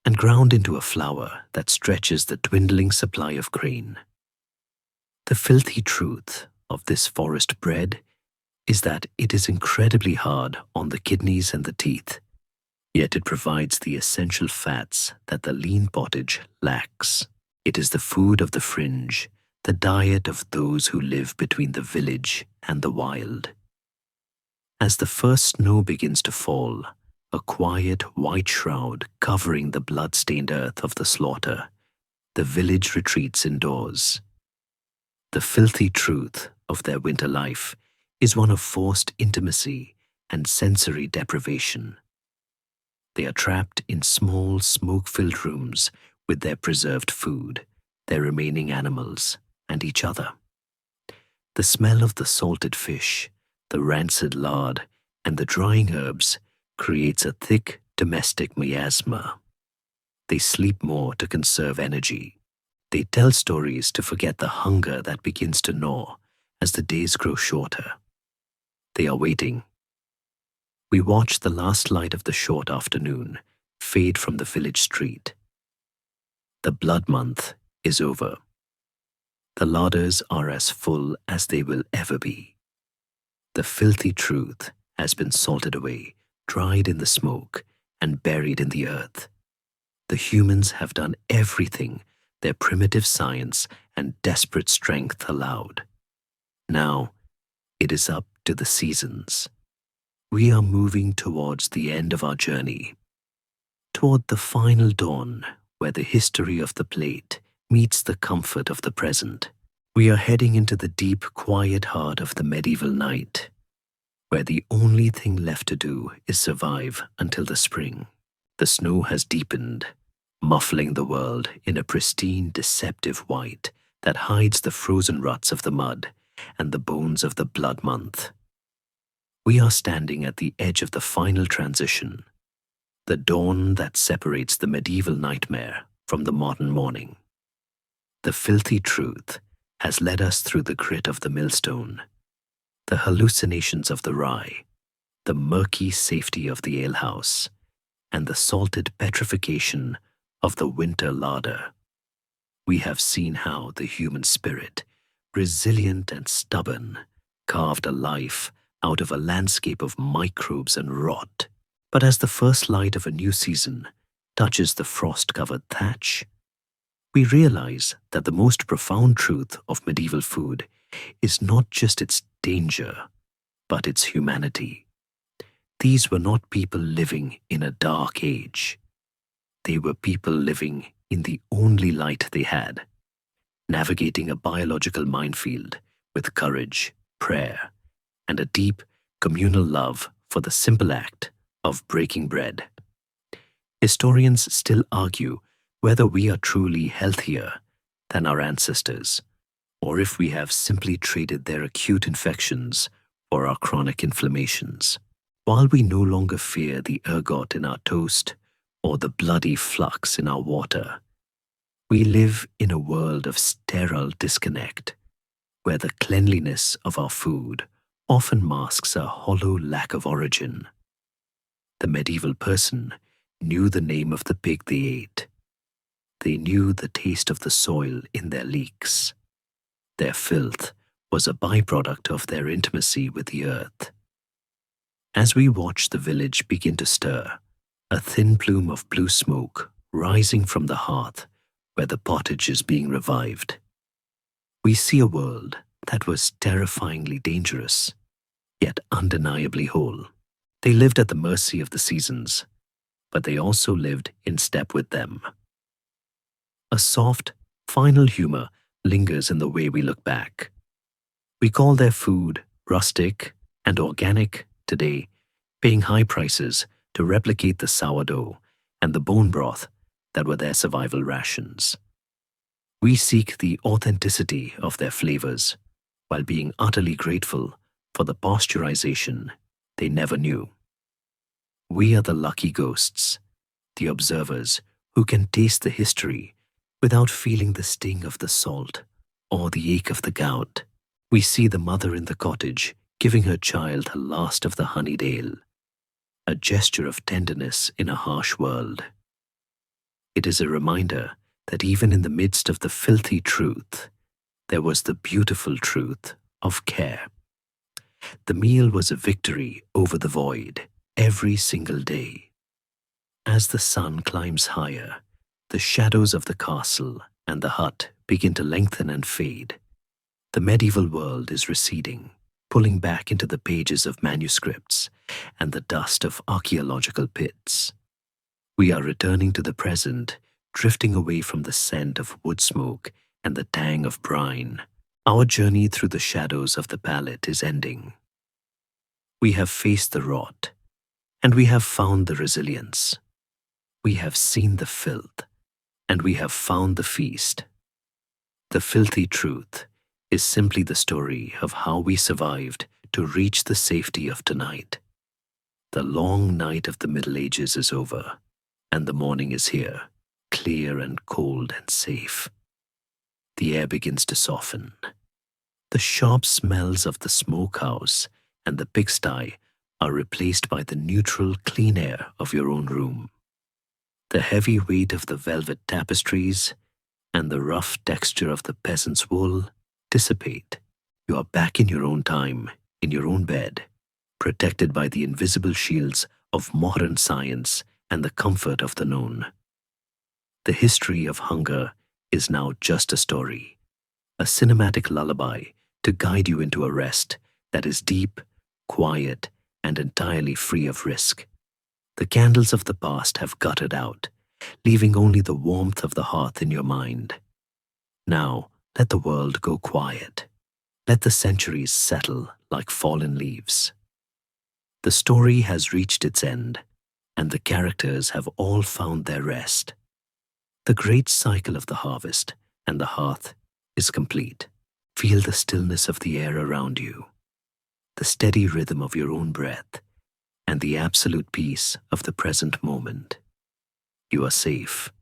and ground into a flour that stretches the dwindling supply of grain. The filthy truth of this forest bread is that it is incredibly hard on the kidneys and the teeth, yet it provides the essential fats that the lean pottage lacks. It is the food of the fringe, the diet of those who live between the village and the wild. As the first snow begins to fall, a quiet white shroud covering the blood-stained earth of the slaughter, the village retreats indoors. The filthy truth of their winter life is one of forced intimacy and sensory deprivation. They are trapped in small, smoke-filled rooms with their preserved food, their remaining animals, and each other. The smell of the salted fish, the rancid lard, and the drying herbs creates a thick domestic miasma. They sleep more to conserve energy. They tell stories to forget the hunger that begins to gnaw as the days grow shorter. They are waiting. We watch the last light of the short afternoon fade from the village street. The blood month is over. The larders are as full as they will ever be. The filthy truth has been salted away, dried in the smoke, and buried in the earth. The humans have done everything their primitive science and desperate strength allowed. Now, it is up to the seasons. We are moving towards the end of our journey, toward the final dawn where the history of the plate meets the comfort of the present. We are heading into the deep, quiet heart of the medieval night, where the only thing left to do is survive until the spring. The snow has deepened, muffling the world in a pristine, deceptive white that hides the frozen ruts of the mud and the bones of the blood month. We are standing at the edge of the final transition, the dawn that separates the medieval nightmare from the modern morning. The filthy truth has led us through the grit of the millstone, the hallucinations of the rye, the murky safety of the alehouse, and the salted petrification of the winter larder. We have seen how the human spirit, resilient and stubborn, carved a life out of a landscape of microbes and rot. But as the first light of a new season touches the frost-covered thatch, we realize that the most profound truth of medieval food is not just its danger, but its humanity. These were not people living in a dark age. They were people living in the only light they had, navigating a biological minefield with courage, prayer, and a deep communal love for the simple act of breaking bread. Historians still argue whether we are truly healthier than our ancestors, or if we have simply traded their acute infections for our chronic inflammations. While we no longer fear the ergot in our toast or the bloody flux in our water, we live in a world of sterile disconnect, where the cleanliness of our food often masks a hollow lack of origin. The medieval person knew the name of the pig they ate. They knew the taste of the soil in their leeks. Their filth was a byproduct of their intimacy with the earth. As we watch the village begin to stir, a thin plume of blue smoke rising from the hearth where the pottage is being revived, we see a world that was terrifyingly dangerous, yet undeniably whole. They lived at the mercy of the seasons, but they also lived in step with them. A soft, final humor lingers in the way we look back. We call their food rustic and organic today, paying high prices to replicate the sourdough and the bone broth that were their survival rations. We seek the authenticity of their flavors while being utterly grateful for the pasteurization they never knew. We are the lucky ghosts, the observers who can taste the history without feeling the sting of the salt or the ache of the gout. We see the mother in the cottage giving her child the last of the honeyed ale, a gesture of tenderness in a harsh world. It is a reminder that even in the midst of the filthy truth, there was the beautiful truth of care. The meal was a victory over the void every single day. As the sun climbs higher, the shadows of the castle and the hut begin to lengthen and fade. The medieval world is receding, pulling back into the pages of manuscripts and the dust of archaeological pits. We are returning to the present, drifting away from the scent of wood smoke and the tang of brine. Our journey through the shadows of the palette is ending. We have faced the rot, and we have found the resilience. We have seen the filth, and we have found the feast. The filthy truth is simply the story of how we survived to reach the safety of tonight. The long night of the Middle Ages is over, and the morning is here, clear and cold and safe. The air begins to soften. The sharp smells of the smokehouse and the pigsty are replaced by the neutral, clean air of your own room. The heavy weight of the velvet tapestries and the rough texture of the peasant's wool dissipate. You are back in your own time, in your own bed, protected by the invisible shields of modern science and the comfort of the known. The history of hunger is now just a story, a cinematic lullaby to guide you into a rest that is deep, quiet, and entirely free of risk. The candles of the past have guttered out, leaving only the warmth of the hearth in your mind. Now, let the world go quiet. Let the centuries settle like fallen leaves. The story has reached its end, and the characters have all found their rest. The great cycle of the harvest and the hearth is complete. Feel the stillness of the air around you, the steady rhythm of your own breath, and the absolute peace of the present moment. You are safe.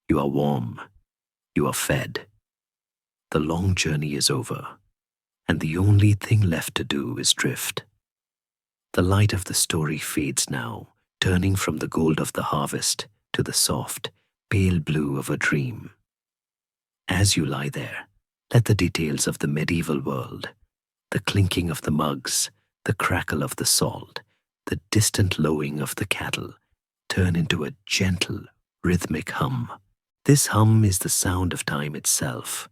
You are warm. You are fed. The long journey is over, and the only thing left to do is drift. The light of the story fades now, turning from the gold of the harvest to the soft, pale blue of a dream. As you lie there, let the details of the medieval world, the clinking of the mugs, the crackle of the salt, the distant lowing of the cattle, turn into a gentle, rhythmic hum. This hum is the sound of time itself,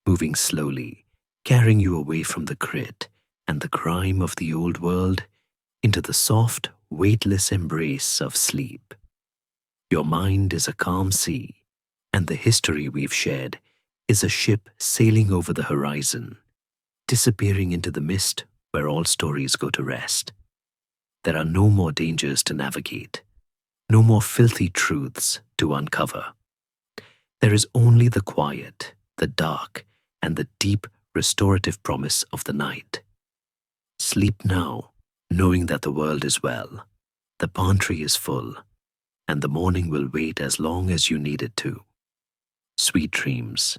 moving slowly, carrying you away from the grit and the grime of the old world into the soft, weightless embrace of sleep. Your mind is a calm sea, and the history we've shared is a ship sailing over the horizon, disappearing into the mist where all stories go to rest. There are no more dangers to navigate, no more filthy truths to uncover. There is only the quiet, the dark, and the deep, restorative promise of the night. Sleep now, knowing that the world is well, the pantry is full, and the morning will wait as long as you need it to. Sweet dreams.